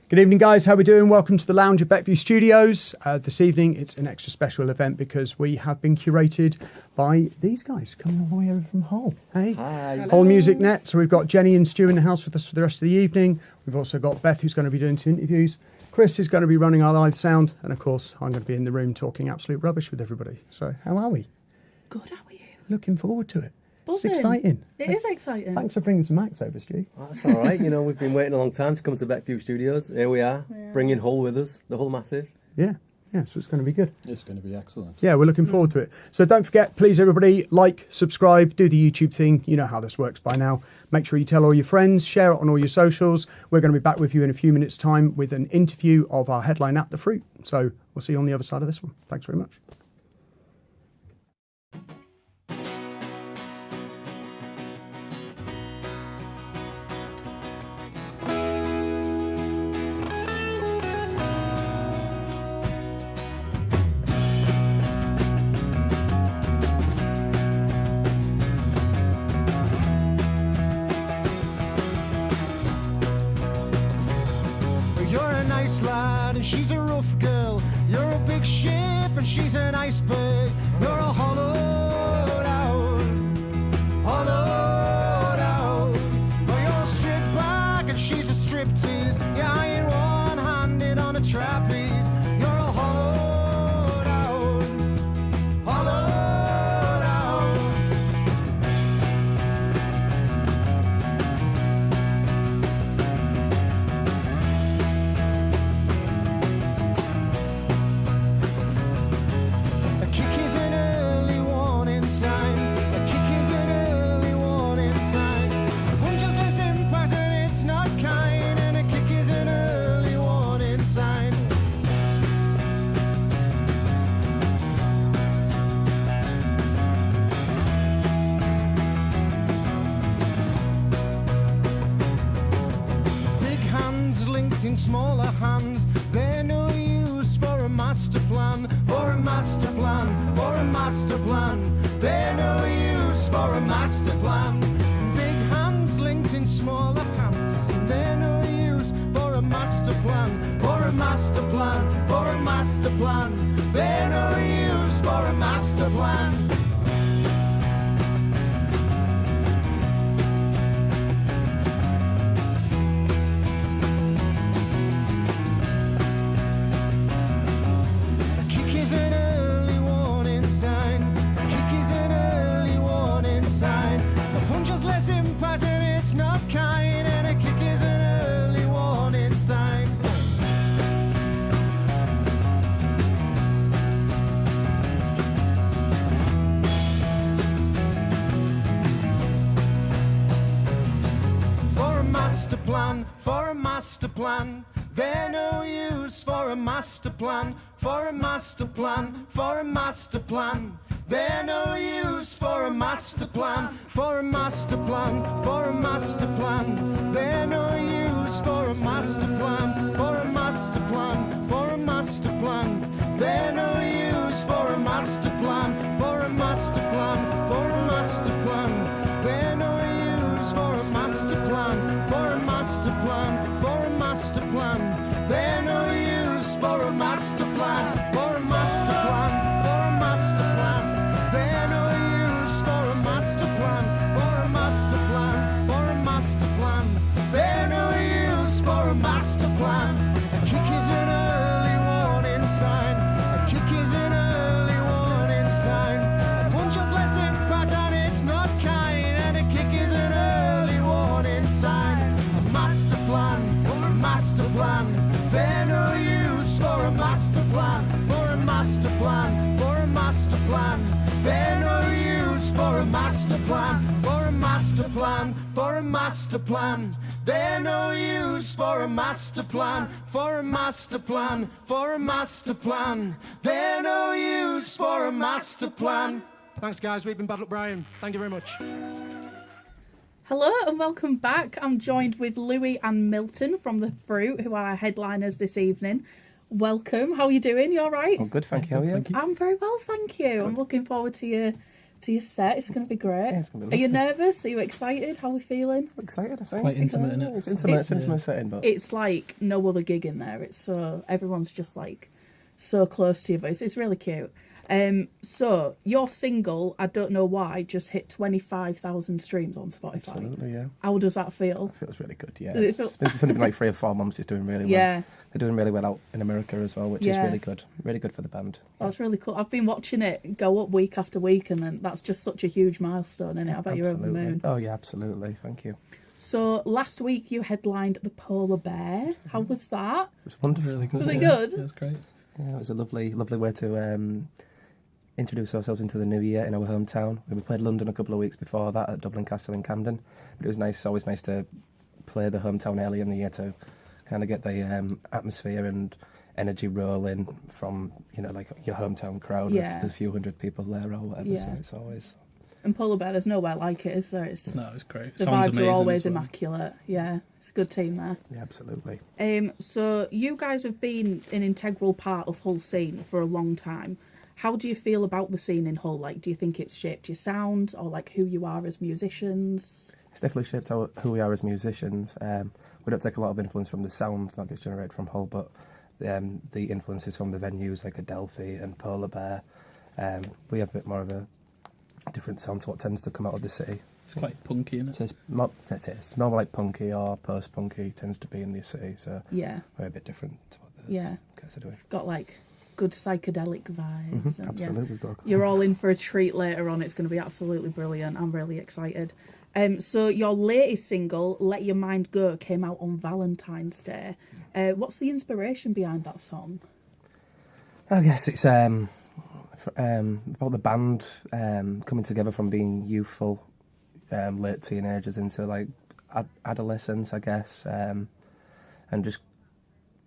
Good evening, guys. How are we doing? Welcome to the lounge at Beckview Studios. This evening, it's an extra special event because we have been curated by these guys coming all the way over from Hull. Hey, hi. Hull Music Net. So we've got Jenny and Stu in the house with us for the rest of the evening. We've also got Beth, who's going to be doing 2 interviews. Chris is going to be running our live sound, and of course, I'm going to be in the room talking absolute rubbish with everybody. So, how are we? Good, how are you? Looking forward to it. Buzzing. It's exciting. It is exciting. Thanks for bringing some acts over, Stu. That's all right. You know, we've been waiting a long time to come to Beckview Studios. Here we are, bringing Hull with us, the Hull Massive. Yeah, so it's going to be good. It's going to be excellent. Yeah, we're looking forward to it. So don't forget, please, everybody, like, subscribe, do the YouTube thing. You know how this works by now. Make sure you tell all your friends, share it on all your socials. We're going to be back with you in a few minutes' time with an interview of our headline act, The Froot. So we'll see you on the other side of this one. Thanks very much. Lad and she's a rough girl. You're a big ship and she's an iceberg. You're a hollowed out. But you're stripped back and she's a striptease. You're hanging one-handed on a trapeze. You're a hollowed out. A kick is an early warning sign. A kick is an early warning sign. A punch has less impact and it's not kind. And a kick is an early warning sign. Big hands linked in smaller hands. They're no use for a master plan. For a master plan. For a master plan. They're no use for a master plan. Big hands linked in smaller hands. They're no use for a master plan. For a master plan. For a master plan. They're no use for a master plan. A kick is an early warning sign. A kick is an early warning sign. A punch has less impact and it's not kind. And a kick is an early warning sign. For a master plan, for a master plan. They're no use for a master plan. For a master plan, for a master plan. They're no use for a master plan. For a master plan, for a master plan. They're no use for a master plan. For a master plan, for a master plan. They're no use for a master plan. For a master plan, for a master plan. They're no use for a master plan. For a master plan, for a master plan. They're no use for a master plan. For a master plan, for a master plan. They're no use for a master plan. For a master plan, for a master plan. They're no use. a master plan. A kick is an early warning sign. A kick is an early warning sign. A punch has less impact and it's not kind. And a kick is an early warning sign. A master plan, or a master plan. They're no use for a master plan. For a master plan, for a master plan. They're no use for a master plan. For a master plan, for a master plan. They're no use for a master plan. For a master plan, for a master plan. They're no use for a master plan. Thanks, guys. We've been Bad Luck Brian. Thank you very much. Hello and welcome back. I'm joined with Louis and Milton from the Froot, who are our headliners this evening. Welcome. How are you doing? You all right? Oh, good, thank you. How are you? I'm very well, thank you. Good. I'm looking forward to your set. It's going to be great. Yeah, it's gonna be Are you lovely. nervous? Are you excited? How are we feeling? I'm excited, I think. Quite intimate, isn't it? It's intimate, it's intimate setting, but It's like no other gig in there. It's so everyone's just like so close to your voice. It's really cute. So your single, I don't know why, just hit 25,000 streams on Spotify. absolutely, yeah. How does that feel? It feels really good, yeah. Does it feel- It's only been like 3 or 4 months, it's doing really well. Yeah. They're doing really well out in America as well, which is Yeah. really good. Really good for the band. That's really cool. I've been watching it go up week after week, and then that's just such a huge milestone, isn't it? I bet you're over the Absolutely. moon. Oh, yeah, absolutely. Thank you. So last week you headlined the Polar Bear. How was that? It was wonderful. Really good. Was it yeah. good? It was great. Yeah, it was a lovely way to introduce ourselves into the new year in our hometown. We played London a couple of weeks before that at Dublin Castle in Camden. But it was nice, always nice to play the hometown early in the year to kind of get the atmosphere and energy rolling from, like your hometown crowd Yeah. with a few hundred people there or whatever. Yeah. So it's always... And Polar Bear, there's nowhere like it, is there? It's, No, it was great. the Sounds vibes amazing are always as well. immaculate. Yeah, it's a good team there. Yeah, absolutely. So you guys have been an integral part of Hull scene for a long time. How do you feel about the scene in Hull? Like, do you think it's shaped your sound or like who you are as musicians? It's definitely shaped who we are as musicians. We don't take a lot of influence from the sound that gets generated from Hull, but the influences from the venues like Adelphi and Polar Bear. We have a bit more of a different sound to what tends to come out of the city. It's quite punky, isn't it? So it's more like punky or post-punky tends to be in the city, so Yeah, we're a bit different to what those Yeah. guys are doing. it's got like good psychedelic vibes. And, yeah. Absolutely. You're all in for a treat later on. It's going to be absolutely brilliant. I'm really excited. So your latest single, Let Your Mind Go, came out on Valentine's Day. What's the inspiration behind that song? I guess it's about the band coming together from being youthful, late teenagers into like adolescence, I guess, and just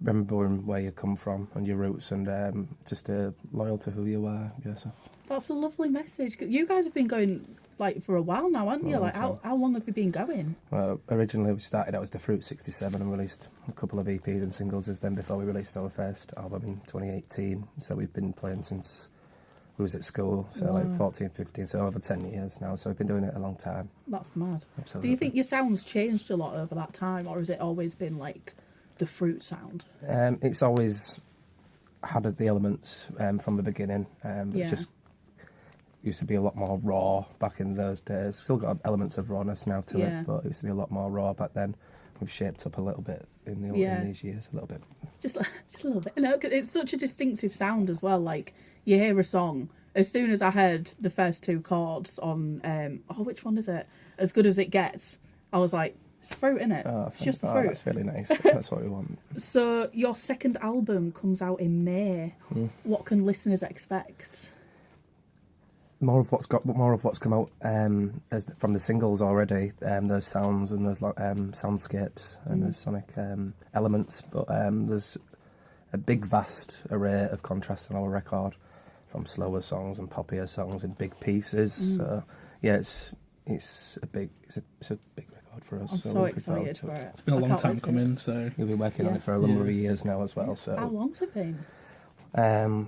remembering where you come from and your roots and just loyal to who you are, I guess. That's a lovely message. You guys have been going like for a while now, haven't you? A long Like how long have you been going? Well, originally we started out as the Froot 67 and released a couple of EPs and singles as then before we released our first album in 2018. So we've been playing since we was at school, so like 14, 15, so over 10 years now. So we've been doing it a long time. That's mad. Absolutely. Do you think your sound's changed a lot over that time, or has it always been like the Froot sound? It's always had the elements from the beginning. Yeah. It's just used to be a lot more raw back in those days. Still got elements of rawness now to Yeah. it, but it used to be a lot more raw back then. We've shaped up a little bit in these years, a little bit. Just a little bit. No, 'cause it's such a distinctive sound as well. Like you hear a song, as soon as I heard the first two chords on, which one is it? As Good As It Gets, I was like, it's Froot, innit? It's just the Froot. That's really nice. That's what we want. So your second album comes out in May. What can listeners expect? More of what's come out from the singles already. Those sounds and those soundscapes and those sonic elements, but there's a big vast array of contrast on our record, from slower songs and poppier songs in big pieces. So yeah, it's a big record for us. I'm so we're looking forward excited to for it. it. It's been a I long can't time wait to- coming, so We've been working on Yeah. it for a number of years now as well. So How long's it been?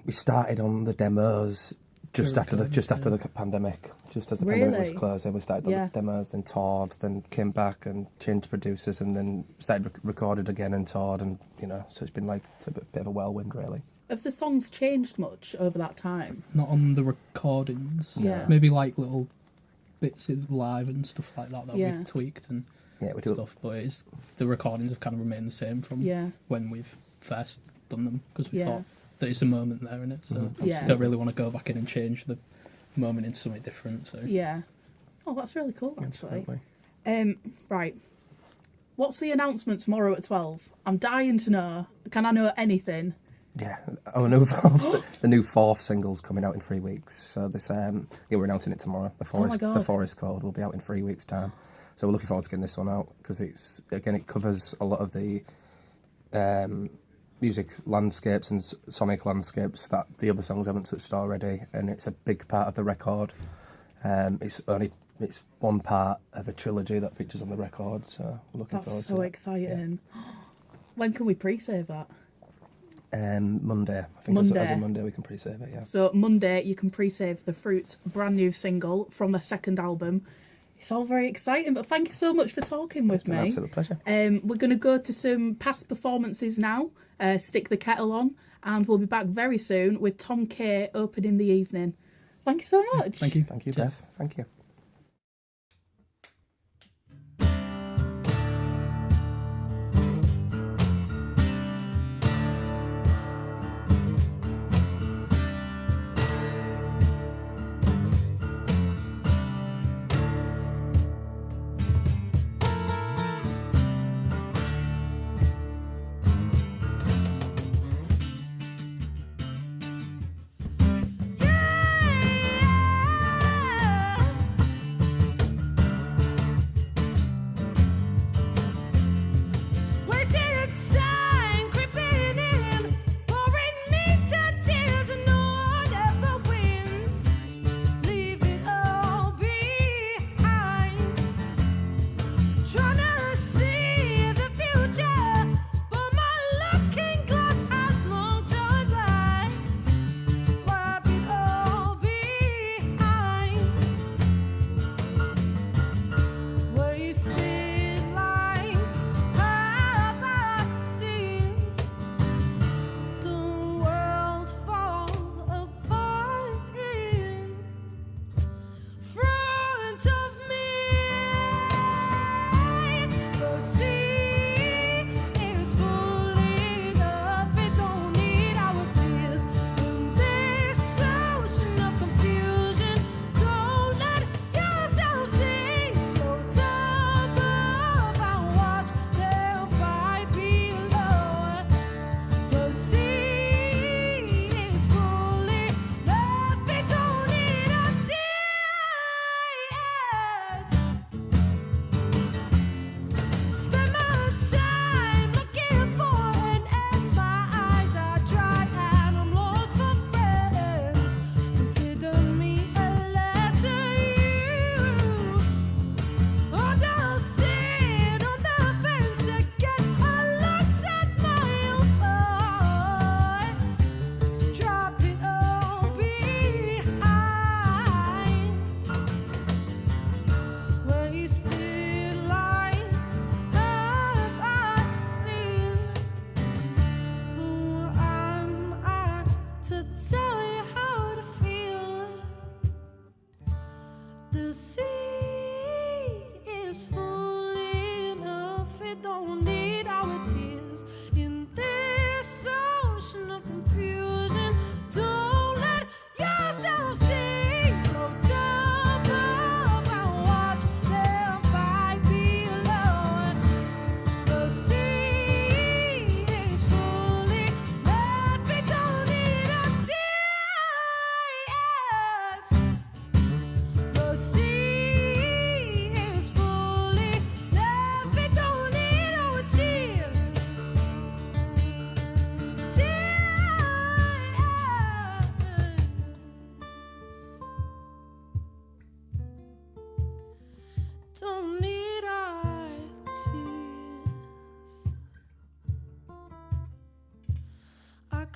we started on the demos just after the pandemic, just as the pandemic was Really? closing. We started the Yeah. demos, then toured, then came back and changed producers, and then started recorded again and toured, and so it's been like a bit of a whirlwind, really. Have the songs changed much over that time? not on the recordings. Yeah. Maybe like little bits of live and stuff like that Yeah. we've tweaked, and Yeah, we do. stuff, but the recordings have kind of remained the same from Yeah. when we've first done them, because we Yeah. thought that it's a moment there in it, so Yeah. don't really want to go back in and change the moment into something different. So Yeah. Oh, that's really cool, actually. Absolutely. Right. What's the announcement tomorrow at 12? I'm dying to know. Can I know anything? Yeah. Oh, the new fourth single's coming out in 3 weeks. So this, we're announcing it tomorrow. God. The Forest Code will be out in 3 weeks' time. So we're looking forward to getting this one out because it covers a lot of the music landscapes and sonic landscapes that the other songs haven't touched already, and it's a big part of the record. It's one part of a trilogy that features on the record, so we're looking forward That's to so it. exciting. When can we pre-save that? Monday. I think Monday. as of Monday we can pre-save it, yeah. So Monday you can pre-save the Froot's brand new single from their second album. It's all very exciting, but thank you so much for talking with It's been me. an absolute pleasure. We're going to go to some past performances now, stick the kettle on, and we'll be back very soon with Tom Kay opening the evening. Thank you so much. thank you. Thank you, Cheers. Beth. Thank you.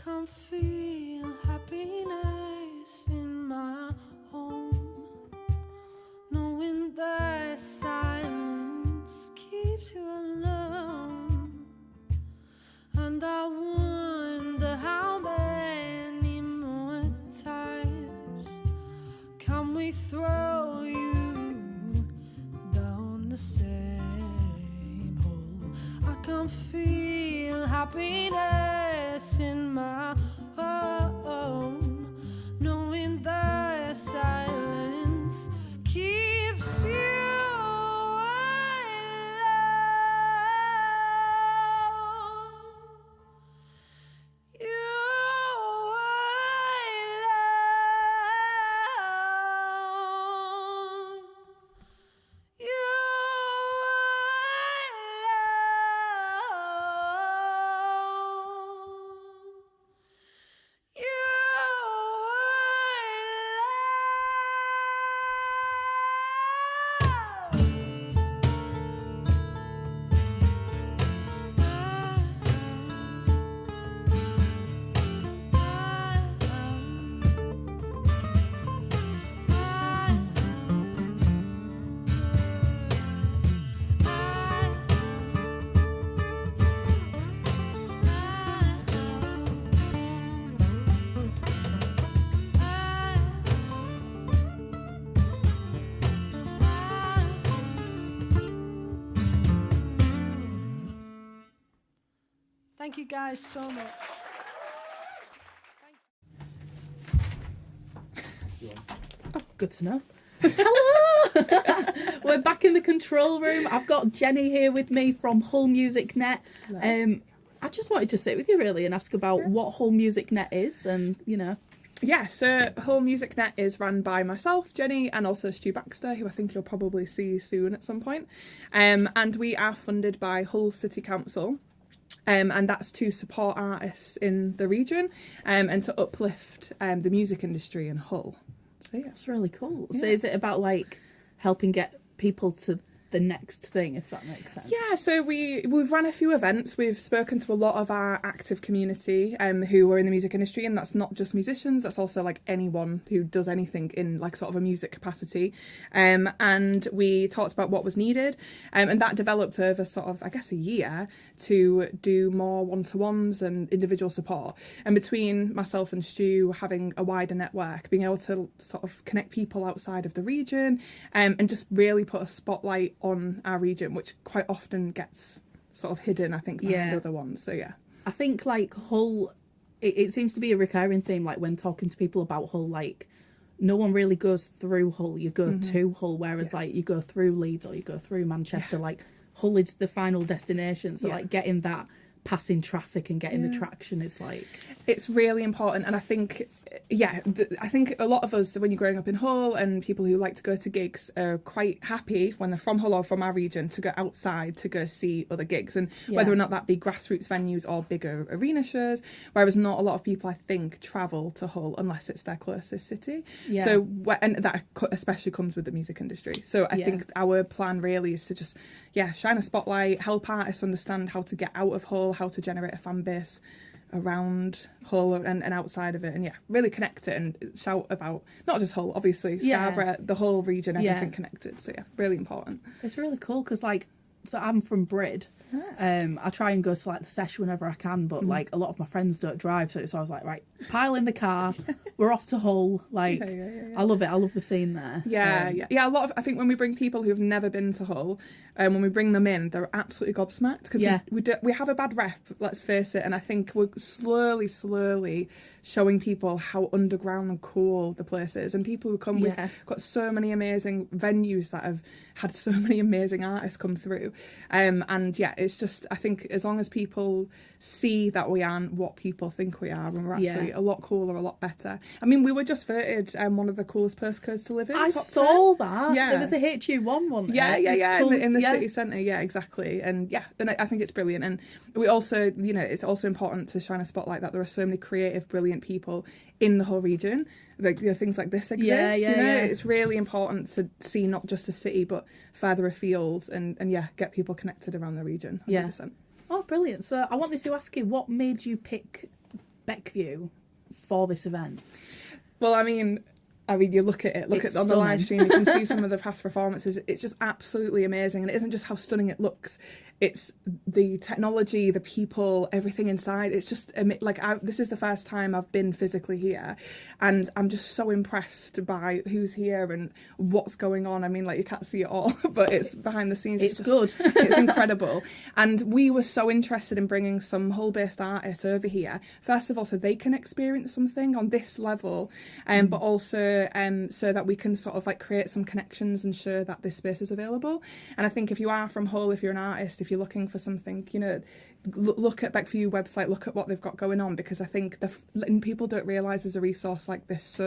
can feel happiness in my home, knowing that silence keeps you alone. And I wonder how many more times can we throw you down the stairs. happiness in my home, knowing the silence keeps you Thank you guys so much. Oh, good to know. Hello! We're back in the control room. I've got Jenny here with me from Hull Music Net. I just wanted to sit with you really and ask about what Hull Music Net is and, you know. Yeah, so Hull Music Net is run by myself, Jenny, and also Stu Baxter, who I think you'll probably see soon at some point. And we are funded by Hull City Council. And that's to support artists in the region and to uplift the music industry in Hull. So yeah, That's really cool. Yeah. So is it about like helping get people to the next thing, if that makes sense? Yeah, so we've run a few events. We've spoken to a lot of our active community who are in the music industry, and that's not just musicians, that's also like anyone who does anything in like sort of a music capacity. And we talked about what was needed, and that developed over sort of, I guess, a year to do more one-to-ones and individual support. And between myself and Stu having a wider network, being able to sort of connect people outside of the region and just really put a spotlight on our region, which quite often gets sort of hidden, I think, behind other ones. So yeah, I think like Hull, it seems to be a recurring theme, like when talking to people about Hull, like no one really goes through Hull, you go to Hull, whereas like you go through Leeds or you go through Manchester, like Hull is the final destination, so like getting that passing traffic and getting the traction is like, it's really important. And I think I think a lot of us, when you're growing up in Hull, and people who like to go to gigs are quite happy when they're from Hull or from our region to go outside to go see other gigs, and whether or not that be grassroots venues or bigger arena shows, whereas not a lot of people, I think, travel to Hull unless it's their closest city. So and that especially comes with the music industry. So I think our plan really is to just shine a spotlight, help artists understand how to get out of Hull, how to generate a fan base around Hull and outside of it, and really connect it and shout about not just Hull, obviously Scarborough, the whole region, everything connected. So really important. It's really cool because like, so I'm from Brid. I try and go to like the sesh whenever I can, but like a lot of my friends don't drive, so I was like, right, pile in the car, we're off to Hull. Like I love it. I love the scene there. A lot of, I think when we bring people who've never been to Hull, when we bring them in, they're absolutely gobsmacked because we have a bad rep, let's face it, and I think we're slowly showing people how underground and cool the place is, and people who come, we've got so many amazing venues that have had so many amazing artists come through, and it's just, I think as long as people see that we aren't what people think we are, and we're actually a lot cooler, a lot better. I mean, we were just voted one of the coolest postcodes to live in. I saw that. It was a HU1 one. In the city centre. Exactly. And I think it's brilliant. And we also, it's also important to shine a spotlight that there are so many creative, brilliant people in the whole region. Like things like this exist. It's really important to see not just the city but further afield, and get people connected around the region. 100%. Oh, brilliant. So I wanted to ask you, what made you pick Beckview for this event? Well, I mean, you look at it, on the live stream, you can see some of the past performances. It's just absolutely amazing, and it isn't just how stunning it looks. it's the technology, the people, everything inside. It's just like this is the first time I've been physically here, and I'm just so impressed by who's here and what's going on. I mean, like, you can't see it all, but it's behind the scenes. It's good. It's incredible. And we were so interested in bringing some Hull-based artists over here, first of all, so they can experience something on this level, but also so that we can sort of like create some connections and show that this space is available. And I think if you are from Hull, if you're an artist, if you're looking for something, you know, look at Beckview website, look at what they've got going on, because I think people don't realise there's a resource like this,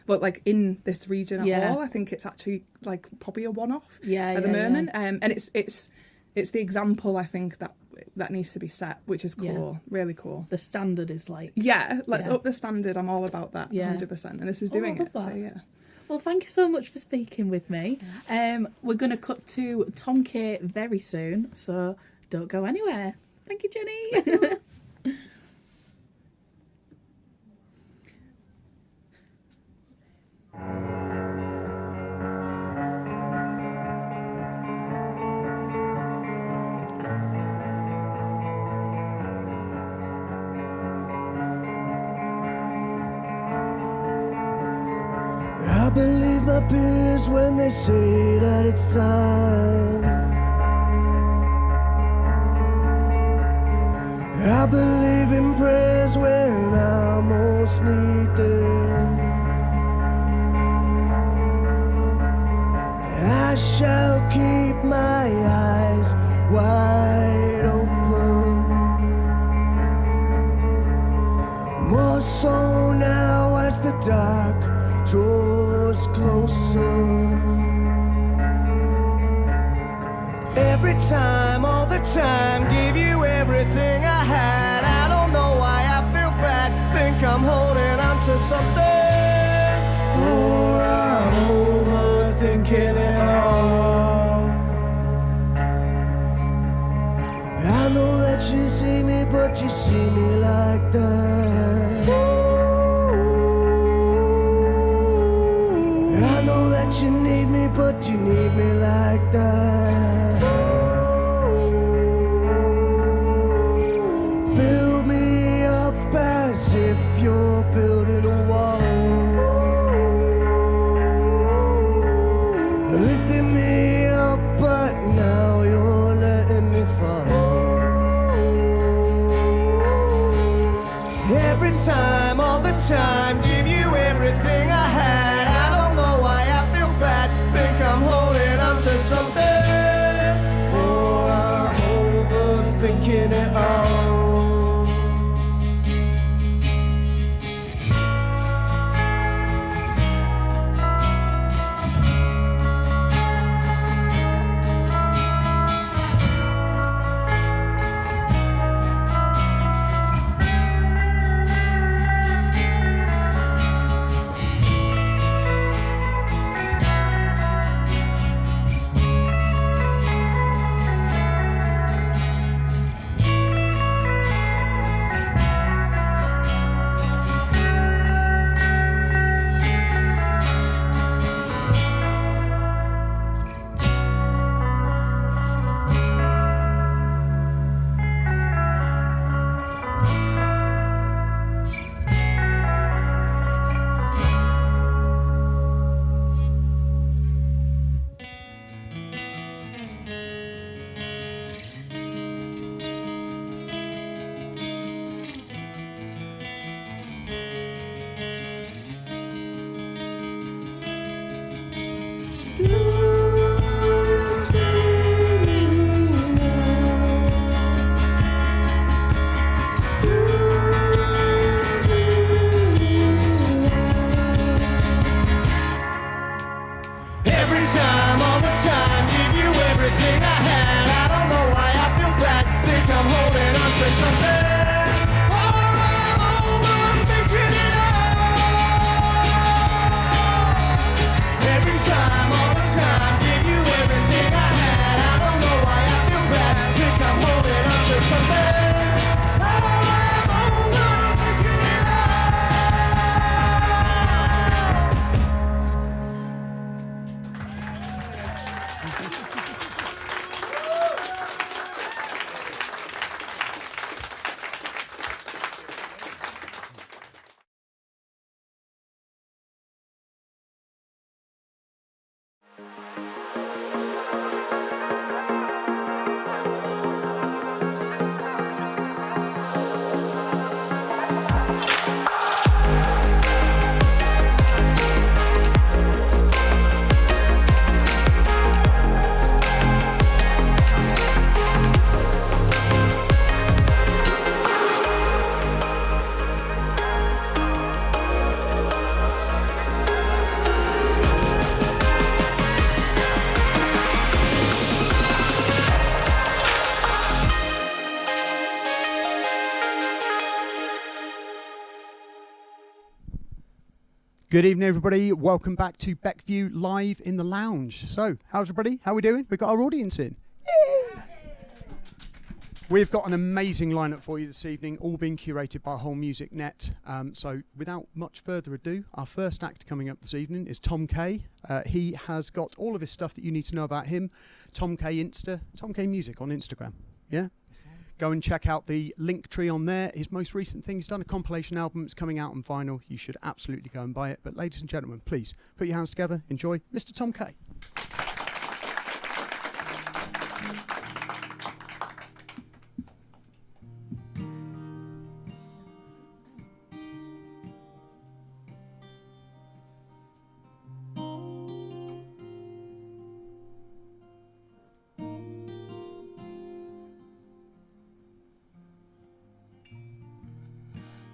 but like in this region at all. I think it's actually like probably a one-off at the moment, and it's the example, I think, that needs to be set, which is cool, really cool. The standard is like, let's up the standard. I'm all about that, 100%, and this is doing it. So yeah. Well, thank you so much for speaking with me. We're going to cut to Tom K very soon, so don't go anywhere. Thank you, Jenny. I believe my peers when they say that it's time. I believe in prayers when I most need them. I shall keep my eyes wide open, more so now as the dark draws closer. Every time, all the time, give you everything I had. I don't know why I feel bad, think I'm holding on to something, or I'm overthinking it all. I know that you see me, but you see me like that. I know that you need me, but you need me like that. Build me up as if you're building a wall, lifting me up, but now you're letting me fall. Every time, all the time, give you everything I had. I'm holding on to something, or I'm overthinking it all. Good evening, everybody. Welcome back to Beckview Live in the Lounge. So, how's everybody? How are we doing? We've got our audience in. Yay! We've got an amazing lineup for you this evening, all being curated by Hull Music Net. So, without much further ado, our first act coming up this evening is Tom K. He has got all of his stuff that you need to know about him. Tom K Music on Instagram. Yeah? Go and check out the link tree on there. His most recent thing, he's done a compilation album. It's coming out on vinyl. You should absolutely go and buy it. But ladies and gentlemen, please put your hands together. Enjoy Mr. Tom K.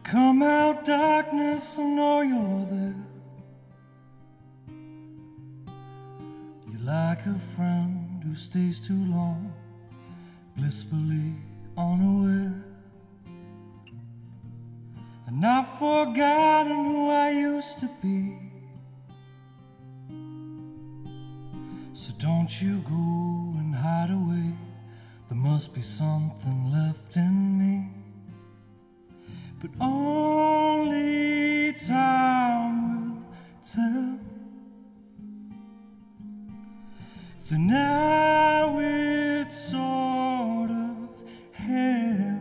Come out, darkness, I know you're there. You're like a friend who stays too long, blissfully unaware. And I've forgotten who I used to be. So don't you go and hide away. There must be something left in me. But only time will tell. For now it's sort of hell.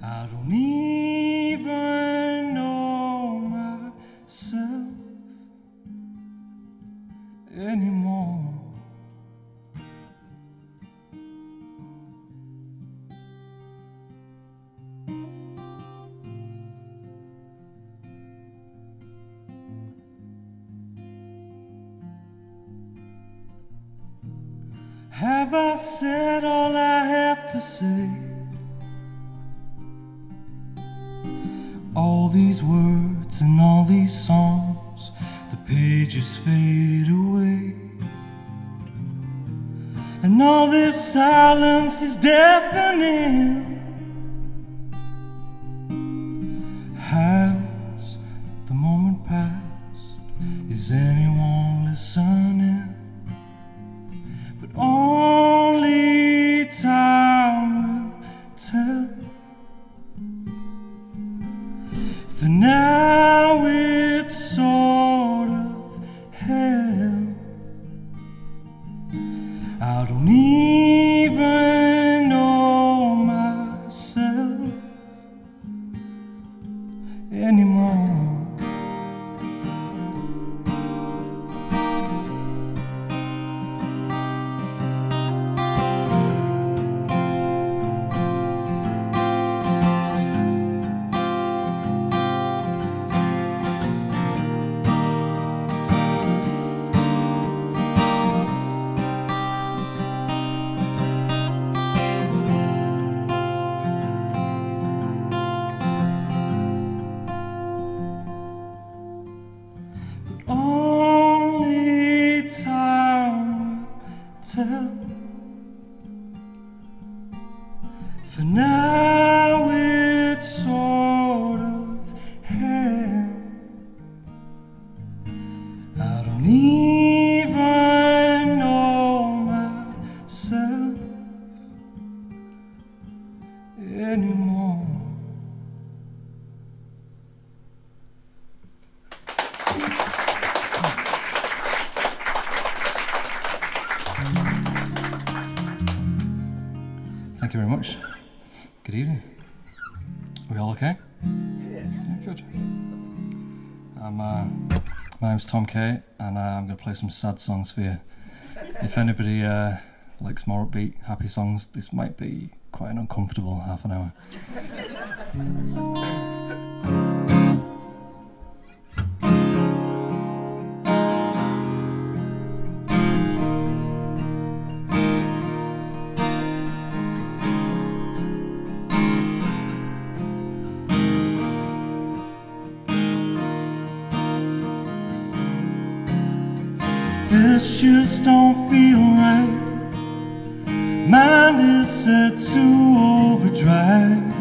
I don't even know myself anymore. Have I said all I have to say? All these words and all these songs, the pages fade away. And all this silence is deafening. Has the moment passed? Is anyone listening? Only time will tell. For now it's sort of hell. I don't even know myself anymore. For now it's sort of hell. I don't even know myself anymore. Thank you very much. Good evening. Are we all okay? Yes. Yeah, good. My name's Tom K, and I'm going to play some sad songs for you. If anybody likes more upbeat, happy songs, this might be quite an uncomfortable half an hour. This just don't feel right. Mind is set to overdrive.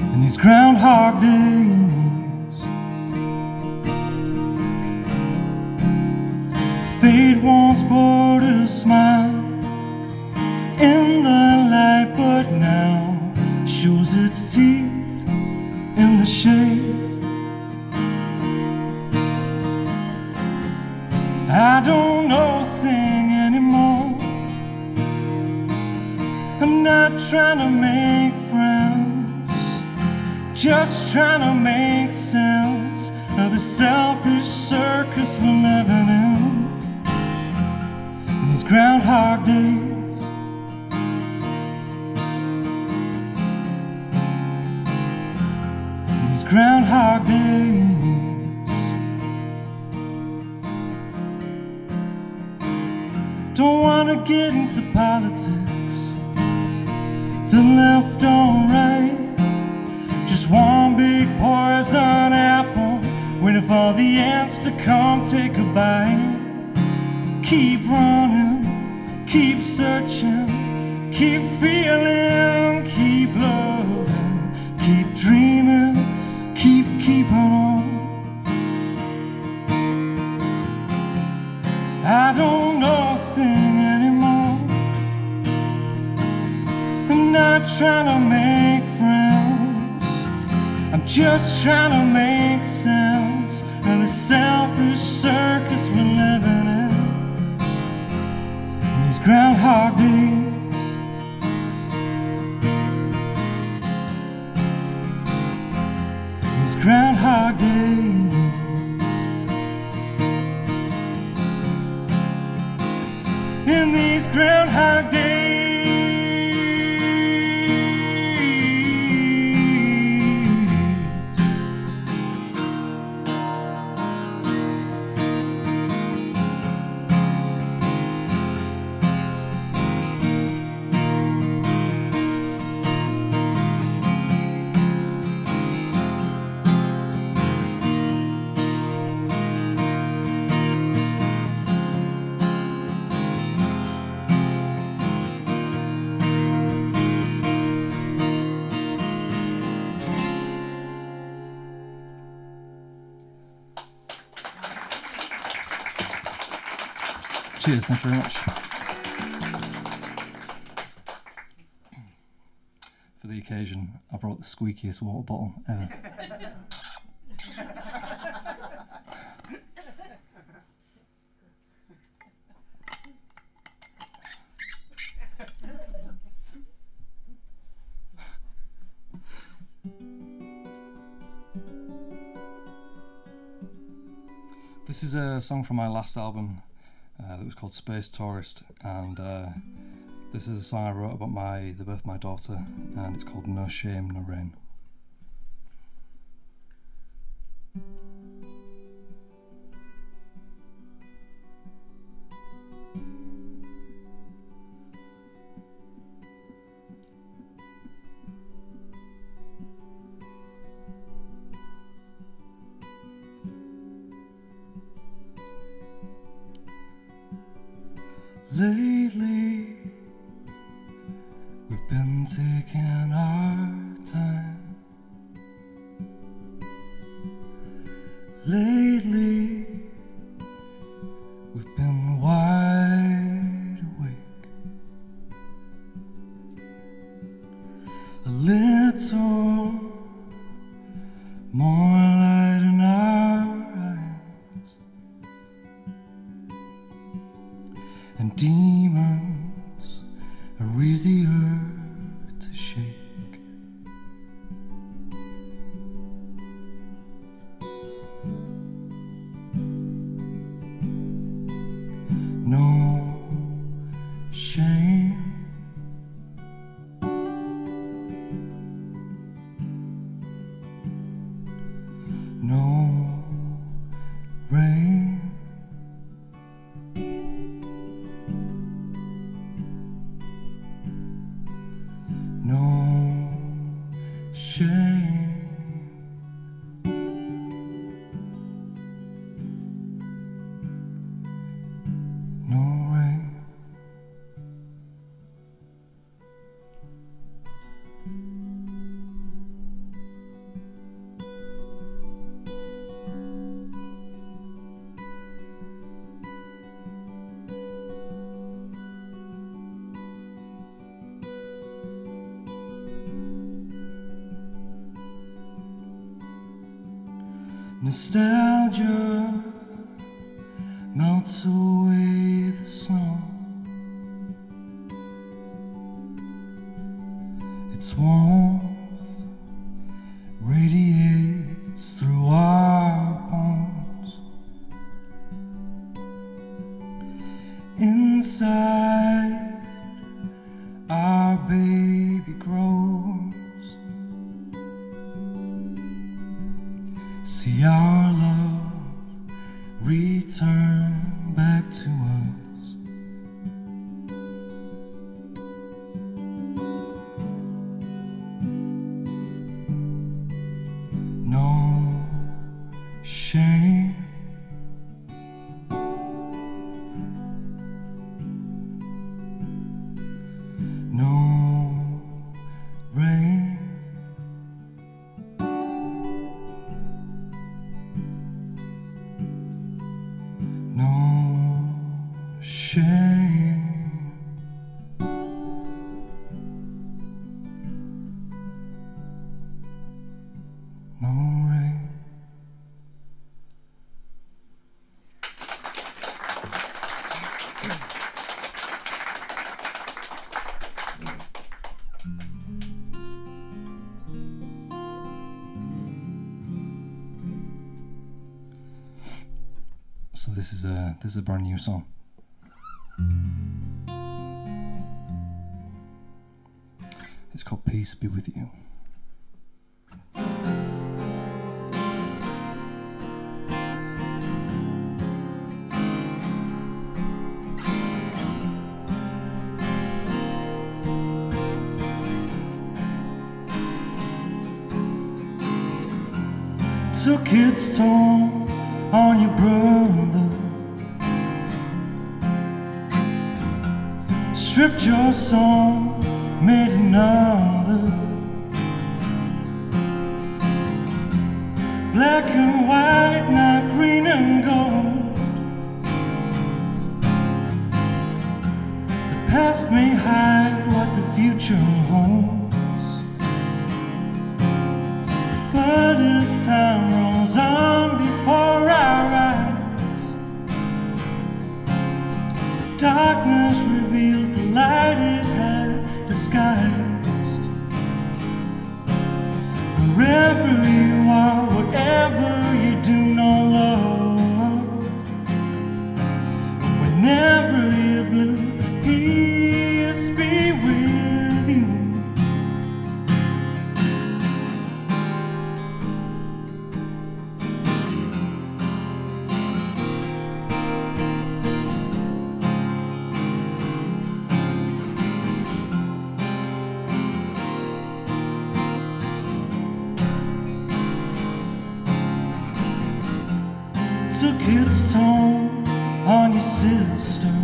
And these groundhog days not trying to make friends, just trying to make sense of the selfish circus we're living in these Groundhog Days. These Groundhog Days. Don't wanna get into politics, the left or right, just one big poison apple, waiting for the ants to come take a bite. Keep running, keep searching, keep feeling, keep loving, keep dreaming, keep on. I don't know a thing anymore. I'm not trying to make friends, I'm just trying to make sense of the selfish circus we're living in these Groundhog Days. These Groundhog Days. In these Groundhog Days. Cheers, thank you very much. For the occasion, I brought the squeakiest water bottle ever. This is a song from my last album. That was called Space Tourist, and this is a song I wrote about the birth of my daughter, and it's called No Shame, No Rain. Lately, we've been taking our time. Lately, we've been wide awake. A little more light in our eyes, and demons are easier to shake. No shame, no rain. No shame, no rain. Nostalgia melts away the snow. Its warmth radiates through our bones. Inside, our baby grows. See our love return back to us. No shame. No rain. No shame. No rain. So this is a brand new song. It's called Peace Be With You. Took its toll on your brother, stripped your soul, made another. Black and white, not green and gold. The past may hide what the future holds, but as time rolls on before our eyes, darkness reveals the light it had disguised. Wherever you are, whatever you do, no love. Whenever you're blue, peace be with you. Took its toll on your sister.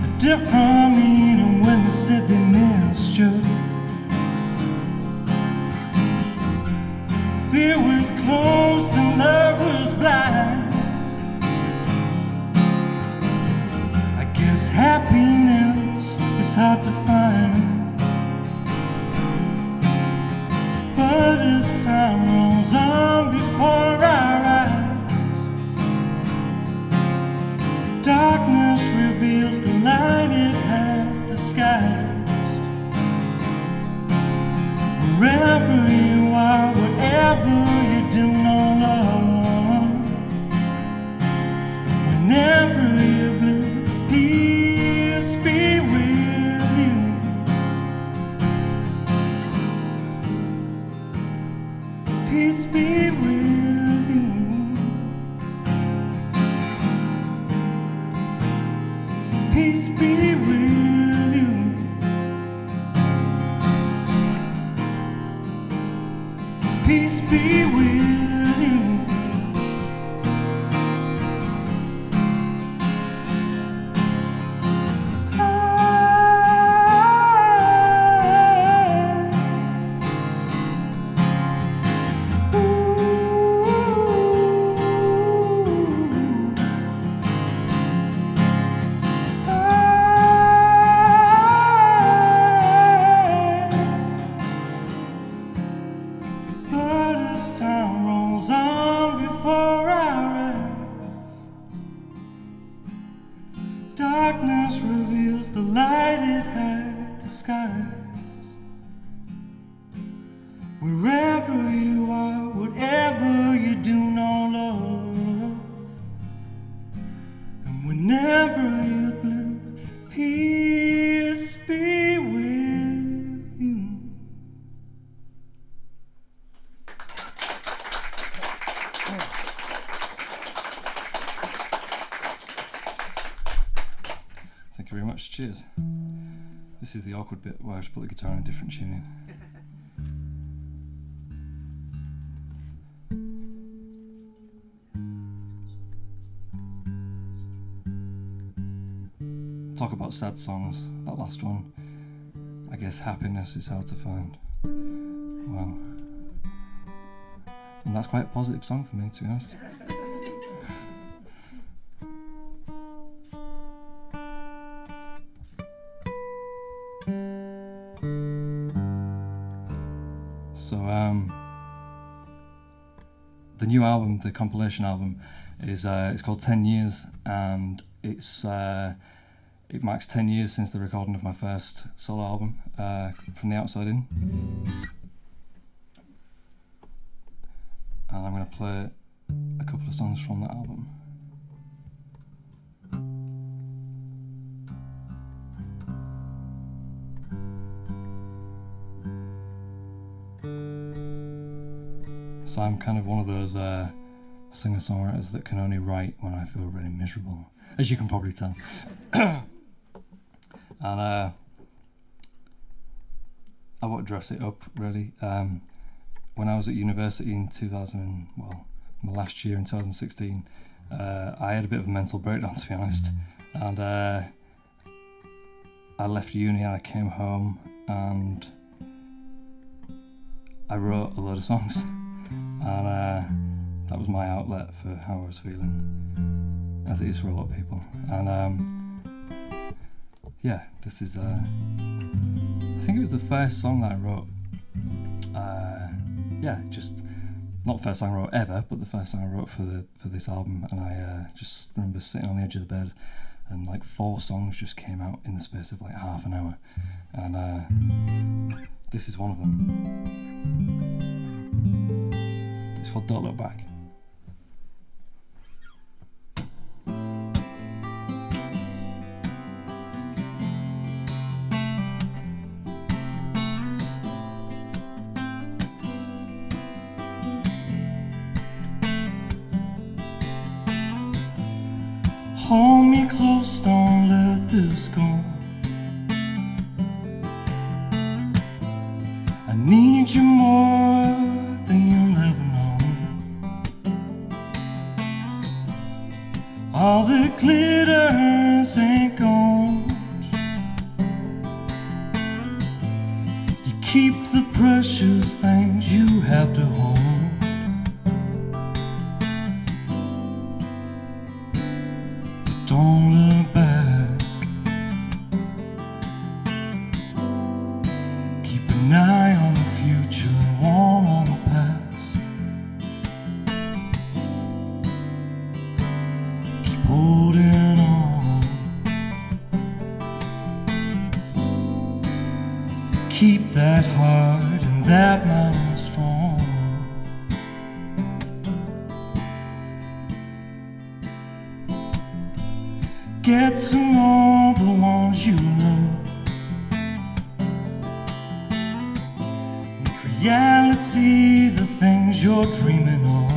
A different meaning when they said they missed you. Fear was close and love was blind. I guess happiness is hard to find. But as time rolls on before our eyes, darkness reveals the light it had disguised. Wherever you are, whatever you do, no love. Whenever you're blue, peace be with you. Peace be with you. Peace be with you. skies. Wherever you are, whatever you do, no love. And whenever you're blue, peace be with you. Thank you very much. Cheers. This is the awkward bit where I have to put the guitar in a different tuning. Talk about sad songs, that last one. I guess happiness is hard to find. Wow. And that's quite a positive song for me, to be honest. So, the new album, the compilation album, is it's called 10 Years, and it marks 10 years since the recording of my first solo album, From the Outside In. And I'm going to play a couple of songs from that album. So I'm kind of one of those singer-songwriters that can only write when I feel really miserable, as you can probably tell. And I won't dress it up, really. When I was at university in my last year in 2016, I had a bit of a mental breakdown, to be honest. And I left uni and I came home and I wrote a load of songs. And that was my outlet for how I was feeling, as it is for a lot of people. And yeah, this is, I think it was the first song that I wrote. Yeah, just not the first song I wrote ever, but the first song I wrote for this album. And I just remember sitting on the edge of the bed, and like 4 songs just came out in the space of like half an hour. And this is one of them. It's called Don't Look Back. Hold me close, don't let this go. I need you more than you'll ever know. All that glitters ain't gold. You keep the precious things you have to hold. Don't look back. Keep an eye on the future and warm on the past. Keep holding on. Keep that heart and that mind strong. Get to know the ones you love. Make reality the things you're dreaming of.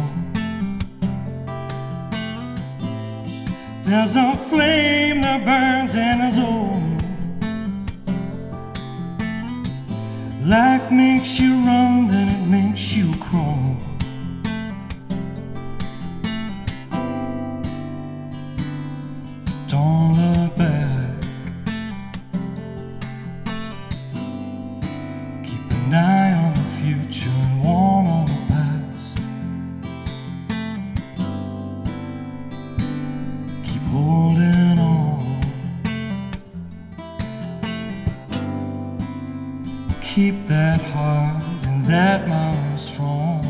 There's a flame that burns in us all. Life makes you run, then it makes you crawl. Don't look back. Keep an eye on the future and warm on the past. Keep holding on. Keep that heart and that mind strong.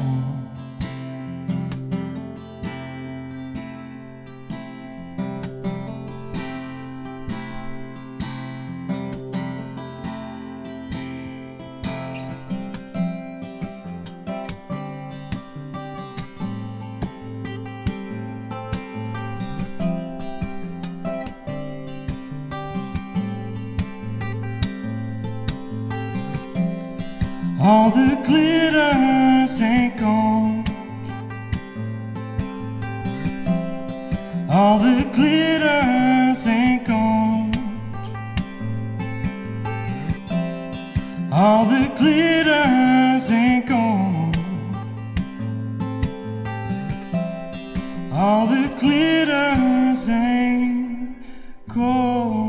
All the glitters ain't gold. All the glitters ain't gold. All the glitters ain't gold. All the glitters ain't gold.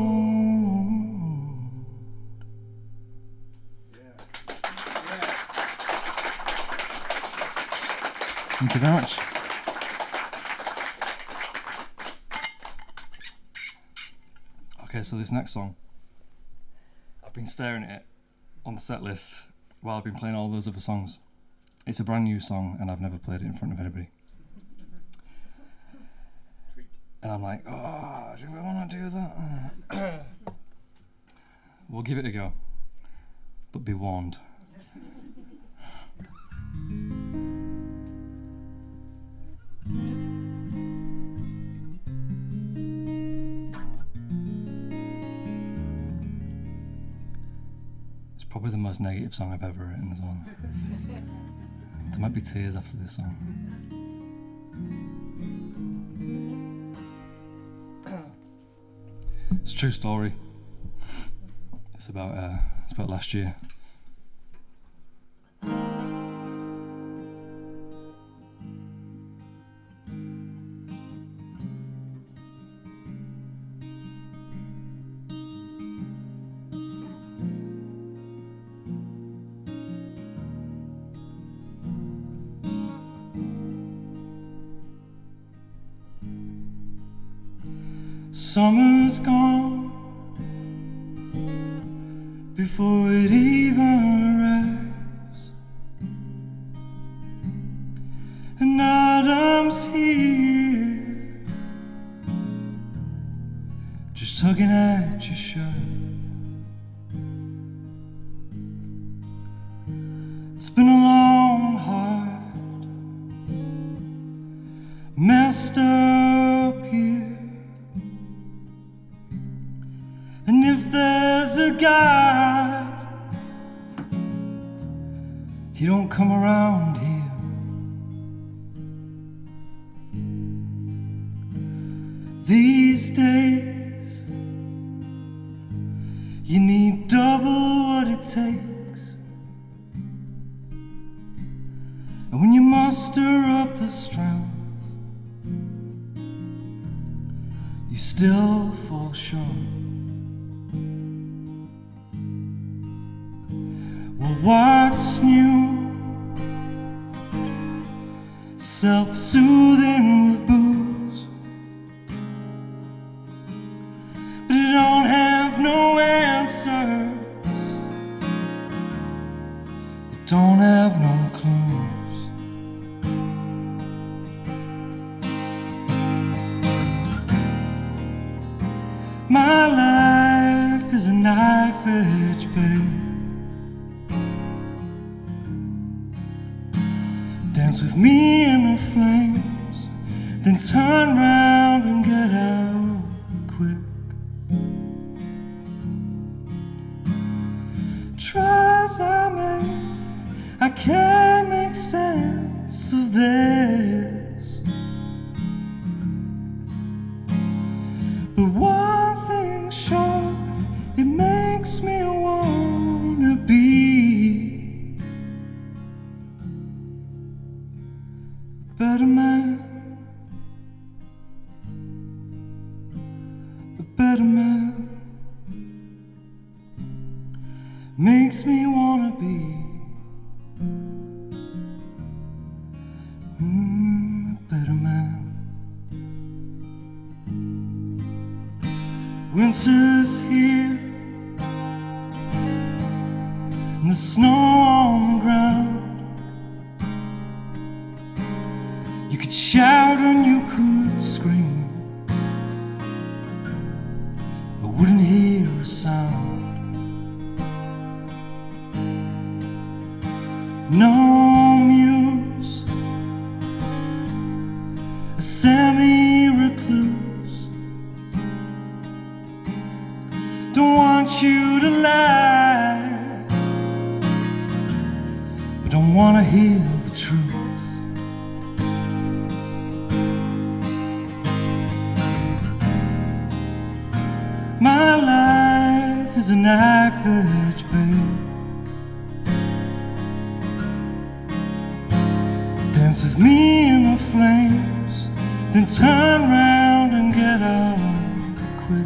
Thank you very much. Okay, so this next song, I've been staring at it on the set list while I've been playing all those other songs. It's a brand new song and I've never played it in front of anybody. And I'm like, oh, do we want to do that? We'll give it a go, but be warned. It's probably the most negative song I've ever written as well. There might be tears after this song. It's a true story. It's about last year. Summer's gone before it even arrives, and autumn's here, just tugging at your shirt. It's been a long, hard, messed up year. And if there's a God, he don't come around here. These days, you need double what it takes. And when you muster up the strength, you still fall short. Well, what's new? Self-soothing with booze, but it don't have no answers. It don't have no clues. My life is a knife-edge babe. Dance with me in the flames, then turn round and get out quick. Try as I may, I can't make sense of this. But one thing's sure, it makes me wanna be better man, a better man, makes me wanna be a better man. Winter's here, and the snow on the ground. You could shout and you could scream, but wouldn't hear a sound. No muse, a semi-recluse, don't want you to lie. hear the truth. My life is a knife-edge blade. Dance with me in the flames, then turn round and get out quick.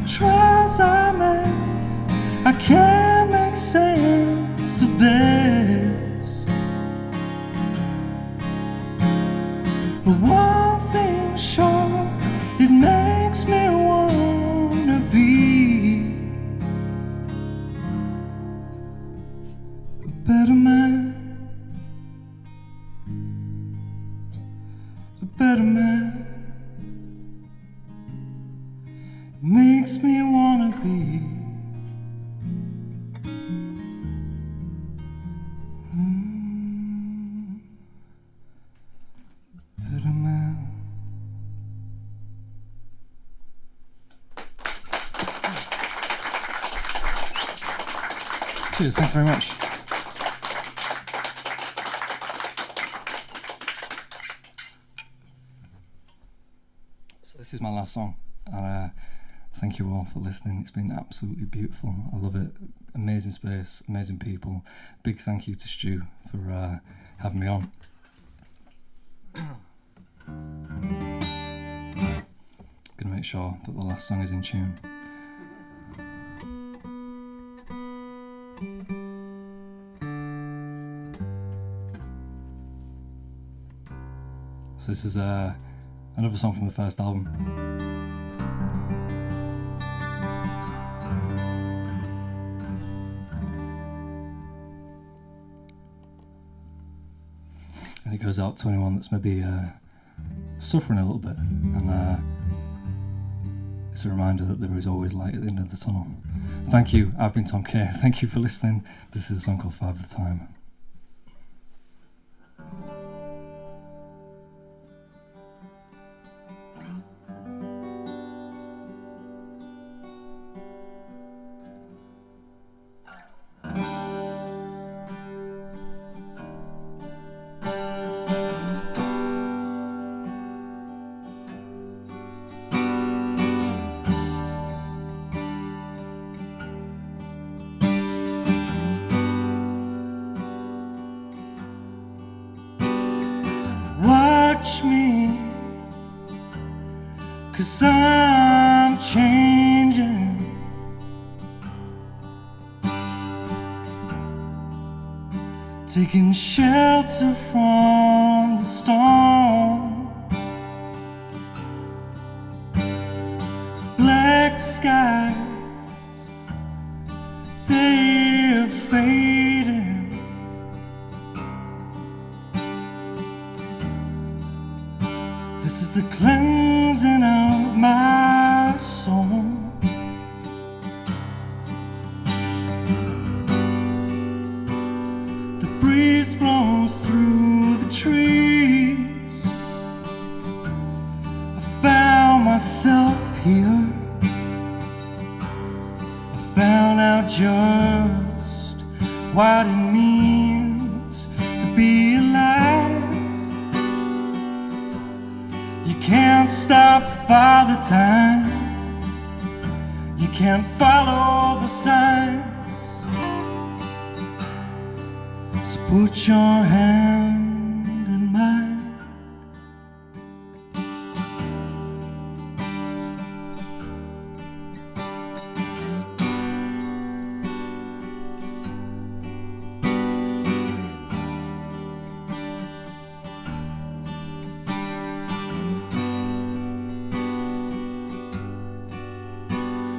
Trials I made, I can't make sense of this. But one thing sure, it makes me wanna be a better man, a better man. Makes me wanna be better man. Cheers, thank you very much. So this is my last song, and thank you all for listening. It's been absolutely beautiful. I love it. Amazing space, amazing people. Big thank you to Stu for having me on. Gonna make sure that the last song is in tune. So this is another song from the first album. And it goes out to anyone that's maybe suffering a little bit, and it's a reminder that there is always light at the end of the tunnel. Thank you, I've been Tom K. Thank you for listening. This is a song called 5 at a Time. Watch me, 'cause I'm changing. Taking shelter from the storm. Black skies, they're fading. This is the cleansing of my soul. The breeze blows through the trees. I found myself here. I found out just what it means to be alive. You can't stop Father Time. You can't follow the signs. So put your hand in mine.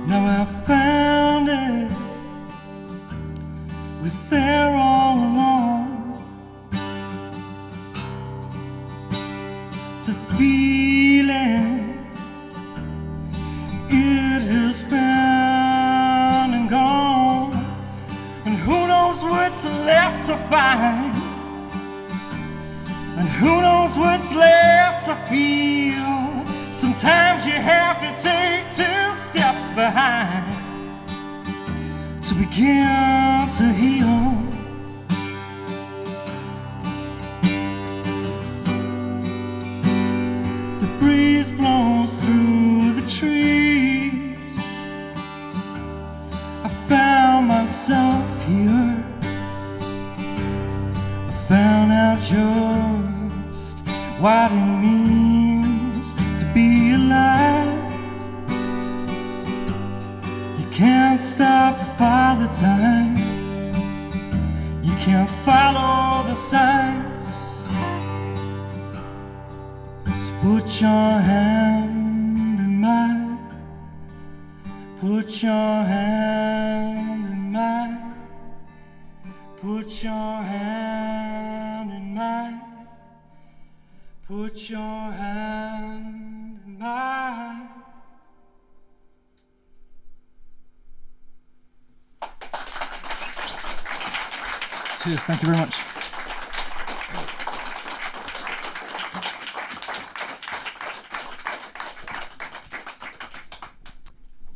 Now I found it was there all along. The feeling, it has been and gone. And who knows what's left to find, and who knows what's left to feel. Sometimes you have to take 2 steps behind to to begin to heal. The breeze blows through the trees. I found myself here. I found out just what it means to be alive. You can't stop Father Time. You can't follow the signs. So put your hand in mine. Put your hand in mine. Put your hand in mine. Put your hand in mine. Cheers, thank you very much.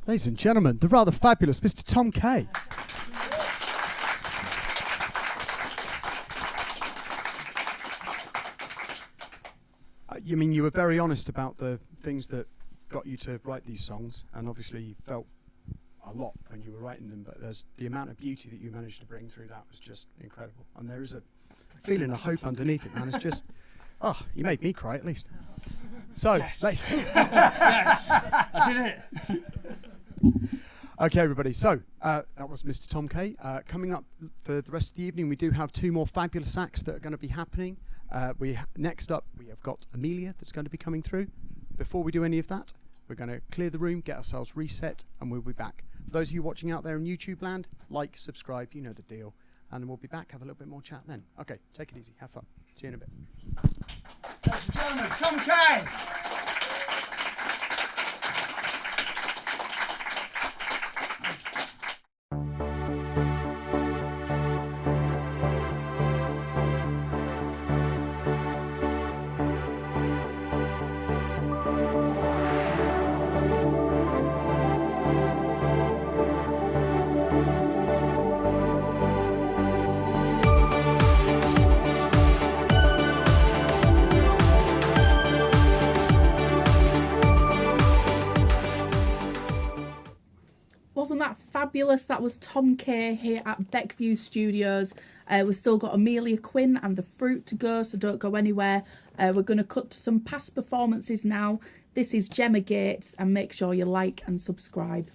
Ladies and gentlemen, the rather fabulous Mr. Tom Kay. You mean you were very honest about the things that got you to write these songs, and obviously you felt a lot when you were writing them, but there's the amount of beauty that you managed to bring through that was just incredible. And there is a feeling of hope underneath it, man. It's just, oh, you made me cry at least. So, yes, yes, I did it. Okay, everybody. So that was Mr. Tom Kay. Coming up for the rest of the evening, we do have two more fabulous acts that are going to be happening. Next up, we have got Amelia that's going to be coming through. Before we do any of that, we're going to clear the room, get ourselves reset, and we'll be back. For those of you watching out there in YouTube land, like, subscribe, you know the deal. And we'll be back, have a little bit more chat then. Okay, take it easy, have fun. See you in a bit. Ladies and gentlemen, Tom Kay. Wasn't that fabulous? That was Tom Kay here at Beckview Studios. We've still got Amelia Quinn and the Froot to go, so don't go anywhere. We're going to cut to some past performances now. This is Gemma Gates, and make sure you like and subscribe.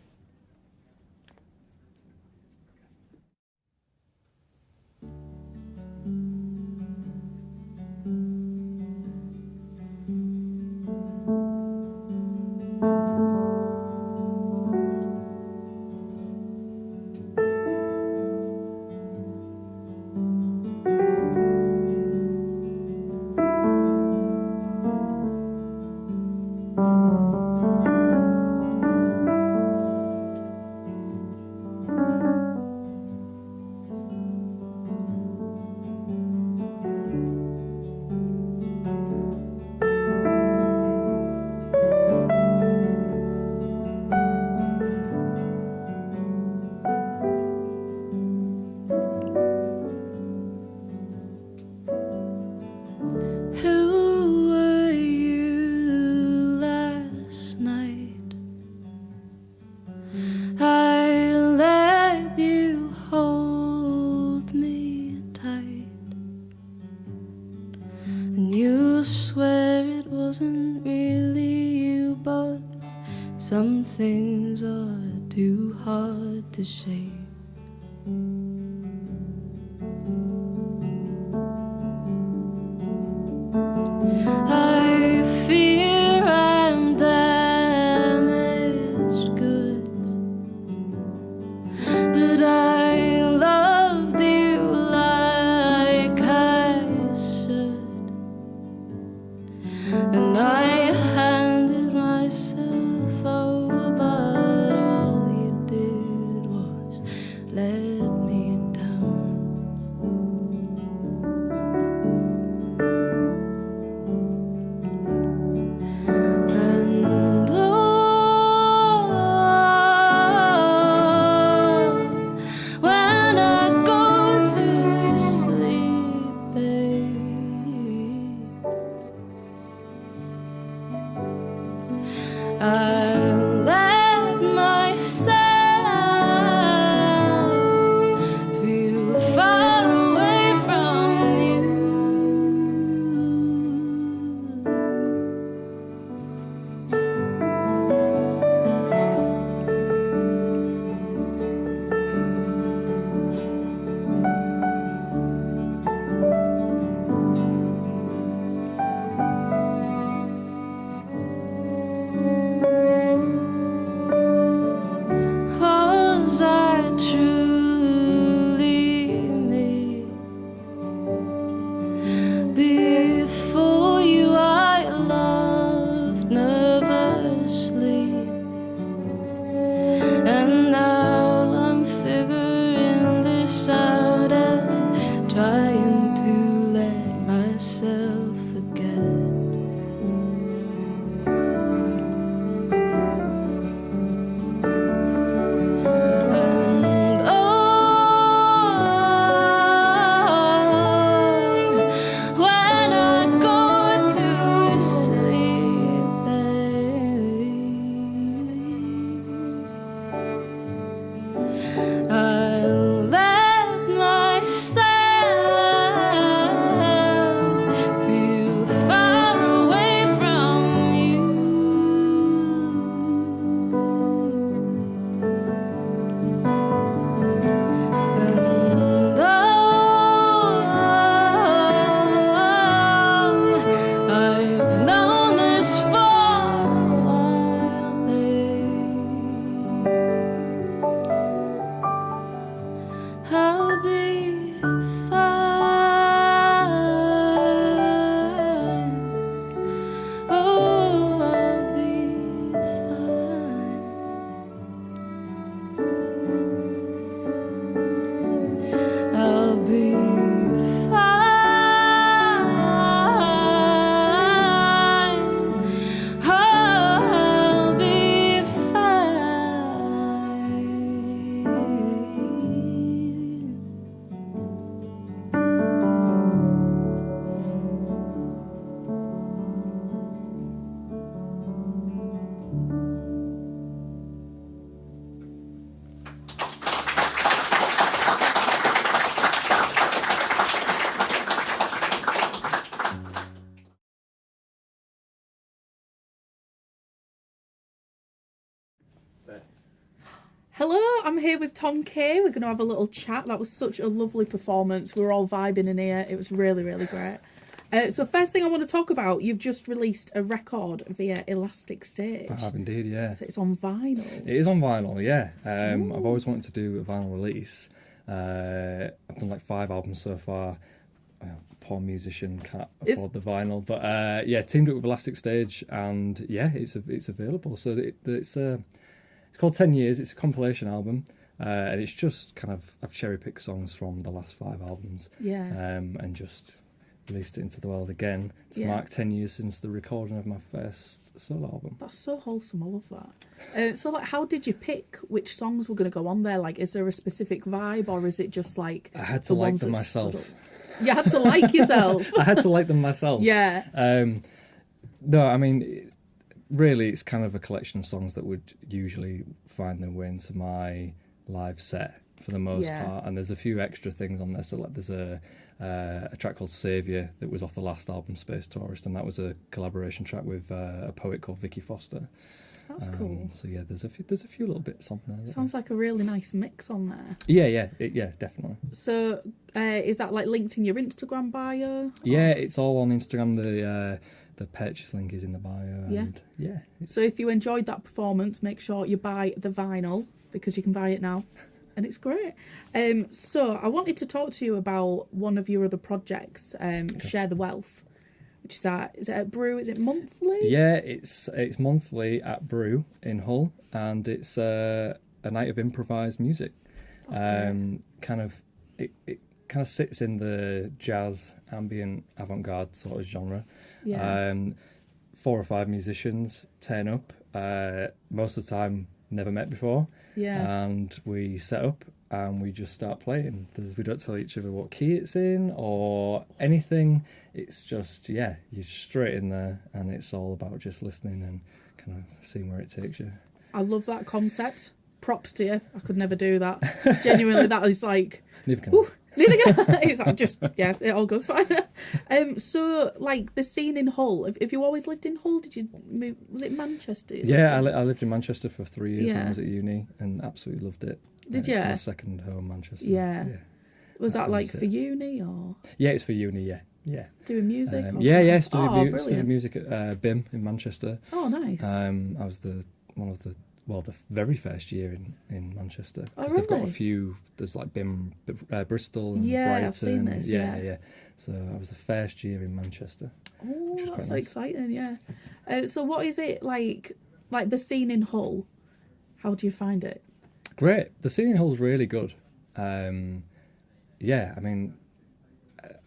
Who were you last night? I let you hold me tight, and you swear it wasn't really you, but some things are too hard to shake. I fear I'm damaged goods, but I loved you like I should, and I handed myself over, but all you did was let me down. Hello, I'm here with Tom Kay. We're going to have a little chat. That was such a lovely performance. We were all vibing in here. It was really, really great. So first thing I want to talk about, you've just released a record via Elastic Stage. I have indeed, yeah. So it's on vinyl. It is on vinyl, yeah. I've always wanted to do a vinyl release. I've done like 5 albums so far. Poor musician, can't afford the vinyl. But yeah, teamed up with Elastic Stage, and yeah, it's available. So it's called 10 Years. It's a compilation album. And it's just kind of, I've cherry-picked songs from the last 5 albums. Yeah. And just released it into the world again to mark 10 years since the recording of my first solo album. That's so wholesome. I love that. So, like, how did you pick which songs were going to go on there? Like, is there a specific vibe, or is it just like I had to like them myself? You had to like yourself. I had to like them myself. Yeah. No, I mean, really, it's kind of a collection of songs that would usually find their way into my live set for the most part. And there's a few extra things on there. So, like, there's a track called Saviour that was off the last album, Space Tourist, and that was a collaboration track with a poet called Vicky Foster. That's cool. So yeah, there's a few little bits on there. Sounds like a really nice mix on there. Yeah, definitely. So is that like linked in your Instagram bio? Yeah, it's all on Instagram. The purchase link is in the bio. Yeah. And yeah. So if you enjoyed that performance, make sure you buy the vinyl, because you can buy it now. And it's great. So I wanted to talk to you about one of your other projects, Share the Wealth, which is it at Brew? Is it monthly? Yeah, it's monthly at Brew in Hull, and it's a night of improvised music. It kind of sits in the jazz, ambient, avant-garde sort of genre. Yeah. 4 or 5 musicians turn up. Most of the time, never met before. Yeah. And we set up and we just start playing. We don't tell each other what key it's in or anything. It's just, you're straight in there, and it's all about just listening and kind of seeing where it takes you. I love that concept. Props to you. I could never do that. Genuinely, that is like... Neither can I. Neither can I. It's like just, it all goes fine. So, like, the scene in Hull, have you always lived in Hull? Did you move... Was it Manchester? Yeah, I lived in Manchester for 3 years when I was at uni, and absolutely loved it. Did you? It's my second home, Manchester. Yeah. Was that like for uni or? Yeah, it's for uni, yeah. Doing music? Studied music at BIM in Manchester. Oh, nice. I was the very first year in Manchester. Oh, really? They've got a few, there's like BIM, Bristol and Brighton. I've seen this, yeah. So I was the first year in Manchester. Oh, that's so exciting, yeah. So what is it like the scene in Hull? How do you find it? Great. The scene in Hull's really good. I mean,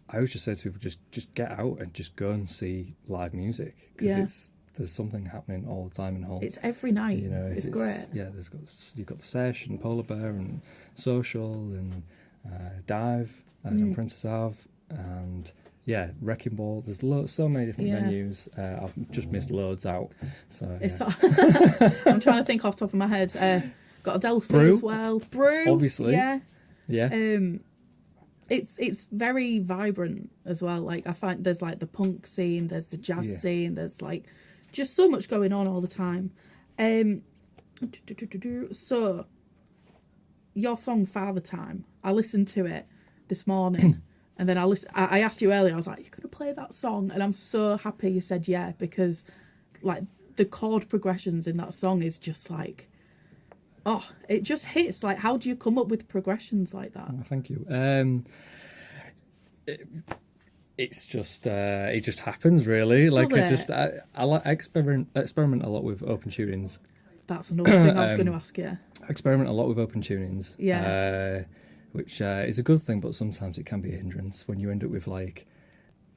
I always just say to people, just get out and just go and see live music, because there's something happening all the time in Hull. It's every night. You know, it's great. Yeah, you've got the Sesh and Polar Bear and Social and Dive and Princess Ave and Wrecking Ball. There's so many different venues. I've just missed loads out. So I'm trying to think off the top of my head. Got Adelphi as well. Brew, obviously. Yeah. It's very vibrant as well. Like, I find there's like the punk scene, there's the jazz scene, there's like just so much going on all the time. So your song Father Time, I listened to it this morning and then I asked you earlier, I was like, you gonna play that song? And I'm so happy you said yeah, because like the chord progressions in that song is just like, oh, it just hits. Like, how do you come up with progressions like that? Oh, thank you. It's just it just happens, really. Like, I experiment a lot with open tunings. That's another thing I was going to ask you. I experiment a lot with open tunings. Yeah. Which is a good thing, but sometimes it can be a hindrance when you end up with, like,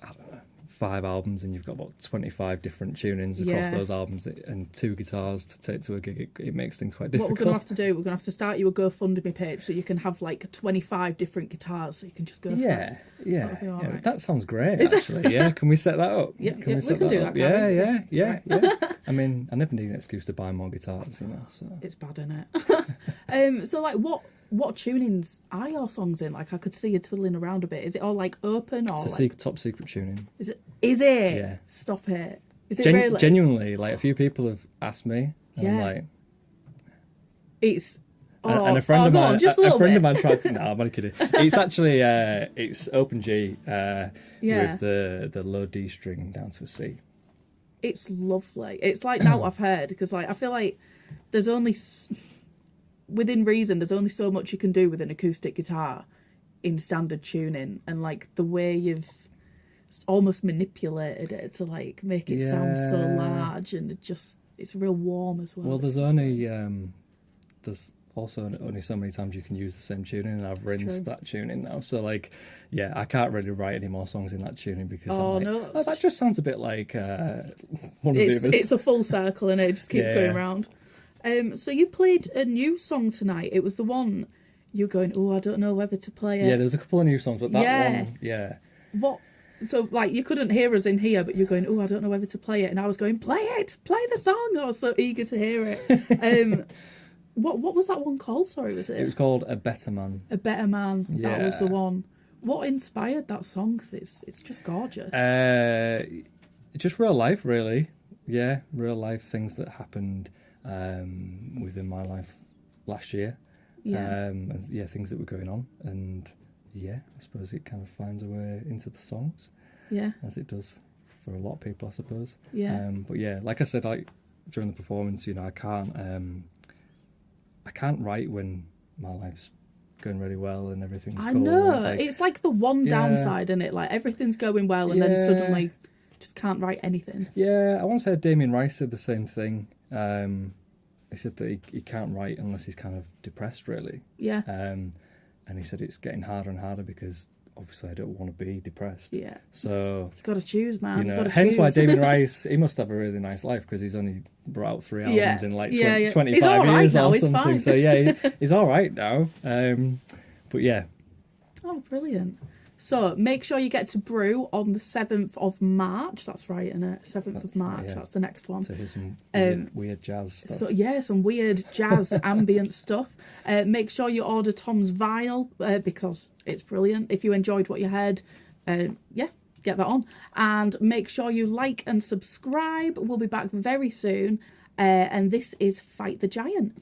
I don't know, 5 albums and you've got about 25 different tunings across those albums and 2 guitars to take to a gig. It makes things quite difficult. What we're going to have to do, we're going to have to start you a GoFundMe page so you can have like 25 different guitars so you can just go for it. Yeah. Right. That sounds great, actually. Yeah, can we set that up? Yeah, we can do that. Yeah. I mean, I never need an excuse to buy more guitars, you know. So it's bad, isn't it? So like what tunings are your songs in? Like, I could see you twiddling around a bit. Is it all like open or it's a top secret tuning? Is it? Yeah. Stop it. Is it really? Genuinely, like, a few people have asked me. And I'm like, it's And a friend of go mine, on, just a little friend bit. of mine tried to. No, I'm only kidding. It's actually it's open G with the low D string down to a C. It's lovely. It's like now I've heard, because like I feel like there's only within reason there's only so much you can do with an acoustic guitar in standard tuning, and like the way you've almost manipulated it to like make it sound so large, and it's real warm as well. Well, there's only there's also only so many times you can use the same tuning, and I've rinsed that tuning now. So like, yeah, I can't really write any more songs in that tuning because that just sounds a bit like one of the others. It's a full circle, and it just keeps going round. So you played a new song tonight. It was the one you're going, oh, I don't know whether to play it. Yeah, there was a couple of new songs, but that one, What? So, like, you couldn't hear us in here, but you're going, oh, I don't know whether to play it. And I was going, play it! Play the song! I was so eager to hear it. What was that one called? Sorry, was it? It was called A Better Man. A Better Man. Yeah. That was the one. What inspired that song? Because it's just gorgeous. Just real life, really. Yeah, real life things that happened within my life last year. Yeah. And things that were going on, and I suppose it kind of finds a way into the songs. Yeah. As it does for a lot of people, I suppose. Yeah. But yeah, like I said, like during the performance, I can't write when my life's going really well and everything's cool. I know. It's like the one downside, isn't it? Like everything's going well, and then suddenly just can't write anything. Yeah, I once heard Damien Rice said the same thing. He said that he can't write unless he's kind of depressed, really. Yeah. And he said it's getting harder and harder because obviously I don't want to be depressed. Yeah. So you got to choose, man. Hence why Damien Rice, he must have a really nice life because he's only brought out 3 albums in like 25 he's all right years now, or it's something. fine. So yeah, he's all right now. But yeah. Oh, brilliant. So make sure you get to Brew on the 7th of March. That's right, isn't it? 7th of March. Yeah. That's the next one. To hear some weird jazz stuff. So yeah, some weird jazz ambient stuff. Make sure you order Tom's vinyl because it's brilliant. If you enjoyed what you heard, get that on. And make sure you like and subscribe. We'll be back very soon. And this is Fight the Giant.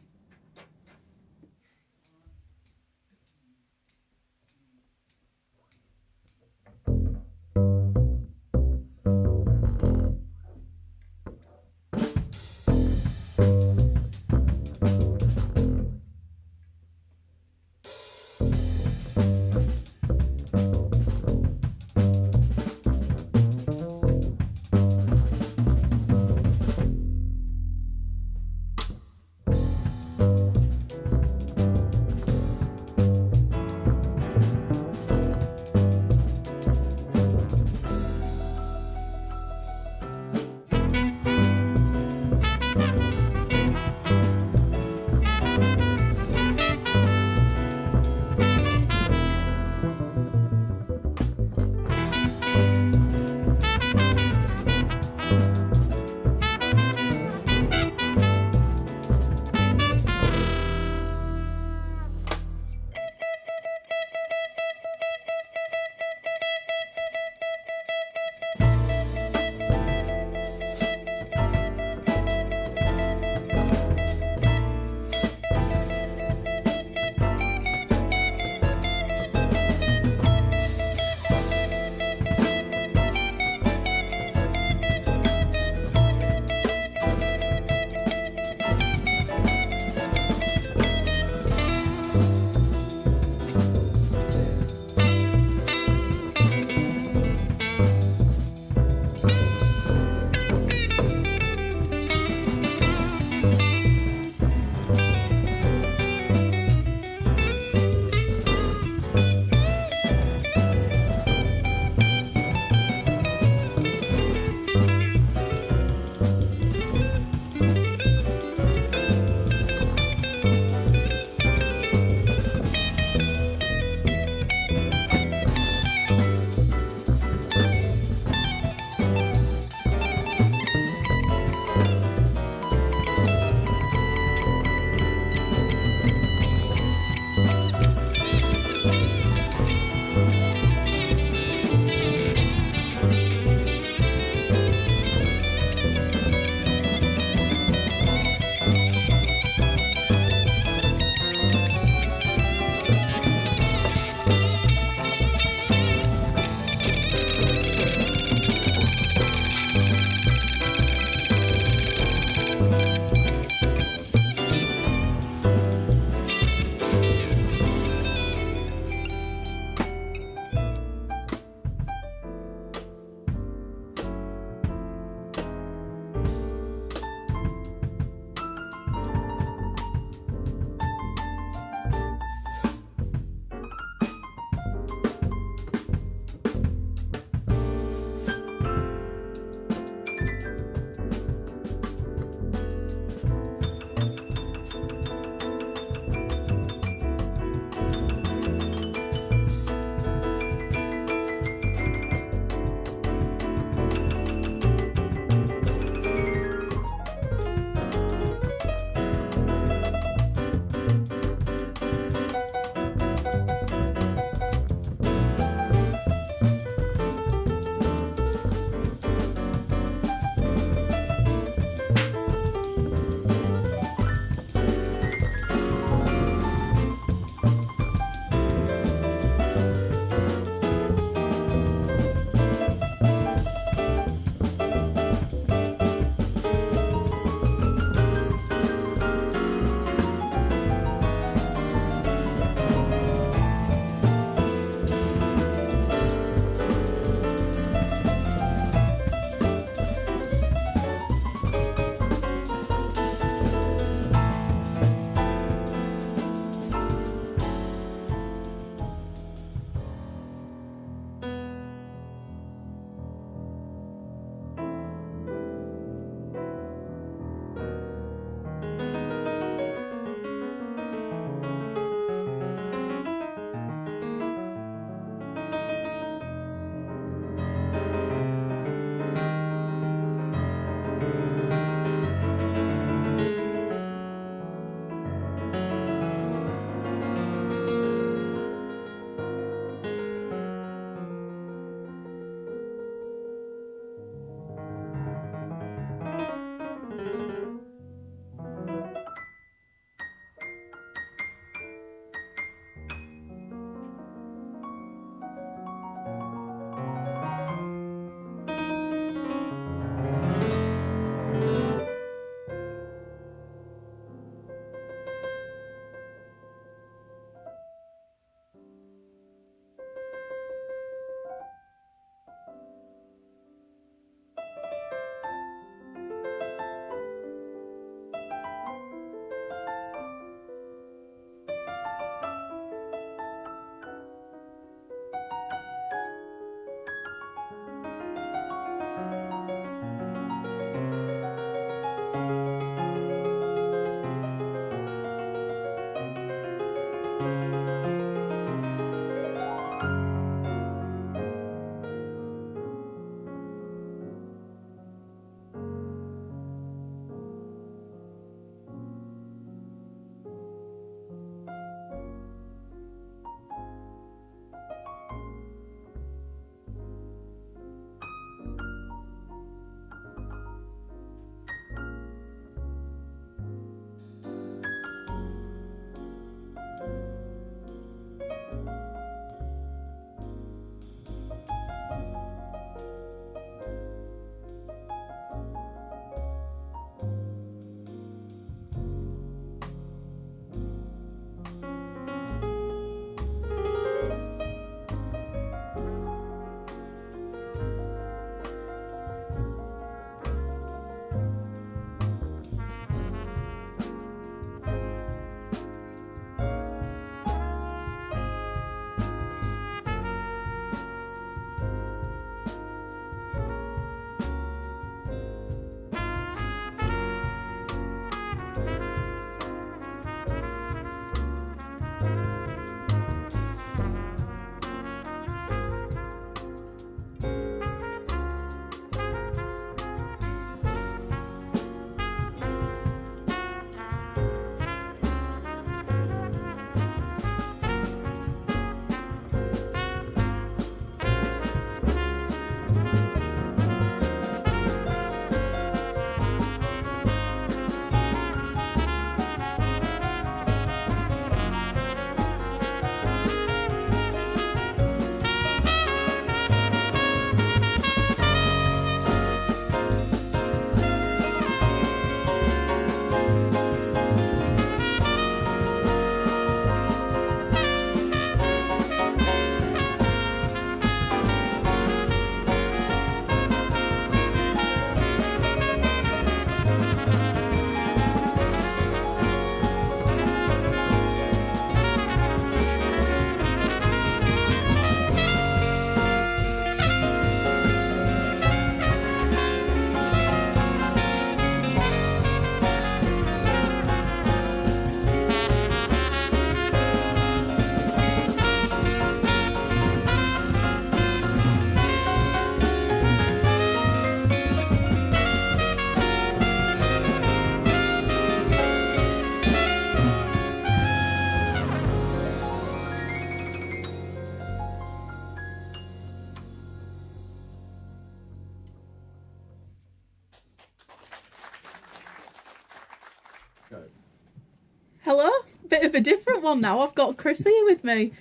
Hello. Bit of a different one now. I've got Chris here with me.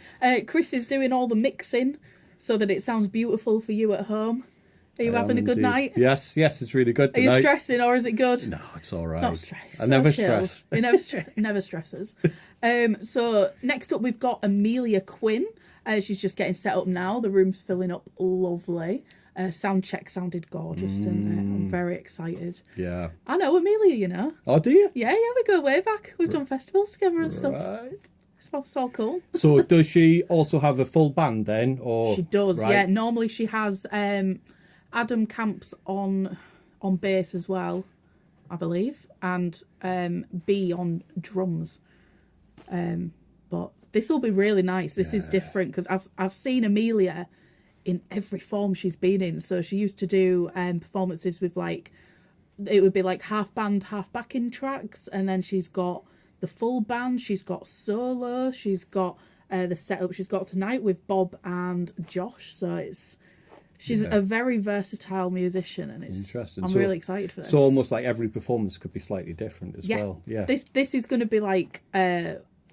Chris is doing all the mixing so that it sounds beautiful for you at home. Are you having a good night? Yes, it's really good tonight. Are you stressing or is it good? No, it's all right. Not stressed. I never chilled. stress. He never stresses. So next up we've got Amelia Quinn. She's just getting set up now. The room's filling up lovely. Sound check sounded gorgeous, didn't it? I'm very excited. Yeah. I know Amelia, you know. Oh, do you? Yeah, we go way back. We've done festivals together and stuff. Right. It's all cool. So does she also have a full band then? Or She does, right. yeah. Normally she has Adam Camps on bass as well, I believe, and B on drums. But this will be really nice. This is different because I've seen Amelia in every form she's been in. So she used to do performances with it would be like half band, half backing tracks, and then she's got the full band, she's got solo, she's got the setup she's got tonight with Bob and Josh. So she's a very versatile musician, and Interesting. I'm really excited for this. So almost like every performance could be slightly different as well. Yeah. This is going to be like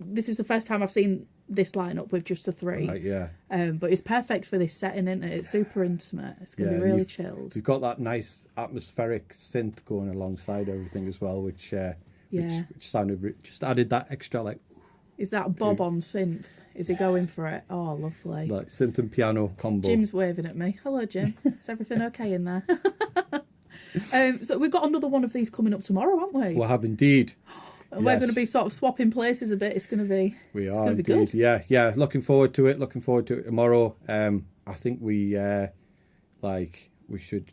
this is the first time I've seen this lineup with just the three. Right, yeah. But it's perfect for this setting, isn't it? It's super intimate. It's going to be really chilled. You've got that nice atmospheric synth going alongside everything as well, which sounded just added that extra like. Is that Bob on synth? Is he going for it? Oh, lovely. Like synth and piano combo. Jim's waving at me. Hello, Jim. Is everything okay in there? So we've got another one of these coming up tomorrow, haven't we? We have indeed. And we're going to be sort of swapping places a bit. It's going to be. We it's are going to be indeed. good. Yeah. Looking forward to it. Tomorrow. I think we should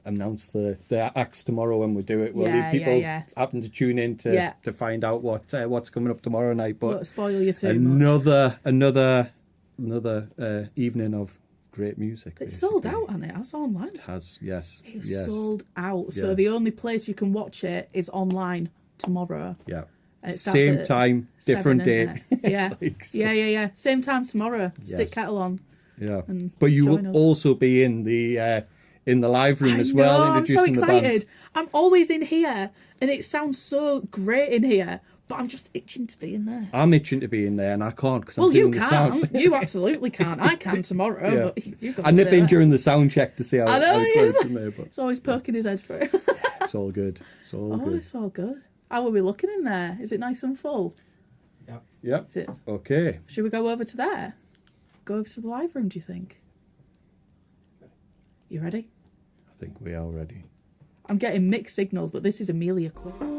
announce the acts tomorrow when we do it. We'll leave people happen to tune in to find out what's coming up tomorrow night. But don't spoil you too much. Another evening of great music. It's sold out, hasn't it? I saw online. It has, yes. It's sold out. So the only place you can watch it is online tomorrow. Yeah. Same time, different day. Yeah. Yeah. Same time tomorrow. Yes. Stick kettle on. Yeah. But you will also be in the live room as well. I'm so introducing the excited. I'm always in here, and it sounds so great in here. But I'm just itching to be in there. I'm itching to be in there, and I can't because well, I'm doing the sound. You can. You absolutely can. I can tomorrow. But you've got I nip in during the sound check to see how it sounds in there. But it's always poking his head for it. It's all good. It's all good. It's all good. How are we looking in there? Is it nice and full? Yep. Is it? Okay. Should we go over to there? Go over to the live room, do you think? You ready? I think we are ready. I'm getting mixed signals, but this is Amelia Quinn.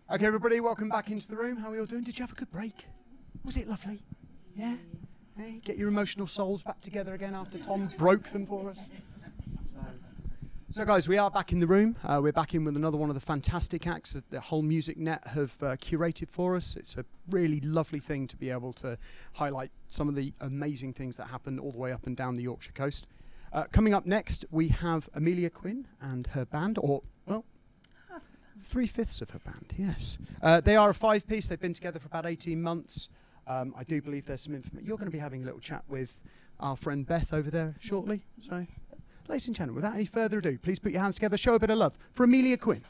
Okay, everybody, welcome back into the room. How are we all doing? Did you have a good break? Was it lovely? Yeah? Hey, get your emotional souls back together again after Tom broke them for us. So guys, we are back in the room. We're back in with another one of the fantastic acts that the Hull Music Net have curated for us. It's a really lovely thing to be able to highlight some of the amazing things that happen all the way up and down the Yorkshire coast. Coming up next, we have Amelia Quinn and her band, or, well, 3/5 of her band, yes. They are a 5-piece. They've been together for about 18 months. I do believe there's some information. You're going to be having a little chat with our friend Beth over there shortly. So, ladies and gentlemen, without any further ado, please put your hands together, show a bit of love for Amelia Quinn.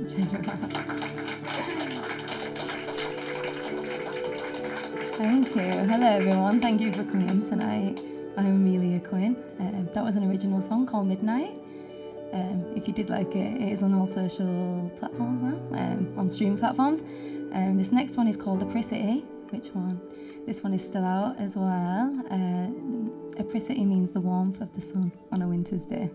Thank you. Hello everyone, thank you for coming tonight. I'm Amelia Quinn. That was an original song called Midnight. If you did like it, it is on all social platforms now, on streaming platforms. This next one is called Apricity. Which one? This one is still out as well. Apricity means the warmth of the sun on a winter's day.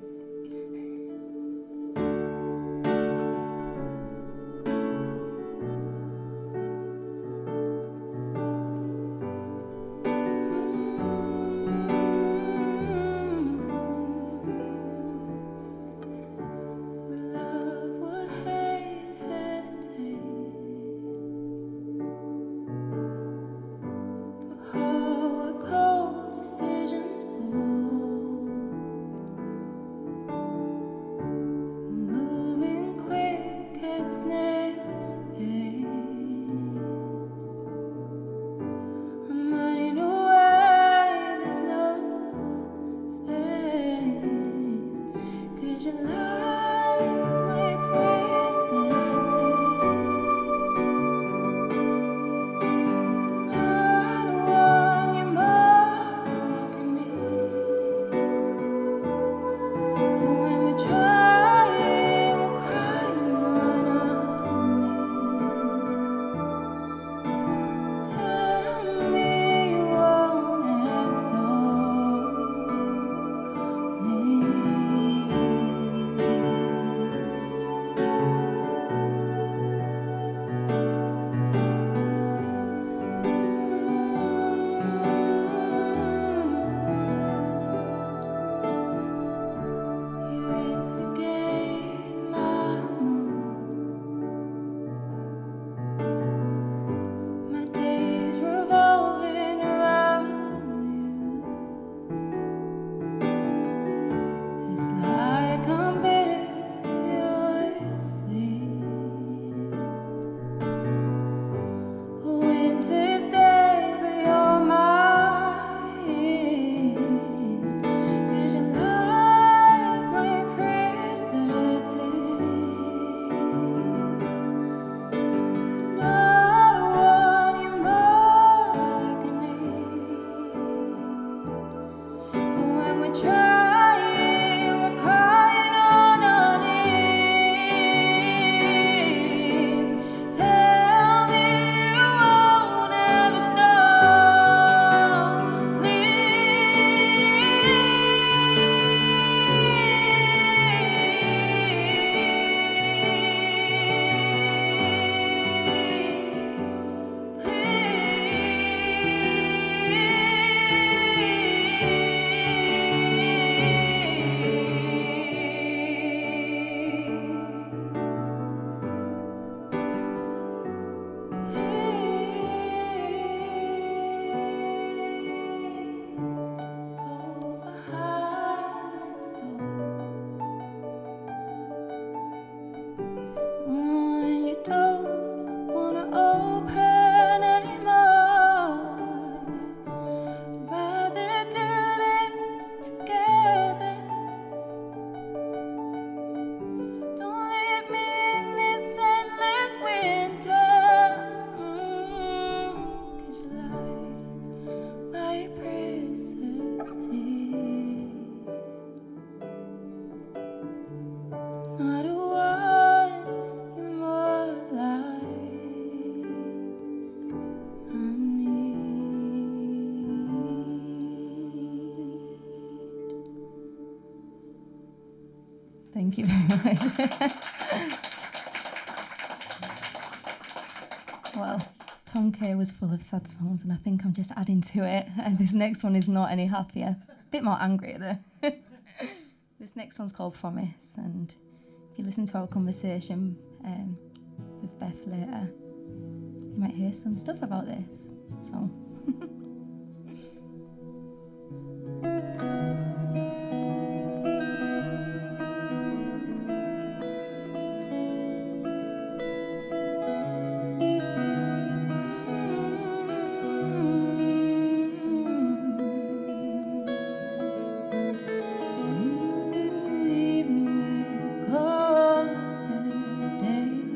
Thank you very much. Well, Tom K was full of sad songs, and I think I'm just adding to it. And this next one is not any happier. A bit more angry, though. This next one's called Promise, and if you listen to our conversation with Beth later, you might hear some stuff about this song. Day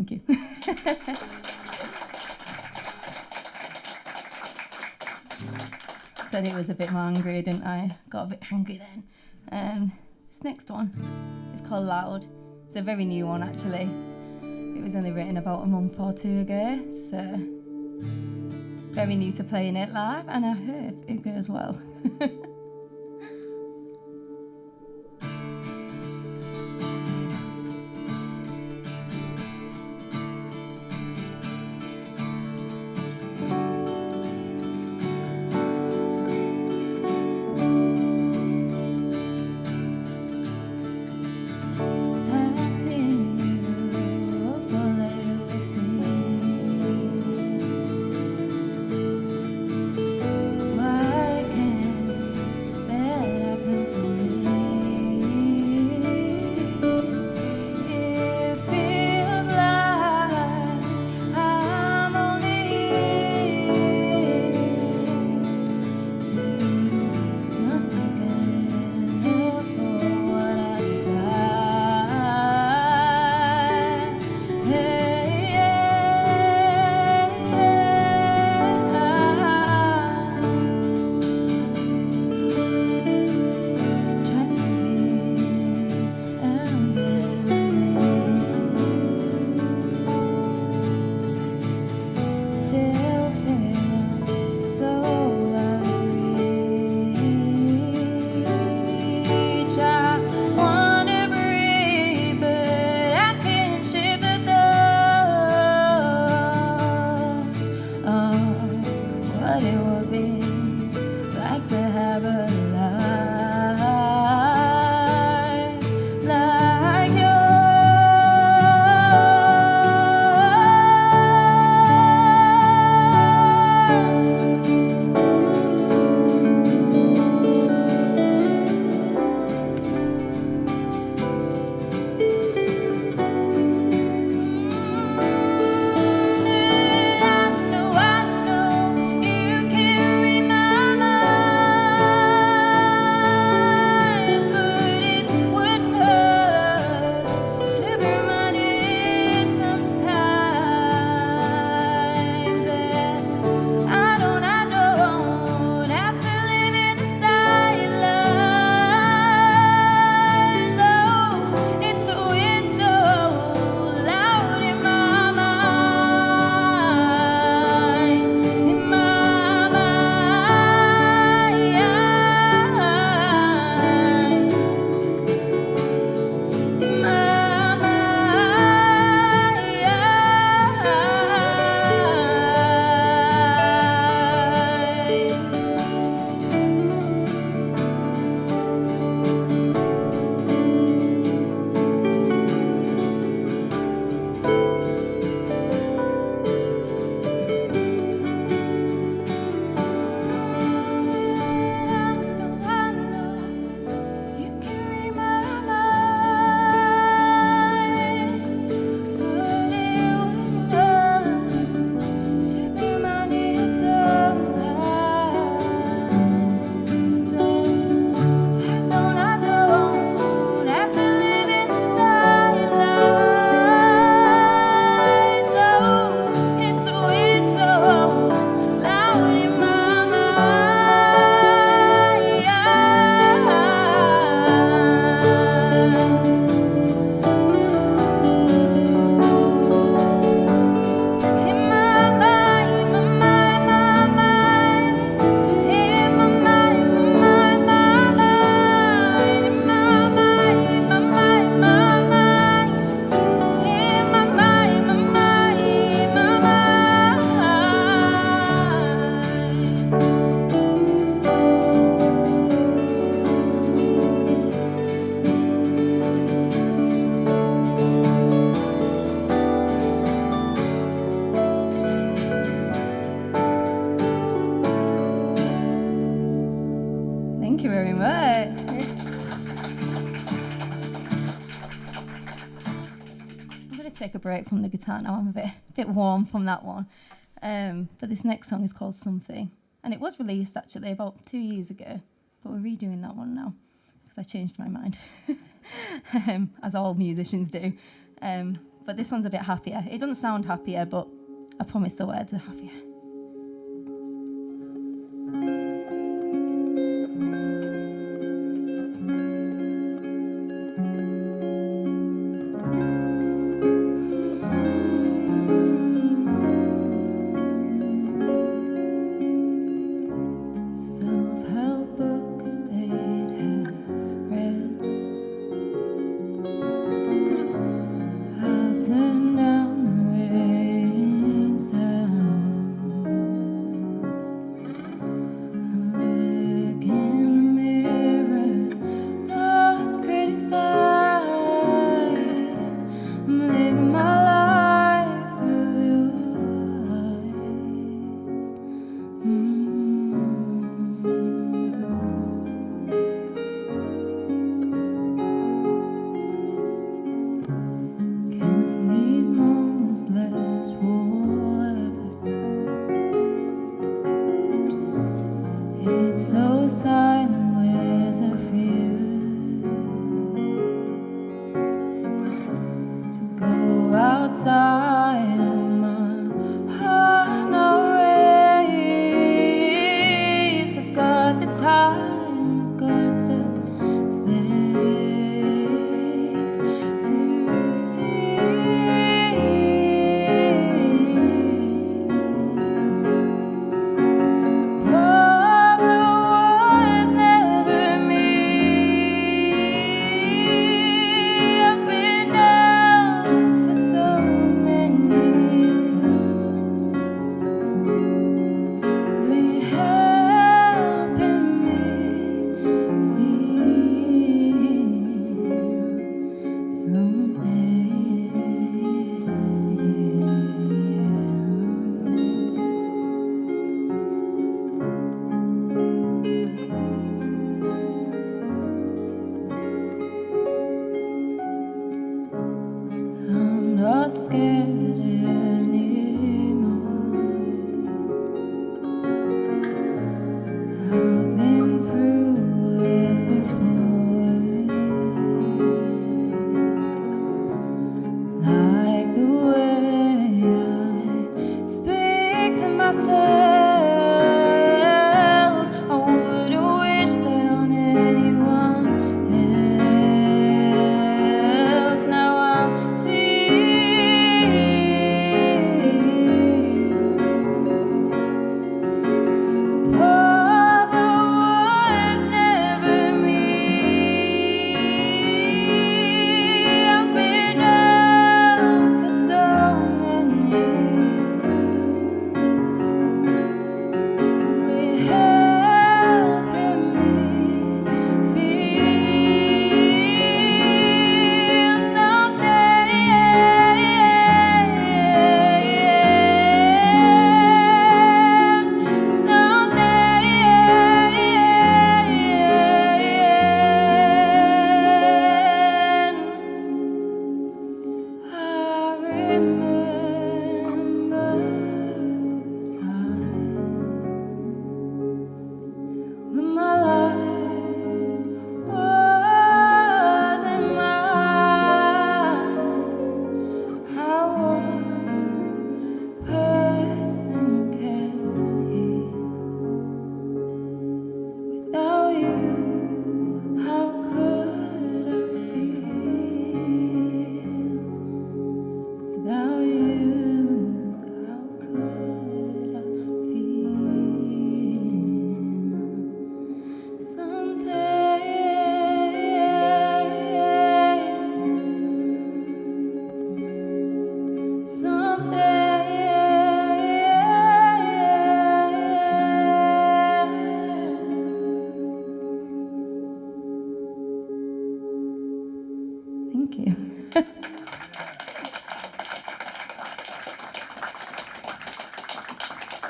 Thank you. Said it was a bit more angry, didn't I? Got a bit angry then. This next one is called Loud. It's a very new one, actually. It was only written about a month or two ago, so very new to playing it live, and I hope it goes well. Take a break from the guitar now. I'm a bit warm from that one. But this next song is called Something, and it was released actually about 2 years ago, but we're redoing that one now because I changed my mind, as all musicians do. but this one's a bit happier. It doesn't sound happier, but I promise the words are happier.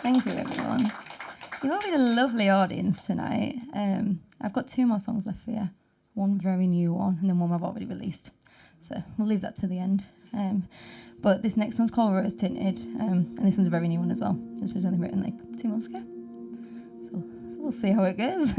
Thank you, everyone. You've all been a lovely audience tonight. I've got 2 more songs left for you. One very new one, and then one I've already released. So we'll leave that to the end. But this next one's called Rose Tinted, and this one's a very new one as well. This was only written like 2 months ago. So we'll see how it goes.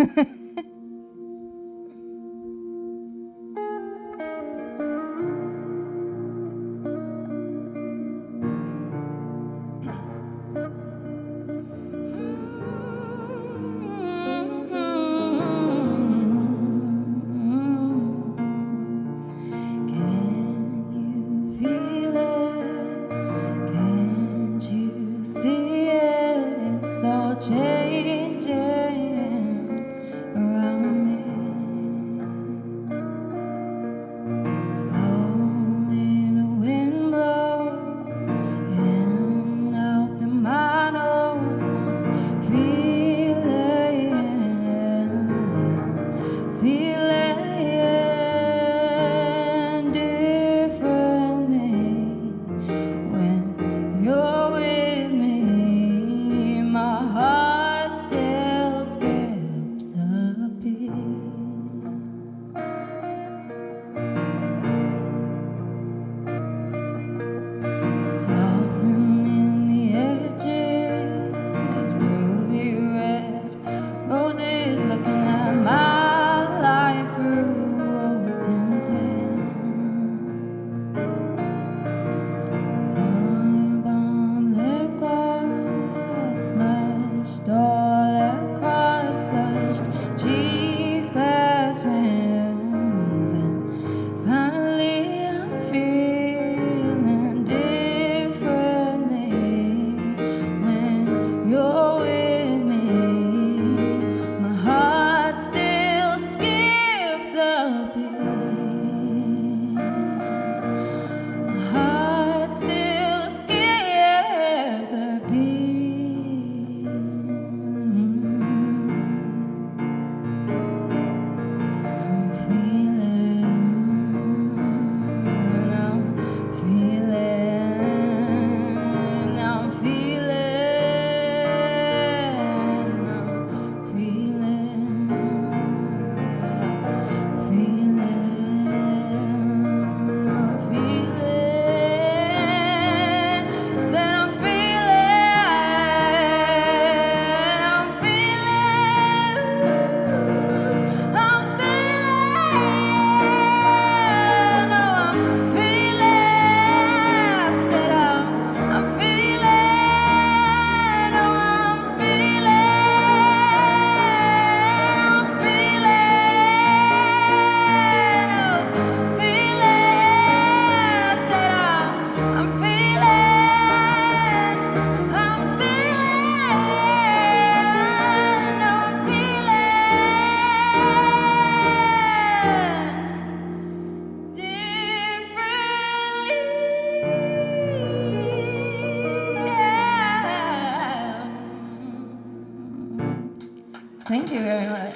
Thank you very much.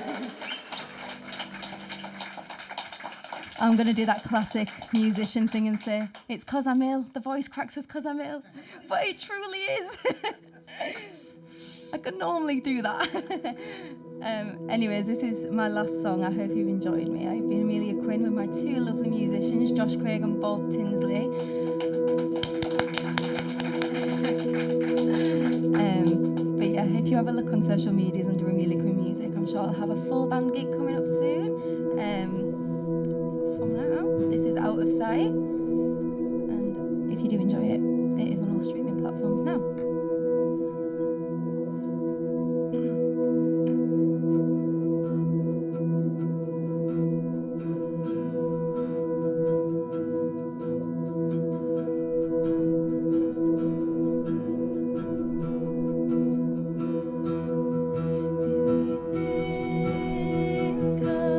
I'm going to do that classic musician thing and say, it's 'cause I'm ill. The voice cracks us 'cause I'm ill. But it truly is. I could normally do that. Anyways, this is my last song. I hope you've enjoyed me. I've been Amelia Quinn with my two lovely musicians, Josh Craig and Bob Tinsley. But yeah, if you have a look on social medias under Amelia Quinn Music, I'm sure I'll have a full band gig coming up soon. From now, this is Out of Sight. And if you do enjoy it, it is on all streaming platforms now. Do you think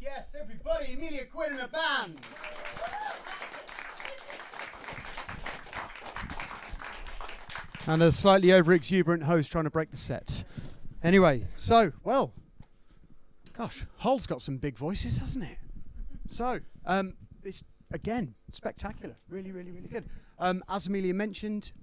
Yes, everybody, Amelia Quinn and a band. And a slightly over-exuberant host trying to break the set. Anyway, so, well, gosh, Hull's got some big voices, hasn't it? So, it's, again, spectacular. Really, really, really good. As Amelia mentioned,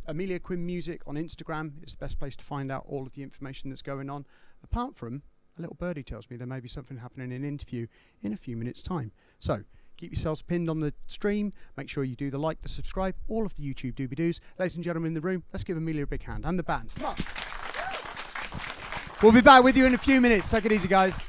Amelia Quinn Music on Instagram is the best place to find out all of the information that's going on. Apart from, a little birdie tells me there may be something happening in an interview in a few minutes' time. So, keep yourselves pinned on the stream. Make sure you do the like, the subscribe, all of the YouTube doobie-doos. Ladies and gentlemen in the room, let's give Amelia a big hand. And the band. Come on. We'll be back with you in a few minutes. Take it easy, guys.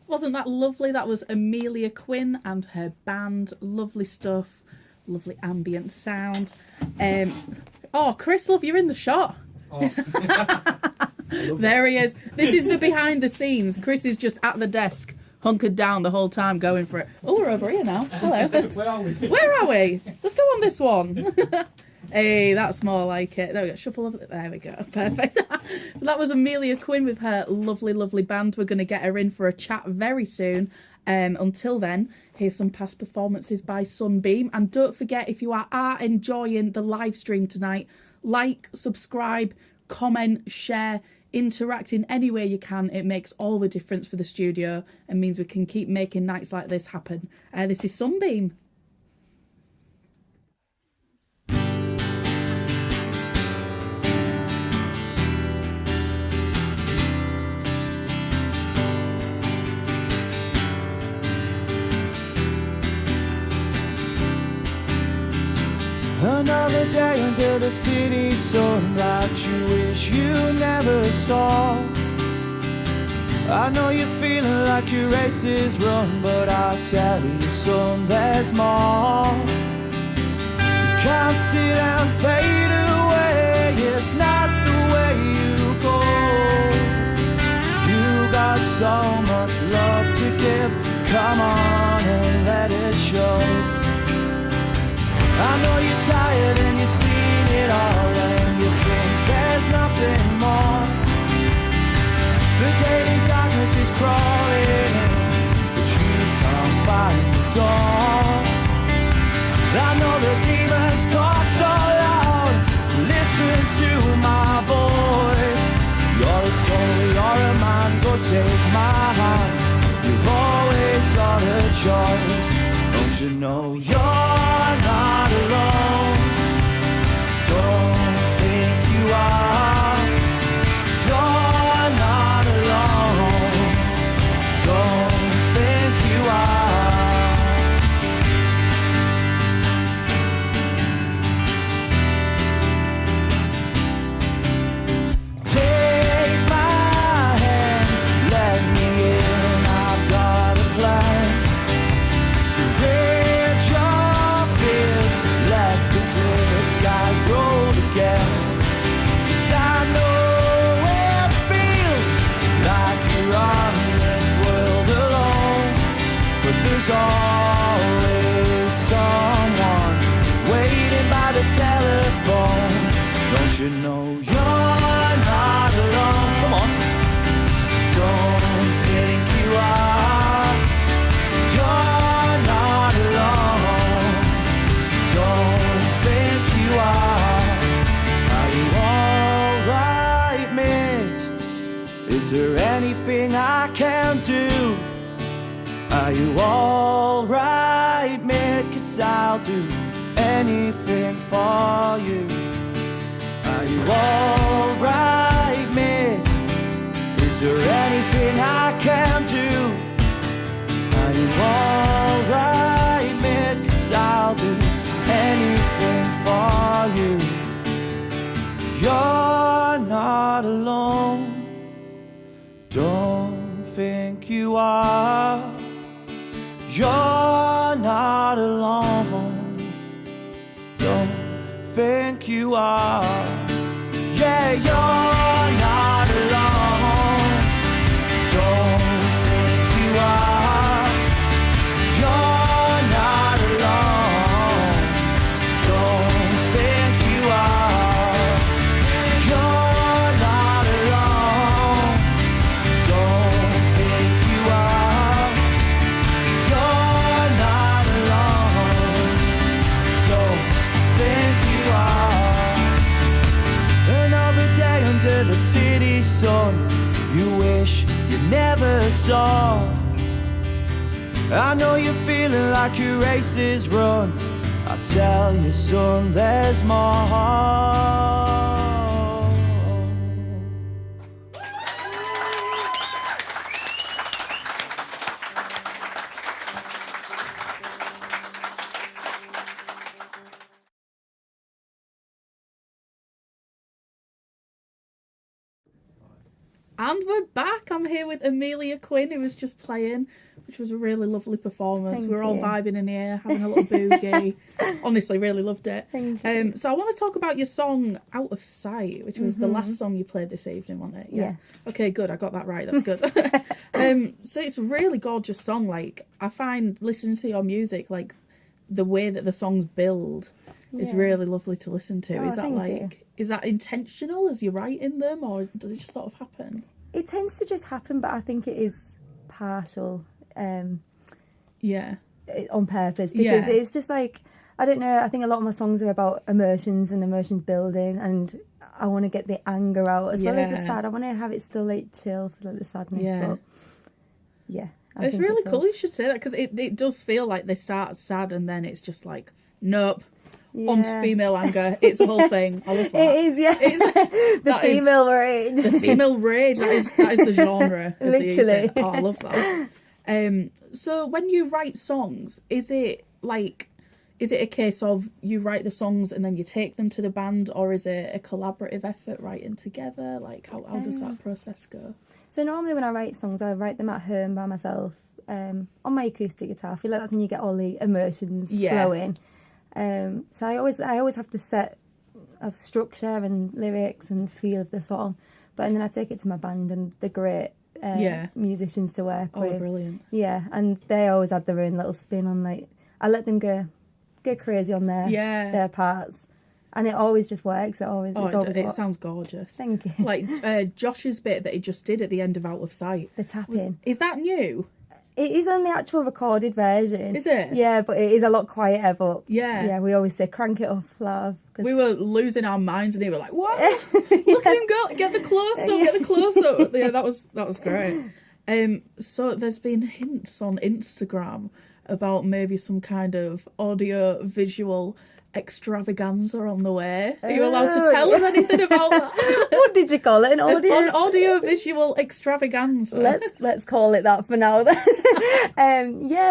Wasn't that lovely? That was Amelia Quinn and her band. Lovely stuff. Lovely ambient sound. Oh, Chris, love, you're in the shot. Oh. There he is. This is the behind the scenes. Chris is just at the desk, hunkered down the whole time, going for it. Oh, we're over here now. Hello. Where are we? Where are we? Let's go on this one. Hey, that's more like it. There we go. Shuffle over. There we go. Perfect. So that was Amelia Quinn with her lovely, lovely band. We're going to get her in for a chat very soon. Until then, here's some past performances by Sunbeam. And don't forget, if you are enjoying the live stream tonight, like, subscribe, comment, share, interact in any way you can. It makes all the difference for the studio and means we can keep making nights like this happen. This is Sunbeam. Another day under the city sun that you wish you never saw. I know you're feeling like your race is run, but I'll tell you, son, there's more. You can't sit and fade away, it's not the way you go. You got so much love to give, come on and let it show. I know you're tired and you've seen it all, and you think there's nothing more. The daily darkness is crawling in, but you can't find the door. I know the demons talk so loud, listen to my voice. You're a soul, you're a man, go take my hand. You've always got a choice. Don't you know you're not alone? Don't think you are. You're not alone. Don't think you are. Take my hand, let me in. I've got a plan. Skies roll again, 'cause I know it feels like you're on this world alone, but there's always someone waiting by the telephone. Don't you know you're not alone? Come on. Don't think you are. You're not alone. Don't think you are. Are you alright, mate? Is there anything I can do? Are you alright, mate? 'Cause I'll do anything for you. Are you alright, mate? Is there anything I can do? Are you alright, mate? 'Cause I'll do anything for you. You're not alone. Don't think you are. You're not alone. Don't think you are. Yeah, you're not alone. Don't think you are. You're not alone. Don't think you are. You're not alone. Don't think you are. You're not alone. Don't think you are. Another day under the city sun, you wish you never saw. I know you're feeling like your race is run. I tell you, son, there's more. And we're back. I'm here with Amelia Quinn, who was just playing, which was a really lovely performance. Thank we were all you. vibing in here, having a little boogie. Honestly, really loved it. Thank you. So I want to talk about your song Out of Sight, which was the last song you played this evening, wasn't it? Yes. Okay, good. I got that right. That's good. So it's a really gorgeous song. Like, I find listening to your music, like, the way that the songs build is really lovely to listen to. Oh, Is that thank like... you. Is that intentional as you're writing them, or does it just sort of happen? It tends to just happen, but I think it is partial. Yeah. On purpose, because it's just like, I don't know, I think a lot of my songs are about emotions and emotions building, and I want to get the anger out as well as the sad. I want to have it still like chill for like the sadness, but I it's think really it cool does. you should say that, because it does feel like they start sad and then it's just like, nope, on to female anger. It's a whole thing. I love that. It is, yeah. The female rage. The female rage, that is the genre. Literally. Oh, I love that. So when you write songs, is it a case of you write the songs and then you take them to the band, or is it a collaborative effort writing together? Like, how does that process go? So normally when I write songs, I write them at home by myself on my acoustic guitar. I feel like that's when you get all the emotions flowing. So I always have the set of structure and lyrics and feel of the song, and then I take it to my band, and they're great musicians to work with. Oh, brilliant. Yeah, and they always add their own little spin on, like, I let them go crazy on their parts, and it always just works. It sounds gorgeous. Thank you. Like Josh's bit that he just did at the end of Out of Sight. The tapping. Is that new? It is on the actual recorded version. Is it? Yeah, but it is a lot quieter. But yeah, we always say crank it up, love. We were losing our minds, and he was like, "What? Look at him go! Get the close up! Get the close up!" Yeah, that was great. So there's been hints on Instagram about maybe some kind of audio visual extravaganza on the way. Are you allowed to tell us anything about that? What did you call it? An audio visual extravaganza. Let's call it that for now then.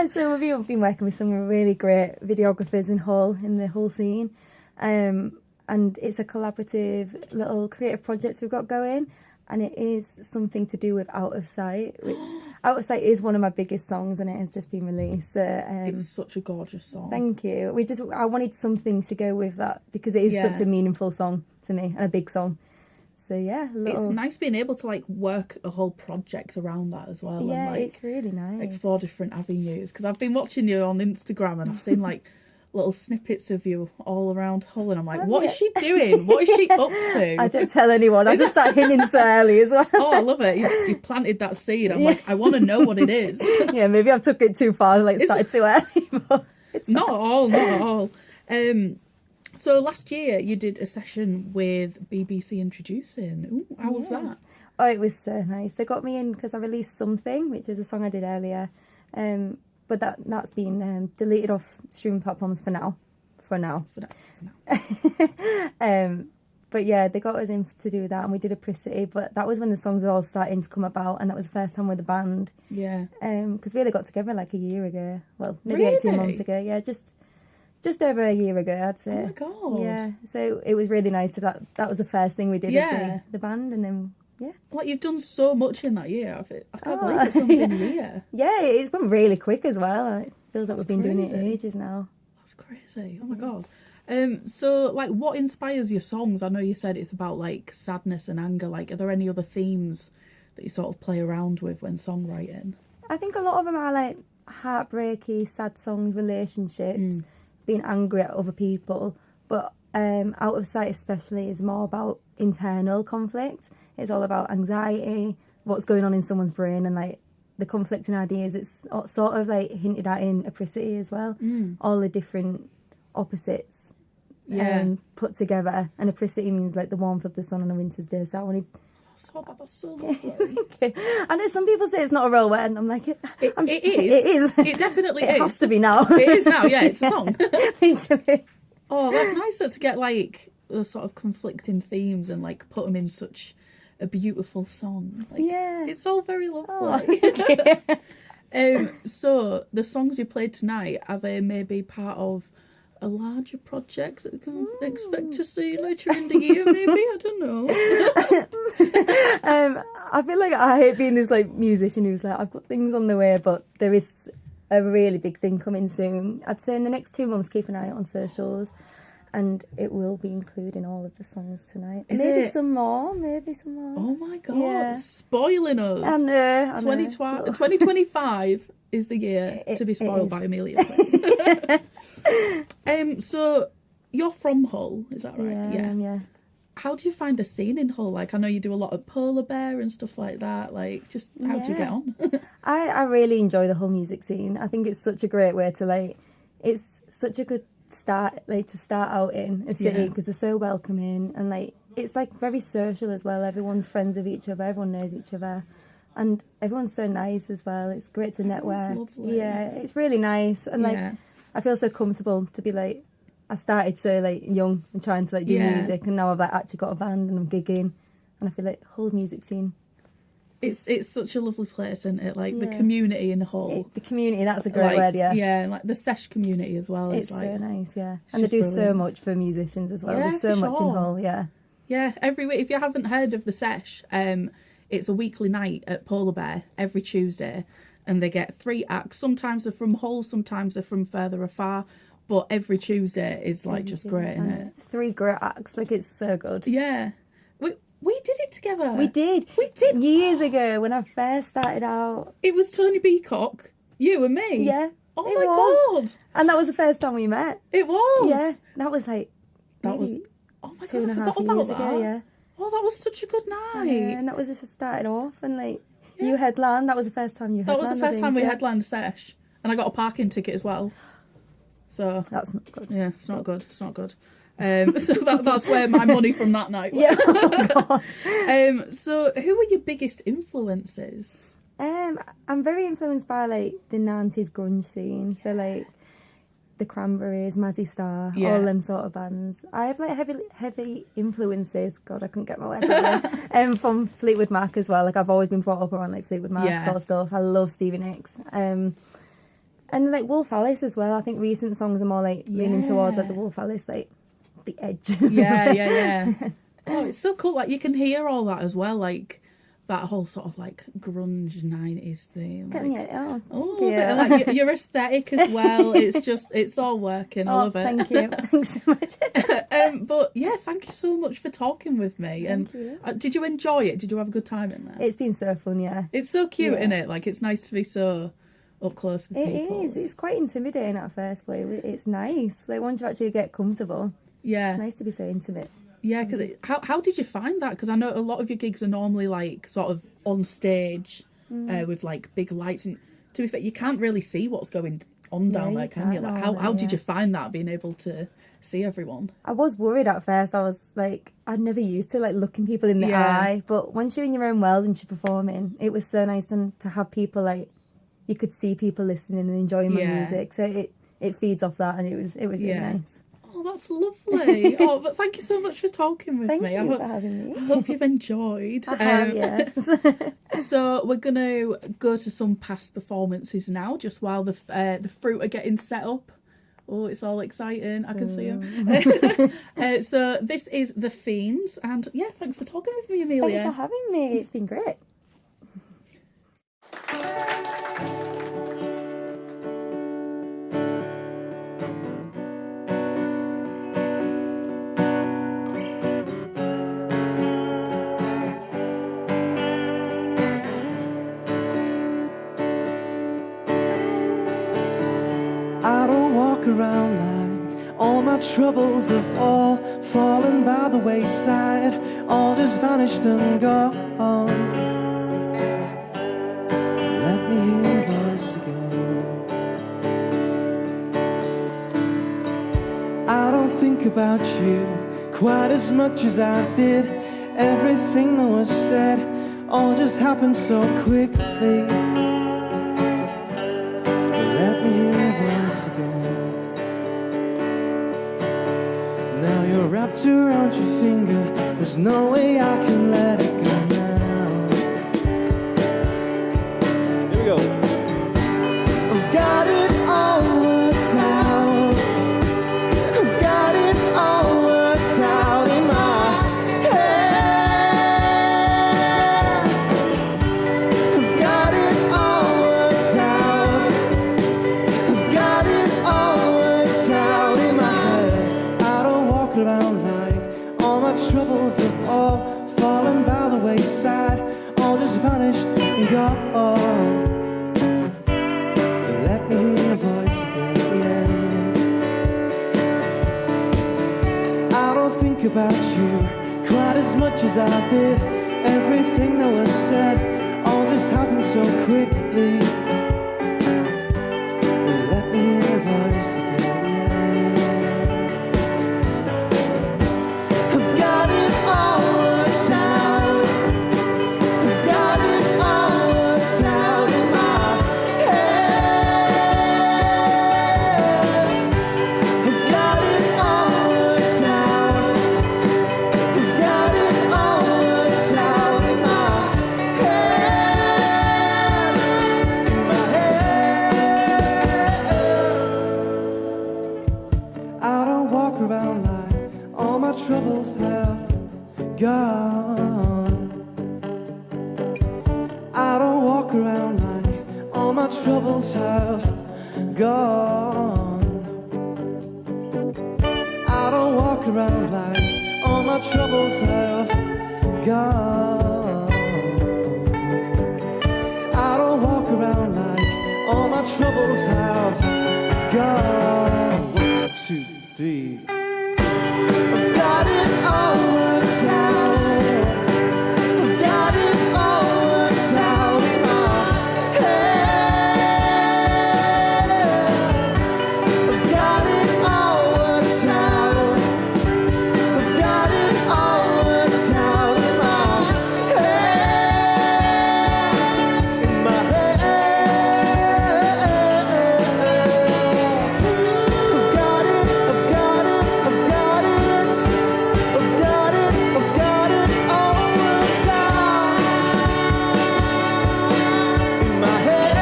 So we've been working with some really great videographers in Hull, in the Hull scene, and it's a collaborative little creative project we've got going, and it is something to do with Out of Sight, which Out of Sight is one of my biggest songs, and it has just been released. It's such a gorgeous song. Thank you. I wanted something to go with that, because it is such a meaningful song to me, and a big song. So it's nice being able to like work a whole project around that as well. Yeah, and, like, it's really nice. Explore different avenues, because I've been watching you on Instagram and I've seen like little snippets of you all around Hull, and I'm like, what is she doing? What is she up to? I don't tell anyone. I just start hinting so early as well. Oh, I love it. You planted that seed. I'm like, I want to know what it is. Yeah, maybe I've took it too far, started too early. But not at all. So last year you did a session with BBC Introducing. Ooh, how was that? Oh, it was so nice. They got me in because I released Something, which was a song I did earlier. But that's been deleted off streaming platforms for now. But yeah, they got us in to do that, and we did a Pricity. But that was when the songs were all starting to come about, and that was the first time with the band. Yeah. Because we only got together like a year ago. Well, maybe 18 months ago. Yeah, just over a year ago, I'd say. Oh my god. Yeah. So it was really nice. That was the first thing we did as the band, and then yeah. Like, you've done so much in that year. I can't believe it's only been a year. Yeah, it's been really quick as well. It feels like That's we've been doing it crazy. ages now. That's crazy. Oh my God. So, like, what inspires your songs? I know you said it's about, like, sadness and anger. Like, are there any other themes that you sort of play around with when songwriting? I think a lot of them are, like, heartbreaky, sad songs, relationships, being angry at other people. But Out of Sight especially is more about internal conflict. It's all about anxiety, what's going on in someone's brain, and, like, the conflicting ideas. It's sort of, like, hinted at in Apricity as well. All the different opposites put together. And Apricity means, like, the warmth of the sun on a winter's day. So I wanted... That's so lovely. Okay. I know some people say it's not a real word, and I'm like, it is. It definitely is. It has to be now. It is now, yeah, it's a song. Literally. Oh, that's nice though, to get, like, the sort of conflicting themes and, like, put them in such a beautiful song. Like, Yeah. It's all very lovely. Oh, So, the songs you played tonight, are they maybe part of a larger project that we can expect to see later in the year, maybe? I don't know. I feel like I hate being this, like, musician who's like, I've got things on the way, but there is a really big thing coming soon. I'd say in the next 2 months, keep an eye out on socials, and it will be including all of the songs tonight. Maybe some more. Oh my God, Yeah. spoiling us. I know. 2025 is the year to be spoiled by Amelia Quinn. So, you're from Hull, is that right? Yeah. How do you find the scene in Hull? Like, I know you do a lot of Polar Bear and stuff like that. Like, just how do you get on? I really enjoy the Hull music scene. I think it's such a great way to, like, it's such a good start, like, to start out in a city, because they're so welcoming, and, like, it's, like, very social as well. Everyone's friends with each other, everyone knows each other, and everyone's so nice as well. It's great to network. Lovely. Yeah, it's really nice, and like I feel so comfortable to be, like, I started so, like, young and trying to, like, do music, and now I've, like, actually got a band and I'm gigging, and I feel like Hull's music scene, it's such a lovely place, isn't it? Like, the community in Hull. the community, that's a great Like, word. Yeah, and, like, the sesh community as well. It's like, so nice, yeah. it's And they just do so brilliant. much for musicians as well. Yeah, There's so for much in sure. Hull, yeah. Yeah, every week. If you haven't heard of the sesh, it's a weekly night at Polar Bear every Tuesday, and they get 3 acts. Sometimes they're from Hull, sometimes they're from further afar, but every Tuesday is, like, just great, isn't it? 3 great acts, like, it's so good. Yeah. We did it together. We did. Years ago when I first started out. It was Tony Beacock, you and me. Yeah. Oh it my was. God. And that was the first time we met. It was. Yeah. That was, like, That was. maybe Oh my 2.5 God, I forgot years about ago, that. yeah. Oh, that was such a good night. Yeah, and that was just starting off, and, like, you headlined. That was the first time you headlined. That was the first time we yeah. headlined the sesh, and I got a parking ticket as well. So That's not good. yeah, it's not good. It's not good. So that's where my money from that night went. Yeah. Oh, God. So who were your biggest influences? I'm very influenced by, like, the 90s grunge scene. So, like, the Cranberries, Mazzy Star, all them sort of bands. I have, like, heavy influences. God, I couldn't get my words out there. From Fleetwood Mac as well. Like, I've always been brought up around, like, Fleetwood Mac sort of stuff. I love Stevie Nicks. And, like, Wolf Alice as well. I think recent songs are more, like, leaning towards, like, the Wolf Alice, like, the edge. Yeah. Oh, it's so cool. Like, you can hear all that as well. Like, that whole sort of, like, grunge 90s thing. Like, and, like, your aesthetic as well. It's just, it's all working. I love it. Thank you. Thanks so much. But yeah, thank you so much for talking with me. Thank you. Did you enjoy it? Did you have a good time in there? It's been so fun, yeah. It's so cute, isn't it? Like, it's nice to be so up close with people. It is. It's quite intimidating at first, but it's nice. Like, once you actually get comfortable, it's nice to be so intimate. Yeah, because how did you find that? Because I know a lot of your gigs are normally, like, sort of on stage with, like, big lights. And to be fair, you can't really see what's going on down there, can you? Like, how did you find that, being able to see everyone? I was worried at first. I was like, I'd never used to, like, looking people in the eye. But once you're in your own world and you're performing, it was so nice to have people, like, you could see people listening and enjoying my music. So it feeds off that, and it was really nice. Oh, that's lovely. Oh, but thank you so much for talking with me. Thank you for having me. I hope you've enjoyed. I have, yes. So we're going to go to some past performances now, just while the Froot are getting set up. Oh, it's all exciting. I can see him. So this is The Fiends. And yeah, thanks for talking with me, Amelia. Thanks for having me. It's been great. I don't walk around like all my troubles have all fallen by the wayside, all just vanished and gone. Let me hear your voice again. I don't think about you quite as much as I did. Everything that was said all just happened so quickly. Let me hear your voice again. Now you're wrapped around your finger. There's no way I can let it go now. Here we go. I've got it all worked out. I've got it all worked out in my head. I've got it all worked out. I've got it all worked out in my head. I don't walk around like all my troubles have all fallen by the wayside, all just vanished and gone. Let me hear your voice again. I don't think about you quite as much as I did. Everything that was said all just happened so quickly. Let me hear your voice again. I've got it all worked out. I've got it all worked out in my head. I've got it all worked out. I've got it all worked out in my head. In my head. I don't walk around like all my troubles have gone. I don't walk around like all my troubles have gone. I don't walk around like all my troubles have gone. I don't walk around like all my troubles have gone. 1, 2, 3. I've got it all worked out. I've got it all worked out in my head. I've got it all worked out. I've got it all worked out in my head. In my I've got it, I've got it, I've got it. I've got it, I've got it all worked out in my head.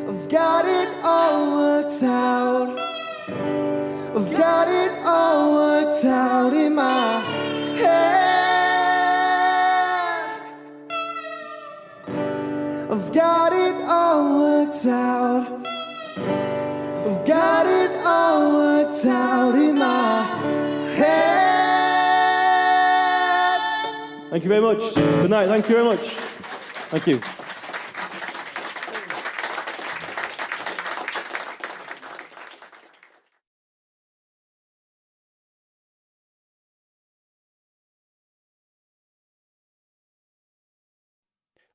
I've got it all worked out. I've got it all worked out in my head. I've got it all worked out. I've got it all worked out in my head. Thank you very much. Good night. Thank you very much. Thank you.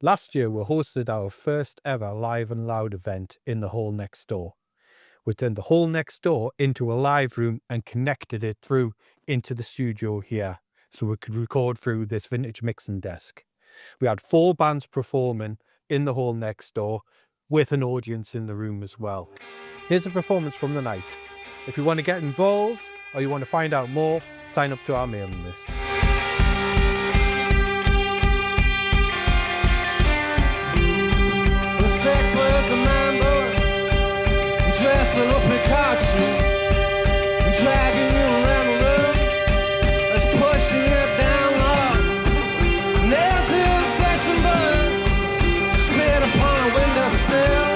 Last year, we hosted our first ever Live and Loud event in the hall next door. We turned the hall next door into a live room and connected it through into the studio here, so we could record through this vintage mixing desk. We had 4 bands performing in the hall next door with an audience in the room as well. Here's a performance from the night. If you want to get involved or you want to find out more, sign up to our mailing list. Say costume and dragging you around the room. That's pushing you down low. And there's the flesh and blood spit upon a windowsill.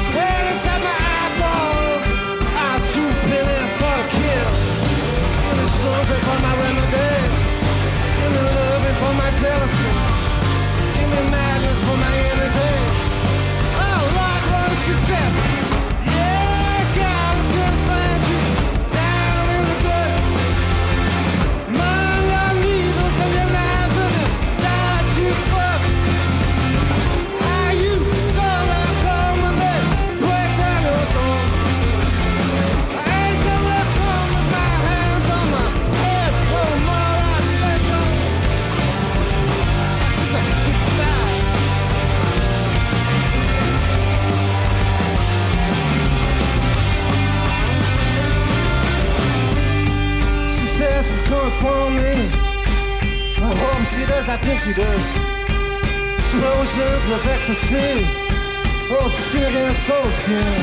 Swear inside my eyeballs, I was swooping in for a kill. Give me something for my remedy. Give me loving for my jealousy. Give me madness for my energy. Oh Lord, what did you say? Yeah, God, I couldn't find you down in the gut. Among your needles and your knives and your darts you fuck. How you gonna come with me? Break down your door. I ain't gonna come with my hands on my head. No more I said no. She says she's coming for me. I hope she does, I think she does. Explosions of ecstasy. Oh, skin against soul skin.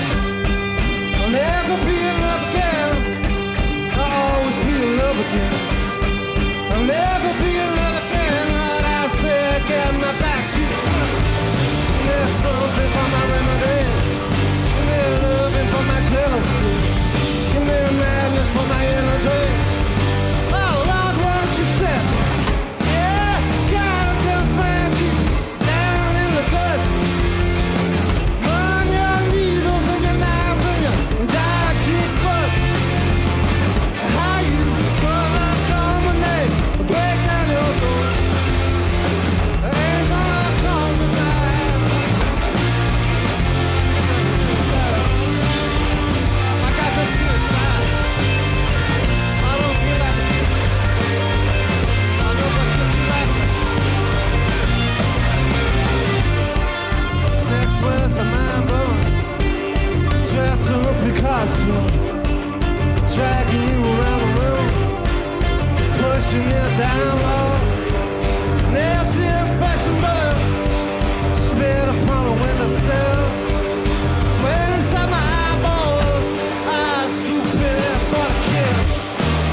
I'll never be in love again. I'll always be in love again. I'll never be in love again. What I say, get my back to the sun. There's something for my remedy. Give me loving for my jealousy. Give me madness for my energy. Oh Lord, won't you say? Yeah, God, I can find you down in the gut. On your needles and your knives and your dark cheek butt. How you gonna come with me? Break down your door. I ain't gonna come with my hands. I got this suicide. I don't feel like it. I know what you feel like. Sex was a mind blowing. Dressing up your costume. Dragging you around the room. Pushing you down low. Nasty and fashion blood. Spit upon a windowsill. Sweat inside my eyeballs. I swooping in for a kill.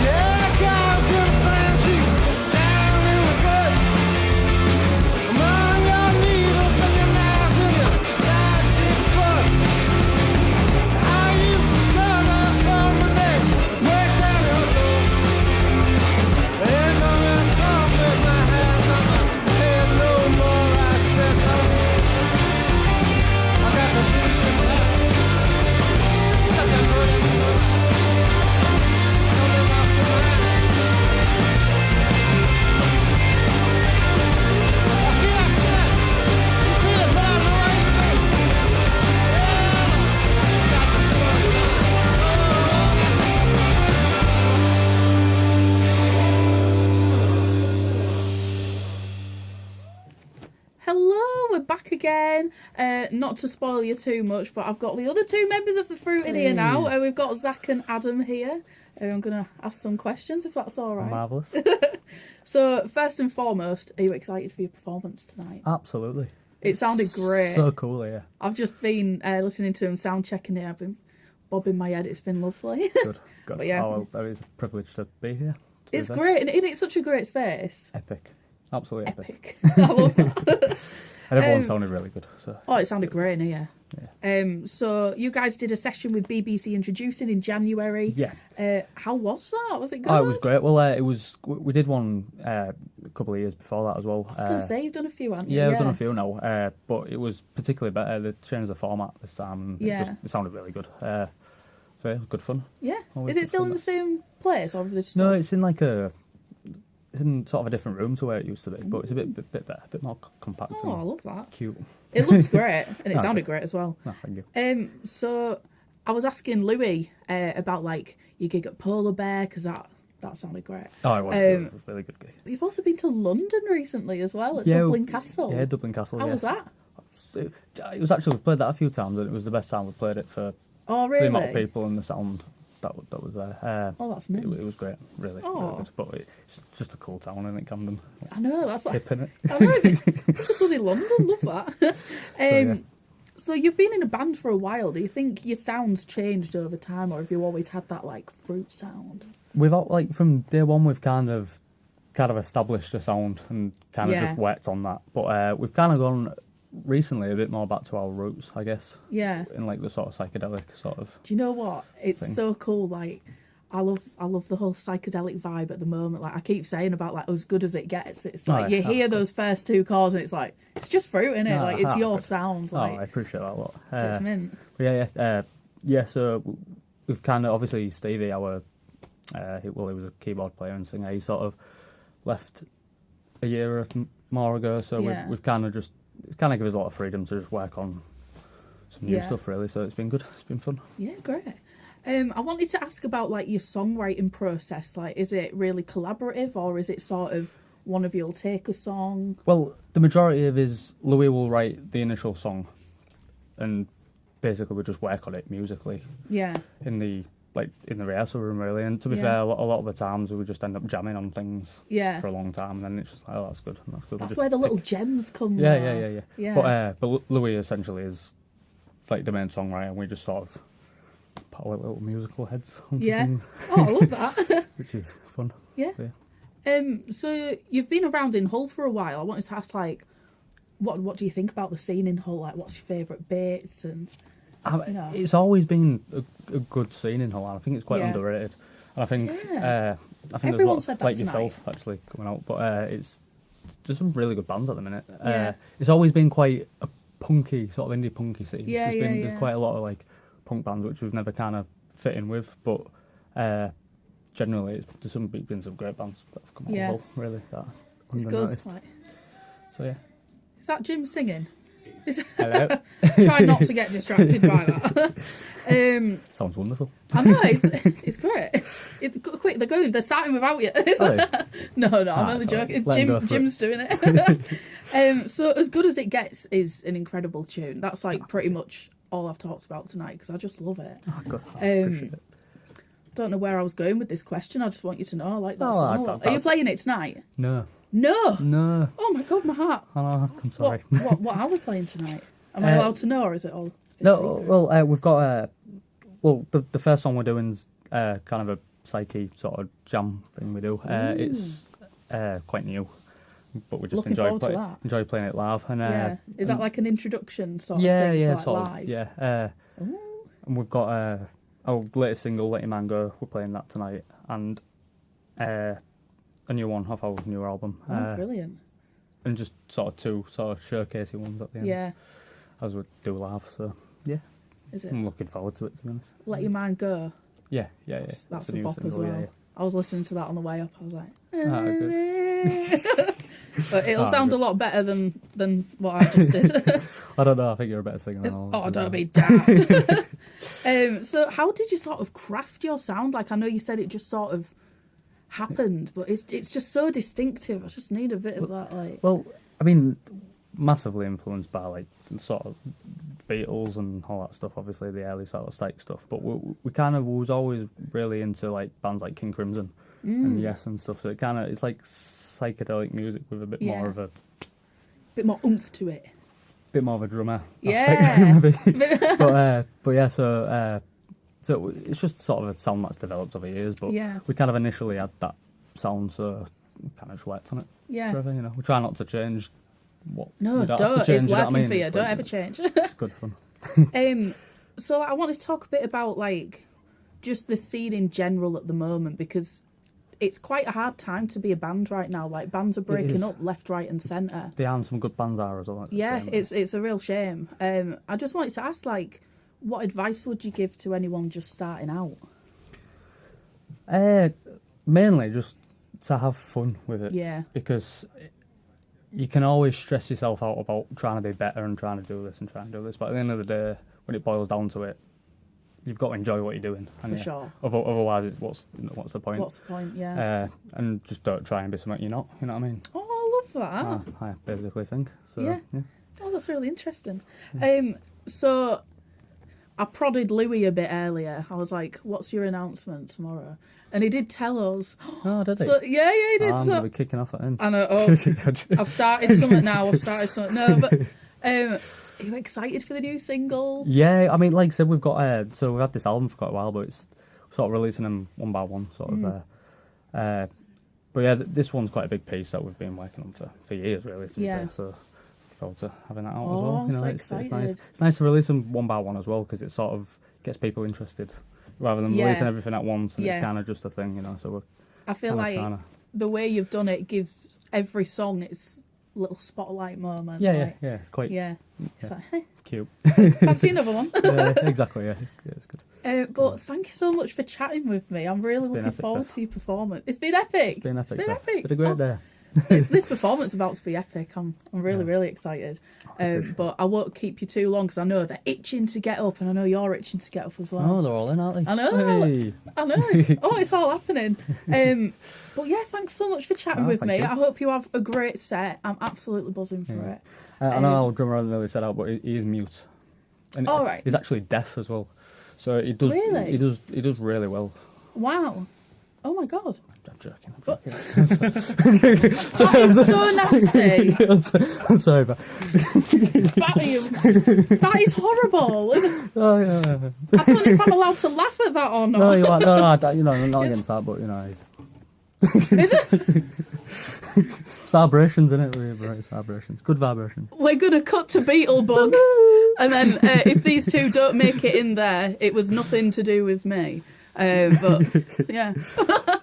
Yeah, God, I couldn't find you down in the gut. Among your needles and your knives and your darts in fuck. How you gonna come with me? Break down your door. Ain't gonna come with my hands on my head no more. I said no. I got the boots with that. Got that good as good. Something else around. I feel like that. You feel it, but I know I ain't me. Yeah. Got the Hello, we're back again. Not to spoil you too much, but I've got the other two members of the Froot in here now. We've got Zach and Adam here. I'm going to ask some questions if that's all right. Marvellous. So, first and foremost, are you excited for your performance tonight? Absolutely. It sounded great. So cool, yeah. I've just been listening to him sound checking it. I've been bobbing my head. It's been lovely. Good. But yeah. Oh, well, it is a privilege to be here. It's great, and it's such a great space. Epic. Absolutely epic. I love that. And everyone sounded really good. So. Oh, it sounded great in here. Yeah. So you guys did a session with BBC Introducing in January. Yeah. How was that? Was it good? Oh, it was great. Well, it was. We did one a couple of years before that as well. I was going to say, you've done a few, haven't you? Yeah, we've done a few now. But it was particularly better. They changed the format this time. Yeah. It sounded really good. So yeah, good fun. Yeah. Always is it still in the same place, or no? It's in like a. It's in sort of a different room to where it used to be, but it's a bit better, a bit more compact. Oh, I love that. Cute. It looks great, and it sounded great as well. Oh, thank you. So I was asking Louis about like your gig at Polar Bear, because that sounded great. Oh, it was a really good gig. You've also been to London recently as well, at Dublin Castle. Yeah, Dublin Castle. How was that? It was actually, we've played that a few times, and it was the best time we played it for the amount of people and the sound that was there. Oh, that's mint. It was great, really, really good. But it's just a cool town, isn't it, Camden? I know, that's like hip, innit? I know, it's bloody London, love that. So you've been in a band for a while. Do you think your sound's changed over time, or have you always had that like Froot sound? We've like from day one we've kind of established a sound and kind of just worked on that. But we've kind of gone recently a bit more back to our roots, I guess. Yeah. In like the sort of psychedelic sort of. Do you know what? It's thing. so cool. Like, I love the whole psychedelic vibe at the moment. Like I keep saying about like as good as it gets. It's like you hear those first two chords and it's like it's just Froot, isn't it? Like it's your sound. Like, I appreciate that a lot. It's mint. Yeah. So we've kind of obviously Stevie, our he was a keyboard player and singer. He sort of left a year or more ago. So we've kind of just it's kind of given us a lot of freedom to just work on some new stuff really. So it's been good. It's been fun. Yeah, great. I wanted to ask about like your songwriting process. Like, is it really collaborative, or is it sort of one of you'll take a song? Well, the majority of is Louis will write the initial song, and basically we just work on it musically. Yeah. In the rehearsal room really, and to be fair, a lot of the times we would just end up jamming on things. Yeah. For a long time, and then it's just like, oh, that's good. That's where the little gems come. Yeah. But Louis essentially is like the main songwriter, and we just sort of put our little musical heads on things. Oh, I love that. Which is fun. Yeah. So you've been around in Hull for a while. I wanted to ask, like, what do you think about the scene in Hull? Like, what's your favourite bits? And it's always been a good scene in Hull. I think it's quite underrated. And I think everyone said that like tonight. Yourself actually coming out, but there's some really good bands at the minute. It's always been quite a punky sort of indie punky scene. There's quite a lot of like punk bands which we've never kind of fit in with, but generally there's been some great bands that have come out of Hull, really. It's good. So yeah. Is that Jim singing? Hello. Try not to get distracted by that. Sounds wonderful. I know, it's great. Quick, they're starting without you. No, I'm only joking. Jim's doing it. So As Good As It Gets is an incredible tune. That's like pretty much all I've talked about tonight because I just love it. Oh, good. I appreciate it. Don't know where I was going with this question. I just want you to know I like that song. Are you playing it tonight? No. Oh my God, my heart. Oh, I'm sorry. What are we playing tonight? Am I allowed to know, or is it all? No. secret? Well, we've got the first song we're doing is kind of a psyche sort of jam thing we do. It's quite new, but we just enjoy playing it live. And is that like an introduction sort of thing? Yeah, for sort live? of. Yeah. And we've got our latest single, "Let Your Man Go." We're playing that tonight, and a new one off our new album. Brilliant. And just sort of two sort of showcasey ones at the end. Yeah. As we do live, so yeah. Is it? I'm looking forward to it, to be honest. Let Your Man Go. Yeah. That's a new bop single, as well. Yeah. I was listening to that on the way up. I was like, good. But it'll sound a lot better than what I just did. I don't know. I think you're a better singer than all. Oh, don't be daft. So how did you sort of craft your sound? Like, I know you said it just sort of happened, but it's just so distinctive. I just need a bit of that. Like, well, I mean, massively influenced by like sort of Beatles and all that stuff. Obviously, the early sort of psych stuff. But we kind of was always really into like bands like King Crimson and Yes and stuff. So it's like psychedelic music with a bit more of a bit more oomph to it. Bit more of a drummer. Yeah. But yeah. So it's just sort of a sound that's developed over years. But we kind of initially had that sound, so we kind of just worked on it. Yeah. Forever, we try not to change. No, don't. It's working for you. Don't ever change. It's good fun. So I want to talk a bit about like just the scene in general at the moment, because it's quite a hard time to be a band right now. Like, bands are breaking up left, right, and centre. There are some good bands are as well. Yeah, it's a real shame. I just wanted to ask, like, what advice would you give to anyone just starting out? Mainly just to have fun with it. Yeah. Because you can always stress yourself out about trying to be better and trying to do this and trying to do this. But at the end of the day, when it boils down to it, you've got to enjoy what you're doing. For sure. Otherwise, what's the point? What's the point, yeah. And just don't try and be something you're not, you know what I mean? Oh, I love that. I basically think. So, yeah. Oh, that's really interesting. So I prodded Louis a bit earlier. I was like, what's your announcement tomorrow? And he did tell us. Oh, did he? So, yeah, he did. I'm going to be kicking off at him. I know. Oh, I've started something now. No, but Are you excited for the new single? Yeah, I mean, like I said, we've got so we've had this album for quite a while, but it's sort of releasing them one by one, sort of. But yeah, this one's quite a big piece that we've been working on for years, really. To be fair, so look forward to having that out as well. I'm so excited. It's nice. It's nice to release them one by one as well, because it sort of gets people interested rather than releasing everything at once, and it's kind of just a thing, So I feel like the way you've done it gives every song its little spotlight moment. Yeah, it's quite It's like, hey, cute. Fancy another one. Exactly. Yeah, it's good. But thank you so much for chatting with me. I'm really looking forward to your performance. It's been epic. It's been epic. It's been a great day. This performance is about to be epic. I'm really excited. But I won't keep you too long because I know they're itching to get up, and I know you're itching to get up as well. Oh, they're all in, aren't they? I know. I know. It's all happening. But yeah, thanks so much for chatting with me. You. I hope you have a great set. I'm absolutely buzzing for it. I know our drummer hasn't really said out, but he is mute. And right. He's actually deaf as well, so he does. Really? He does really well. Wow. Oh my god. I'm joking. That is so nasty. I'm sorry, but that is horrible. Oh, yeah. I don't know if I'm allowed to laugh at that or not. No, you are. No, I'm not against that, but Is it? It's vibrations, isn't it? It's vibrations. Good vibrations. We're gonna cut to Beetlebug, and then if these two don't make it in there, it was nothing to do with me. But yeah.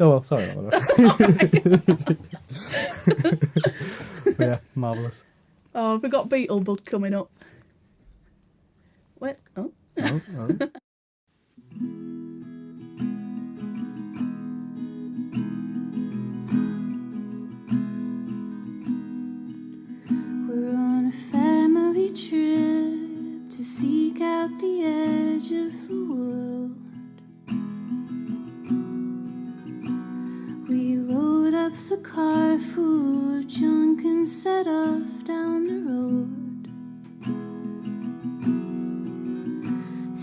Oh well, sorry about that. Yeah, marvellous. Oh, we got Beetlebug coming up. Wait. Oh. We're on a family trip to seek out the edge of the world. We load up the car full of junk and set off down the road.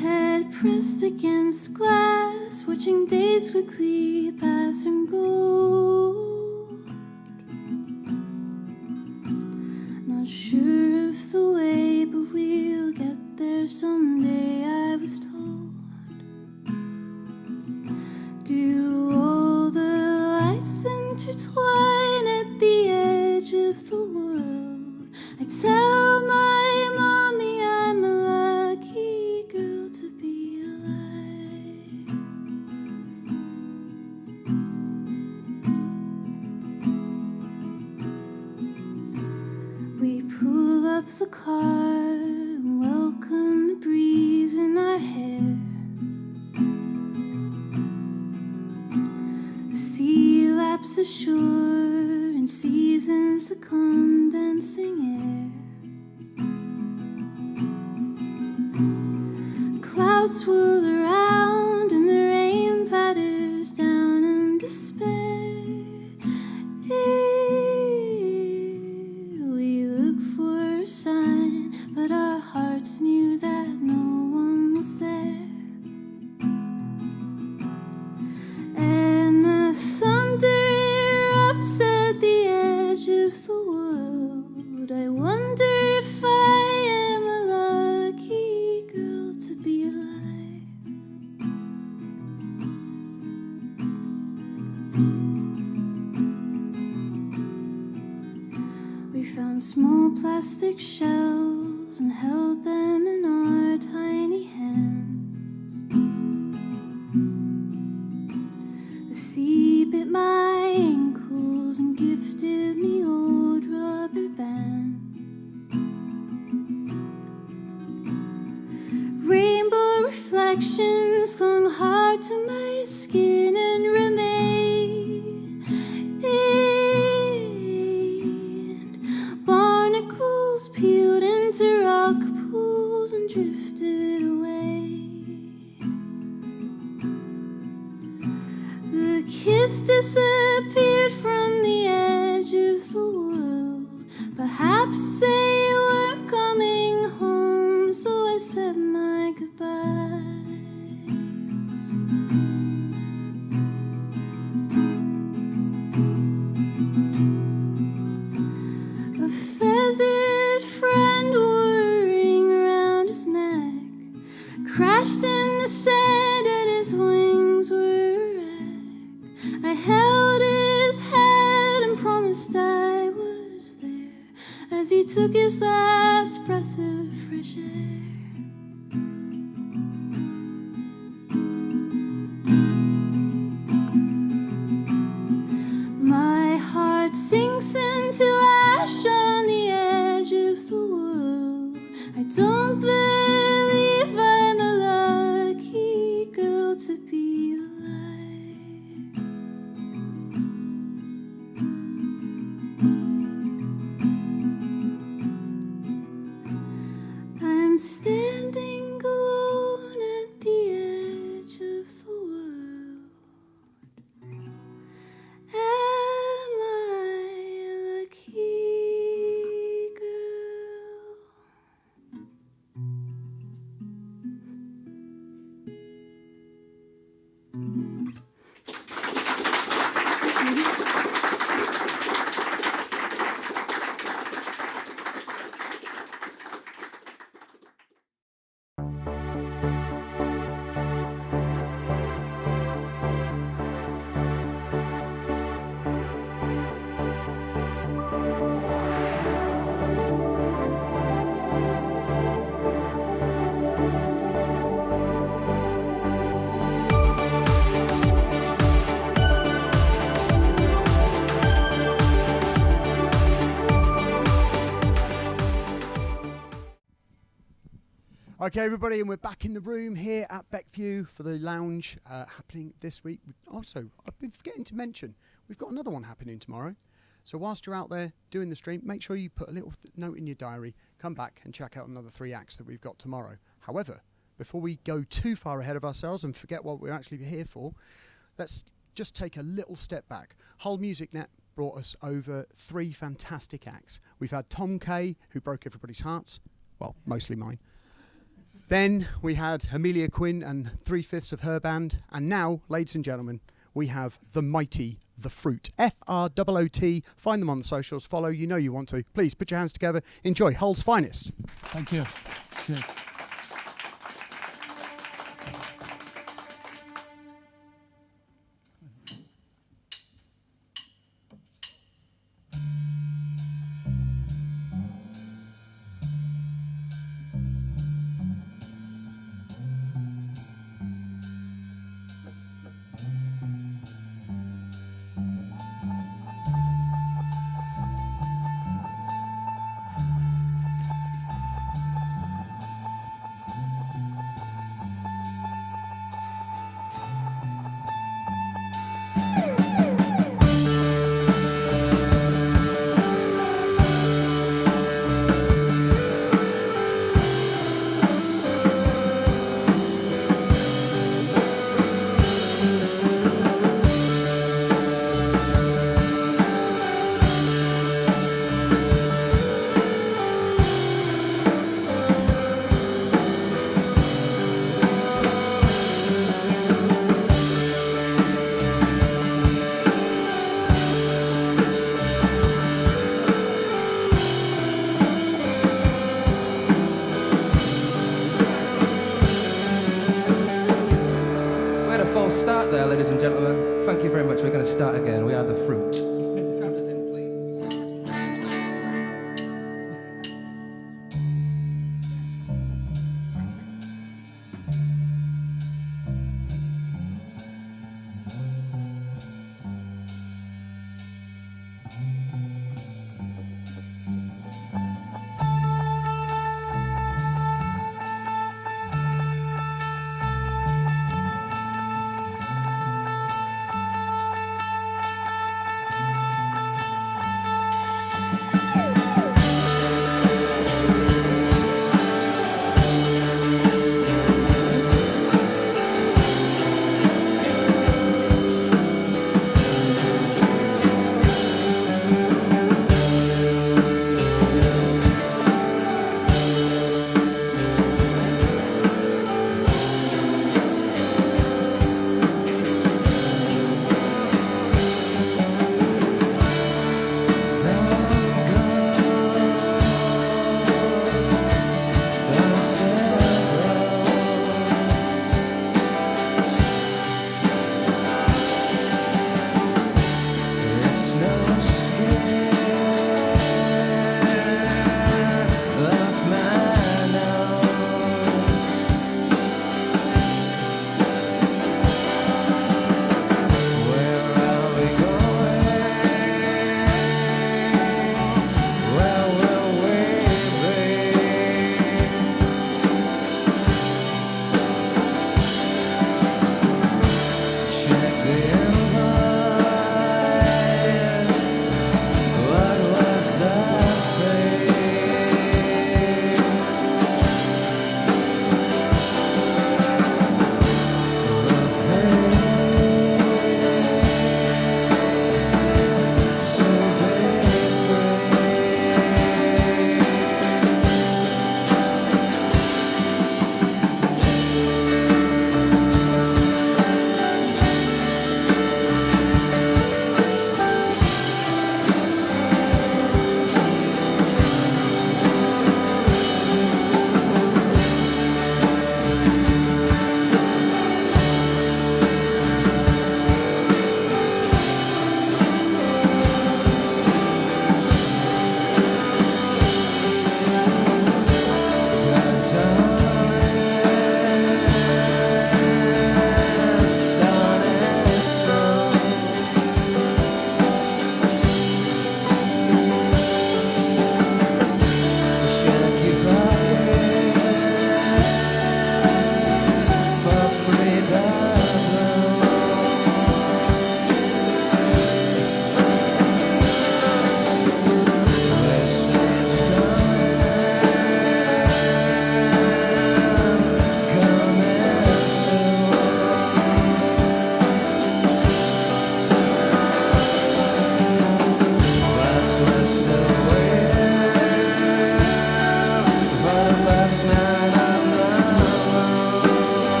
Head pressed against glass, watching days quickly pass and go. Not sure of the way, but we'll get there someday, I was told. Do all the lights intertwine at the edge of the world? I tell my mommy I'm a lucky girl to be alive. We pull up the car and welcome the breeze in our hair. The sea laps ashore and seasons the condensing air. Clouds swirl around and the rain patters down in despair. We look for a sign, but our hearts knew that no one was there. And the thunder erupts at the edge of the world. I wonder if I am a lucky girl to be alive. We found small plastic shells and held them in our tiny hands. The sea bit my ankles and gifted me old rubber bands. Rainbow reflections clung hard to my skin and remained. Barnacles peeled into rock pools and drifted away. The kids disappeared from the edge of the world. Perhaps they were coming home, so I said my goodbyes. A feathered friend wore a ring I held his head and promised I was there as he took his last breath of fresh air. My heart sinks into ash on the edge of the world. I don't believe I'm a lucky girl to be alive. I'm standing alone at the edge of the world. Am I a lucky girl? Okay, everybody, and we're back in the room here at Beckview for the lounge happening this week. Also, I've been forgetting to mention, we've got another one happening tomorrow. So whilst you're out there doing the stream, make sure you put a little note in your diary, come back and check out another 3 acts that we've got tomorrow. However, before we go too far ahead of ourselves and forget what we're actually here for, let's just take a little step back. Hull Music Net brought us over 3 fantastic acts. We've had Tom Kay, who broke everybody's hearts. Well, mostly mine. Then we had Amelia Quinn and 3/5 of her band. And now, ladies and gentlemen, we have the mighty The Froot. F-R-O-O-T. Find them on the socials. Follow. You know you want to. Please put your hands together. Enjoy Hull's finest. Thank you. Cheers. There, ladies and gentlemen. Thank you very much. We're going to start again. We are The Froot.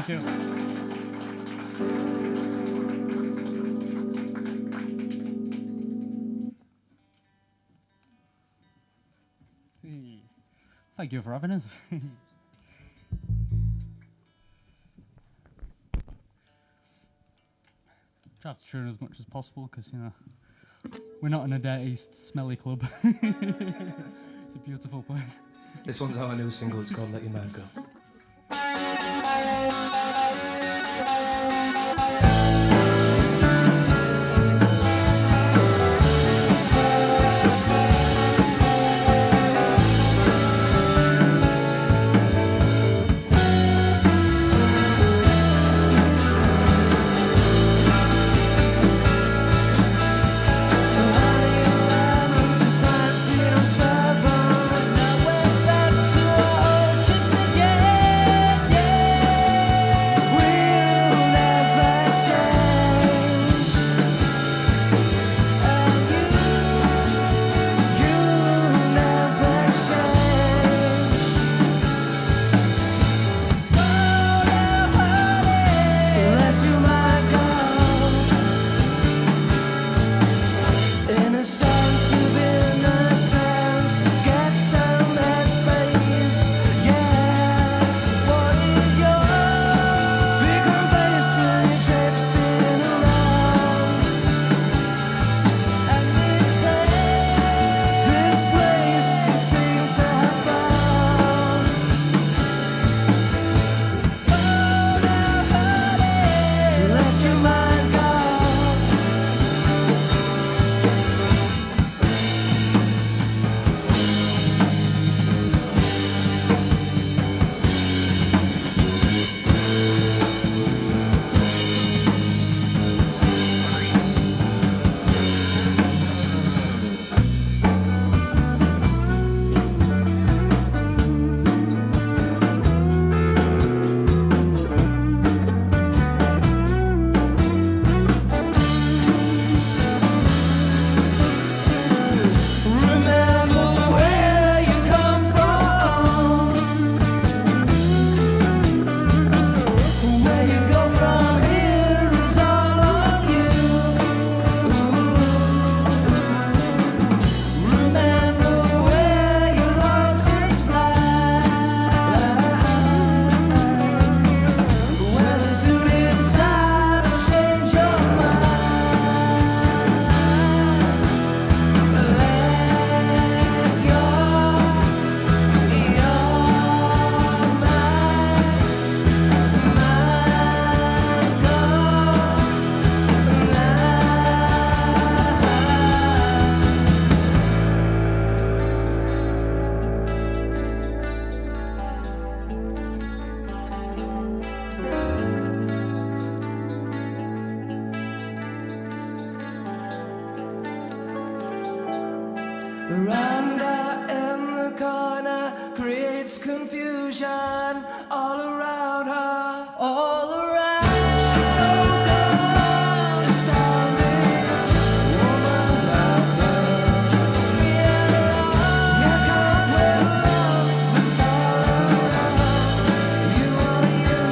Thank you. Thank you for having us. Try to tune as much as possible because, you know, we're not in a dirty, smelly club. It's a beautiful place. This one's our new single, it's called Let Your Mind Go. Miranda in the corner creates confusion all around her, all around. She's so gone, astounding woman like her. Yeah, you can't wait love, it's all around. You are you.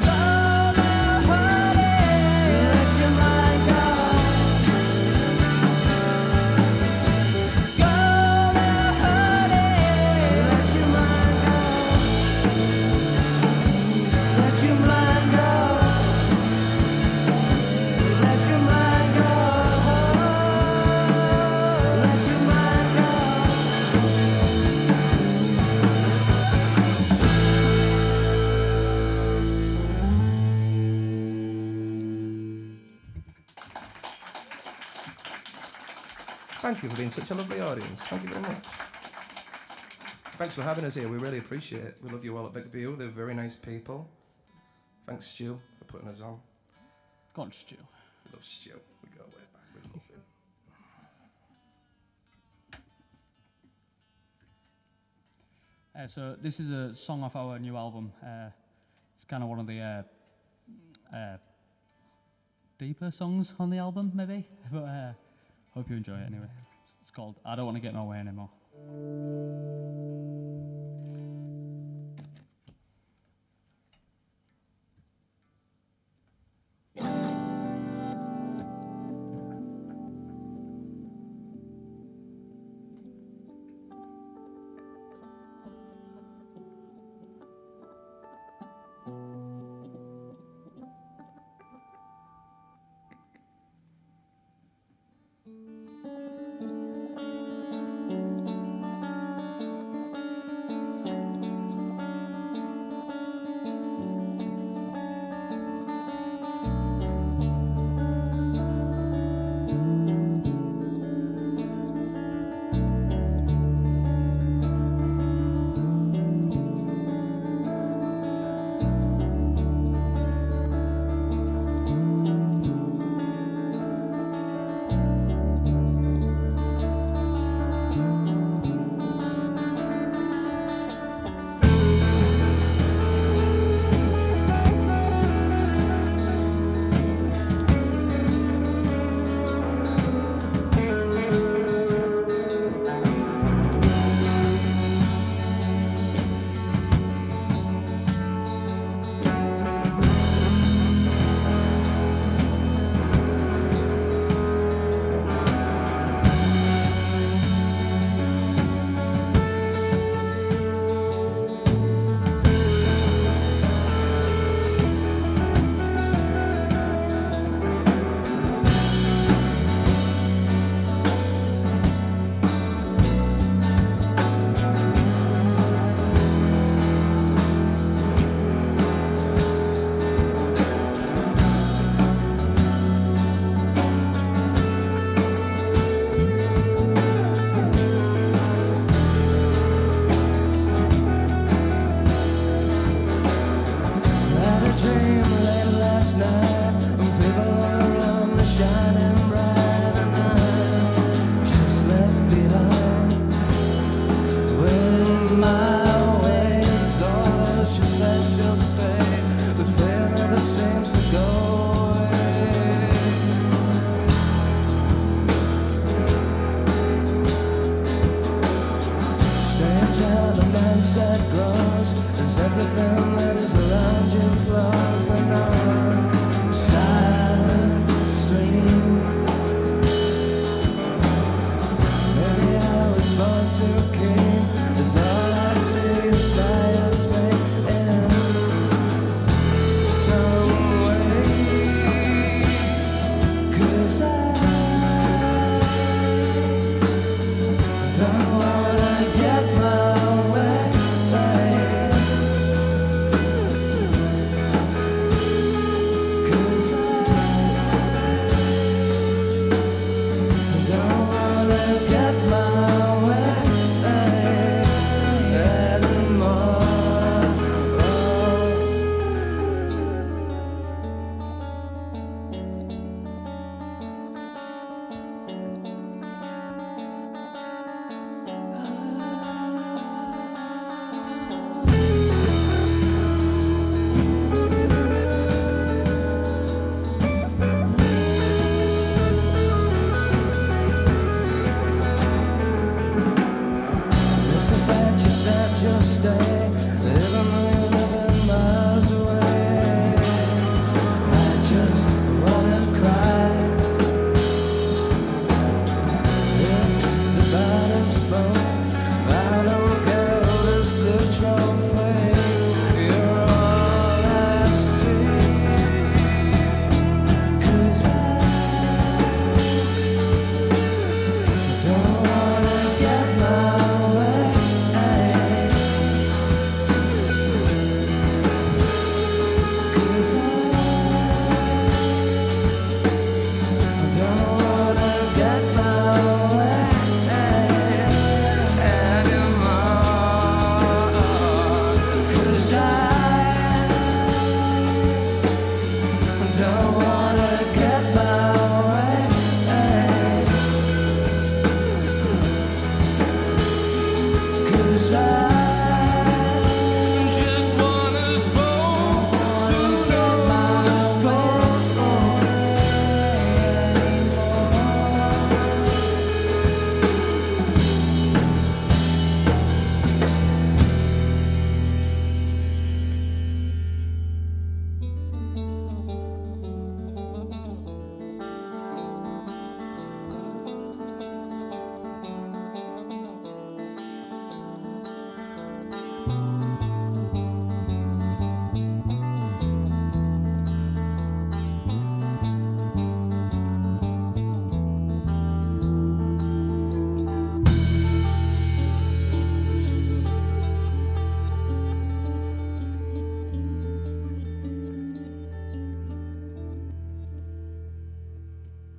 Love, honey, let your mind go. Thank you for being such a lovely audience. Thank you very much. Thanks for having us here. We really appreciate it. We love you all at Beckview. They're very nice people. Thanks, Stu, for putting us on. Go on, Stu. We love Stu. We go way back. We love him. So this is a song off our new album. It's kind of one of the deeper songs on the album, maybe. But hope you enjoy it anyway. It's called I Don't Want to Get No Way Anymore.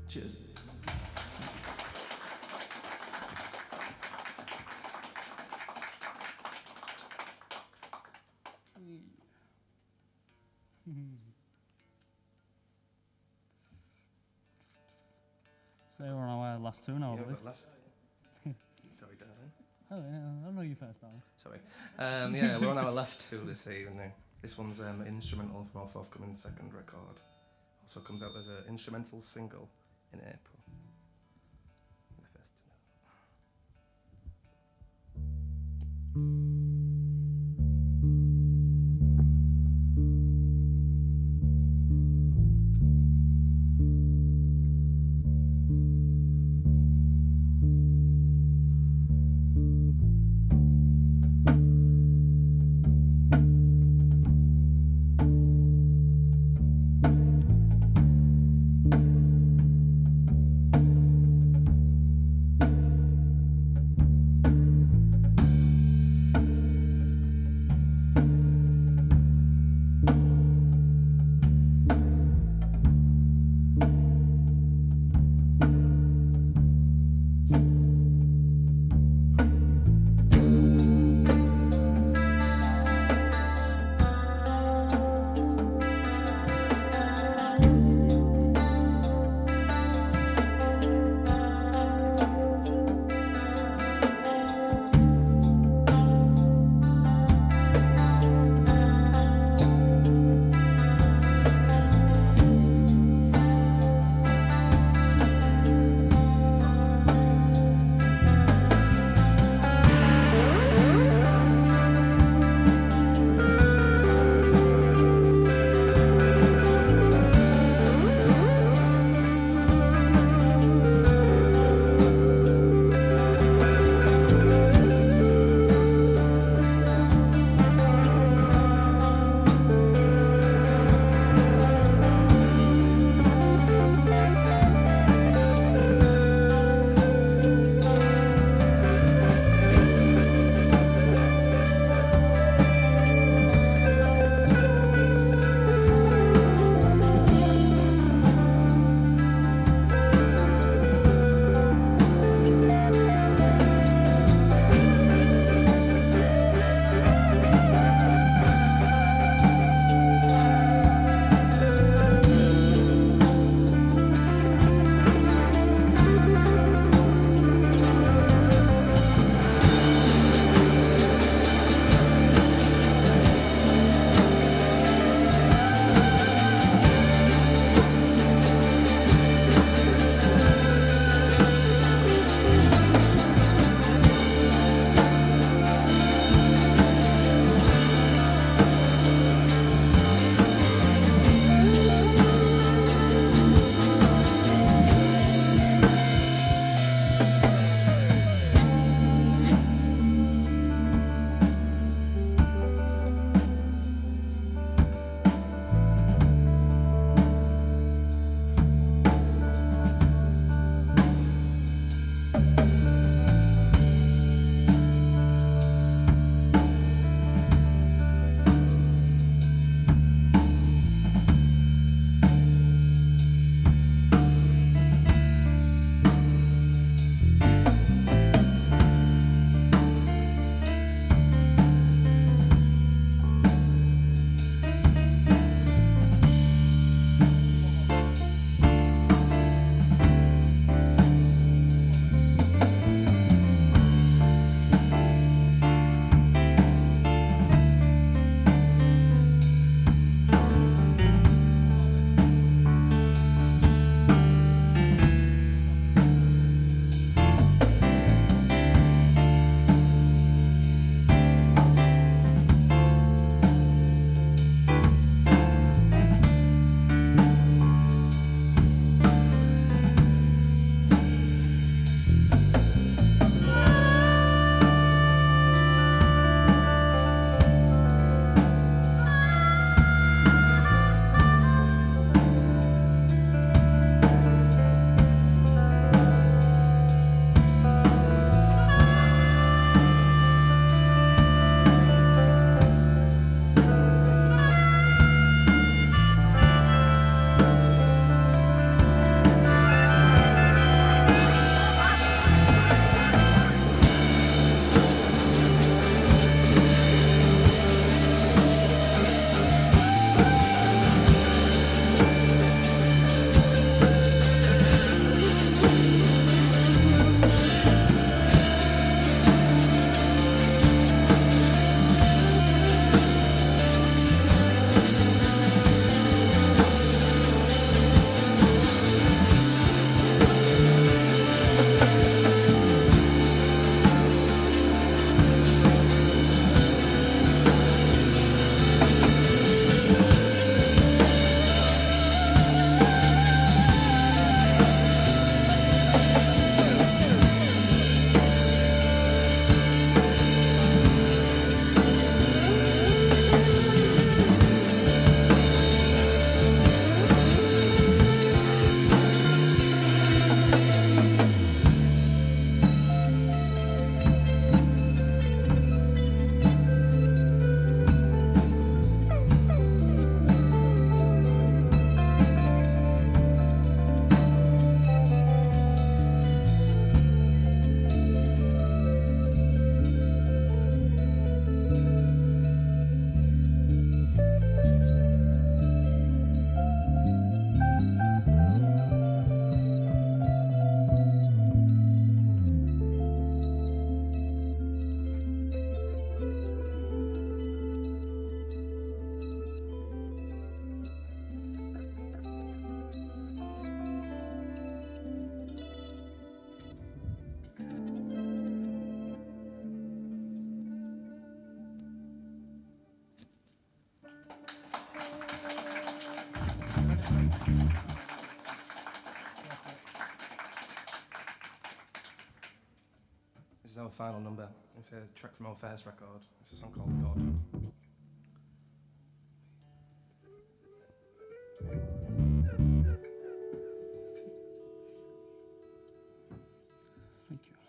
Cheers. So we're on our last two now, I believe. Sorry, darling. Oh, yeah, I know you first, darling. Sorry. Yeah, we're on our last two this evening. This one's instrumental from our forthcoming second record. Also comes out as an instrumental single in April. The festival. This is our final number. It's a track from our first record. It's a song called God. Thank you.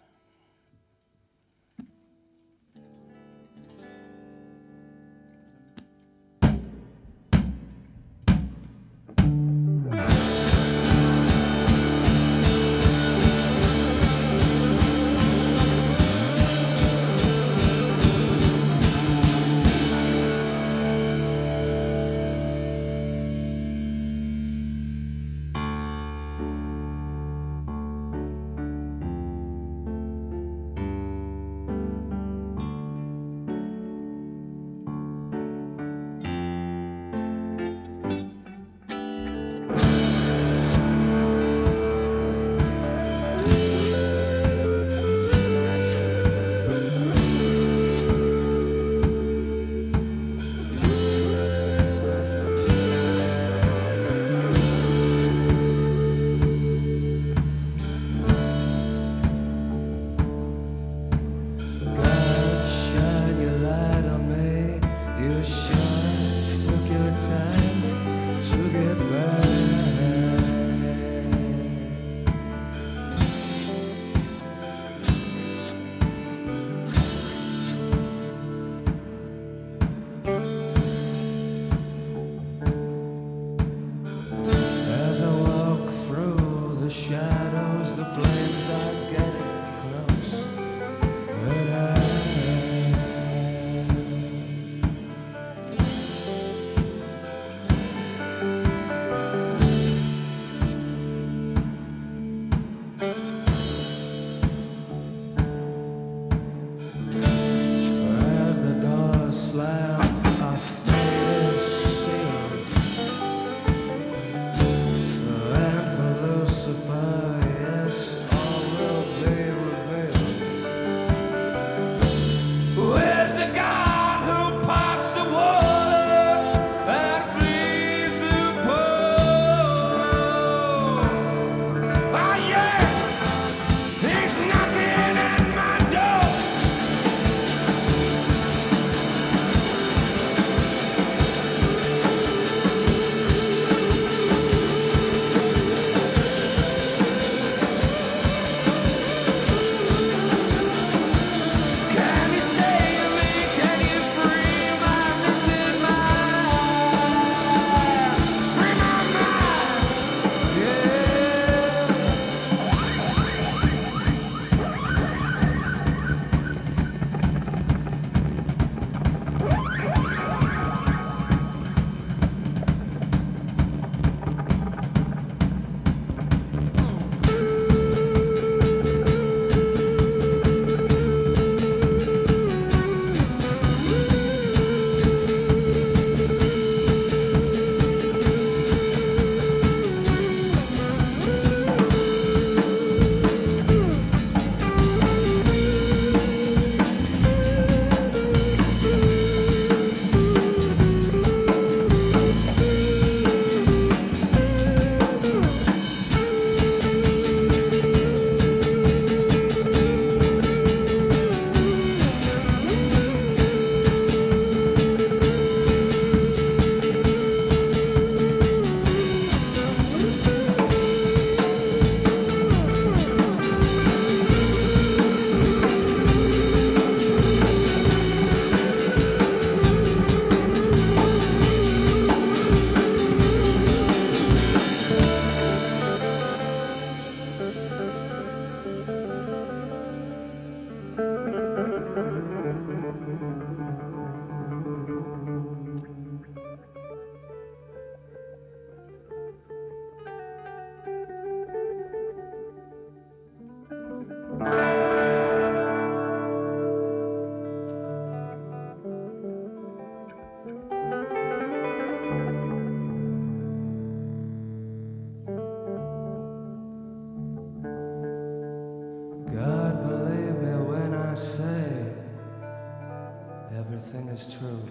everything is true.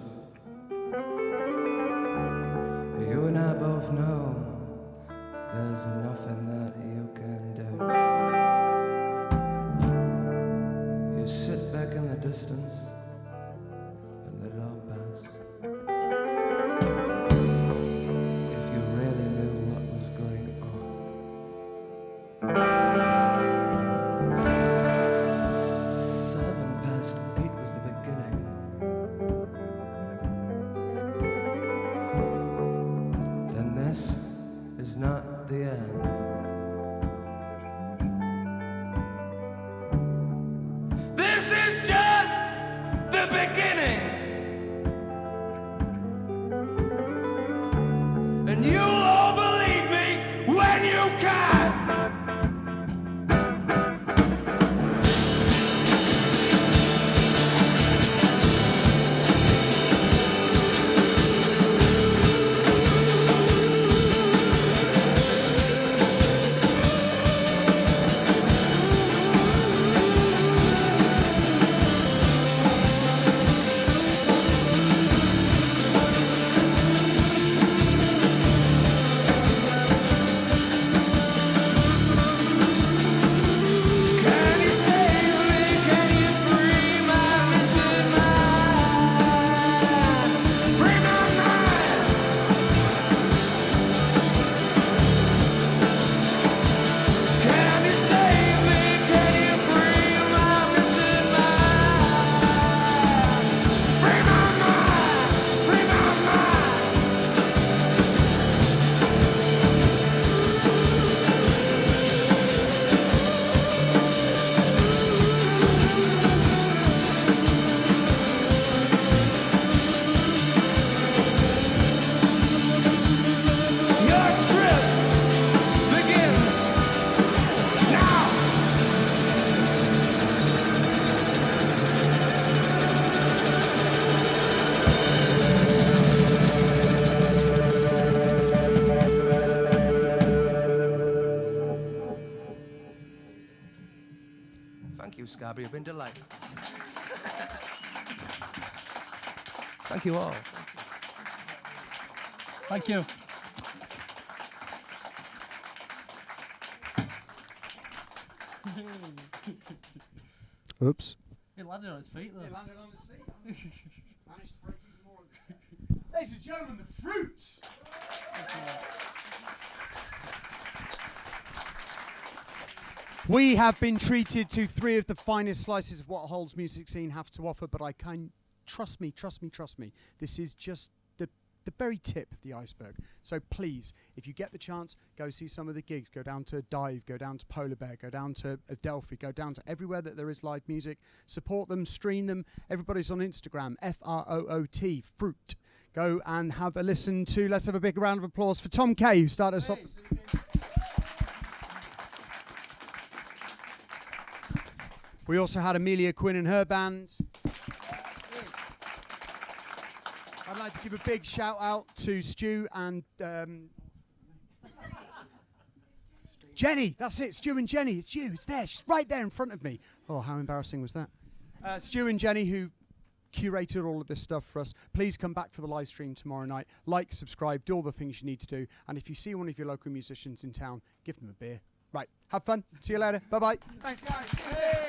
You and I both know there's nothing that you can do. You sit back in the distance and let it all pass. If you really knew what was going on. 7 past 8 was the beginning. And this is not the end. This is just the beginning. And you'll all believe me when you can. Thank you, Scarborough. You've been delightful. Thank you all. Thank you. Oops. He landed on his feet, though. He landed on his feet. Managed to break even more of this. Ladies and gentlemen, the Fruits. We have been treated to 3 of the finest slices of what Hull's music scene have to offer, but I can trust me. This is just the very tip of the iceberg. So please, if you get the chance, go see some of the gigs. Go down to Dive, go down to Polar Bear, go down to Adelphi, go down to everywhere that there is live music. Support them, stream them. Everybody's on Instagram, Froot, Froot. Go and have a listen to. Let's have a big round of applause for Tom Kay, who started us off. We also had Amelia Quinn and her band. I'd like to give a big shout out to Stu and Jenny. That's it, Stu and Jenny. It's you. It's there. She's right there in front of me. Oh, how embarrassing was that? Stu and Jenny, who curated all of this stuff for us. Please come back for the live stream tomorrow night. Like, subscribe, do all the things you need to do. And if you see one of your local musicians in town, give them a beer. Right. Have fun. See you later. Bye-bye. Thanks, guys. Hey.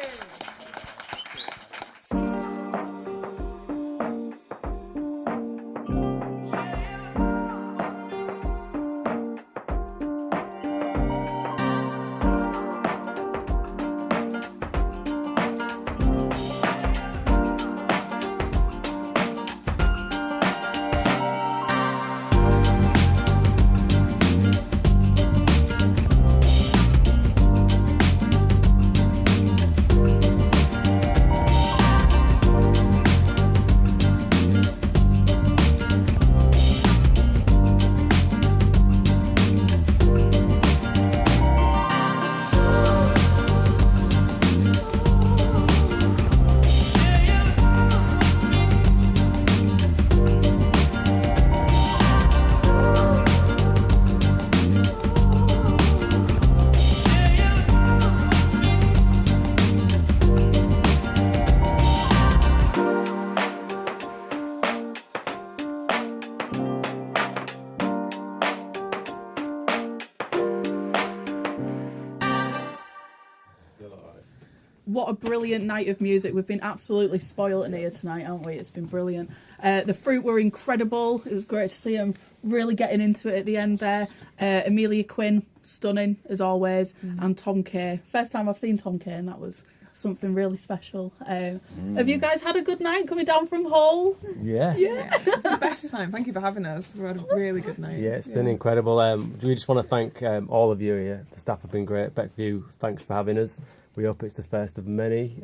what a brilliant night of music. We've been absolutely spoiled in here tonight, haven't we? It's been brilliant. The Froot were incredible. It was great to see them really getting into it at the end there. Amelia Quinn, stunning as always, and Tom Kay. First time I've seen Tom Kay, and that was something really special. Have you guys had a good night coming down from Hull? Yeah. The best time. Thank you for having us. We had a really good night. Yeah, it's been incredible. We just want to thank all of you here. The staff have been great. Beckview, thanks for having us. We hope it's the first of many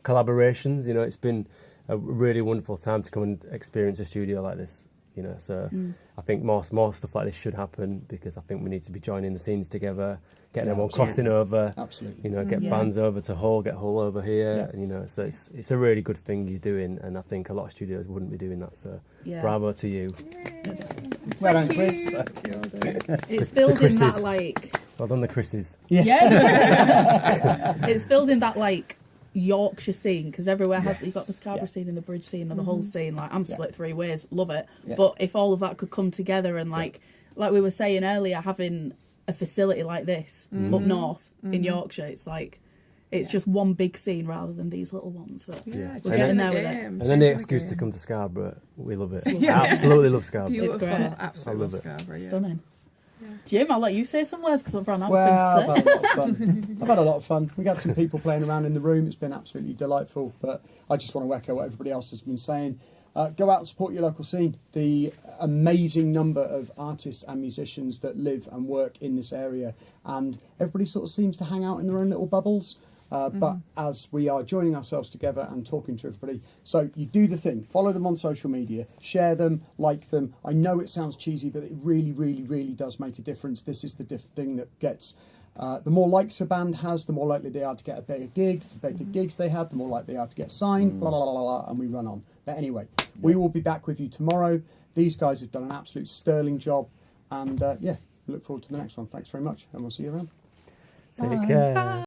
collaborations. You know, it's been a really wonderful time to come and experience a studio like this. You know, so I think more stuff like this should happen, because I think we need to be joining the scenes together, getting everyone crossing over. Absolutely. You know, get bands over to Hull, get Hull over here. And, you know, so it's a really good thing you're doing, and I think a lot of studios wouldn't be doing that. So bravo to you. Well done, Chris. It's building that like. Well done, the Chris's. It's building that like Yorkshire scene, because everywhere has you've got the Scarborough scene and the Bridge scene and the whole scene. Like, I'm split three ways, love it. But if all of that could come together and like we were saying earlier, having a facility like this up north in Yorkshire, it's like it's just one big scene rather than these little ones. But we're getting there with it. And any excuse to come to Scarborough, we love it. I absolutely love Scarborough. It's great. Absolutely love Scarborough. Stunning. Jim, I'll let you say some words because I've run out Well, of things to say. I've had a lot of fun. We got some people playing around in the room. It's been absolutely delightful. But I just want to echo what everybody else has been saying. Go out and support your local scene. The amazing number of artists and musicians that live and work in this area, and everybody sort of seems to hang out in their own little bubbles. But as we are joining ourselves together and talking to everybody, so you do the thing, follow them on social media, share them, like them. I know it sounds cheesy, but it really, really, really does make a difference. This is the thing that gets, the more likes a band has, the more likely they are to get a bigger gig. The bigger gigs they have, the more likely they are to get signed, blah, blah, blah, blah, blah, and we run on. But anyway, we will be back with you tomorrow. These guys have done an absolute sterling job, and look forward to the next one. Thanks very much, and we'll see you around. Take care.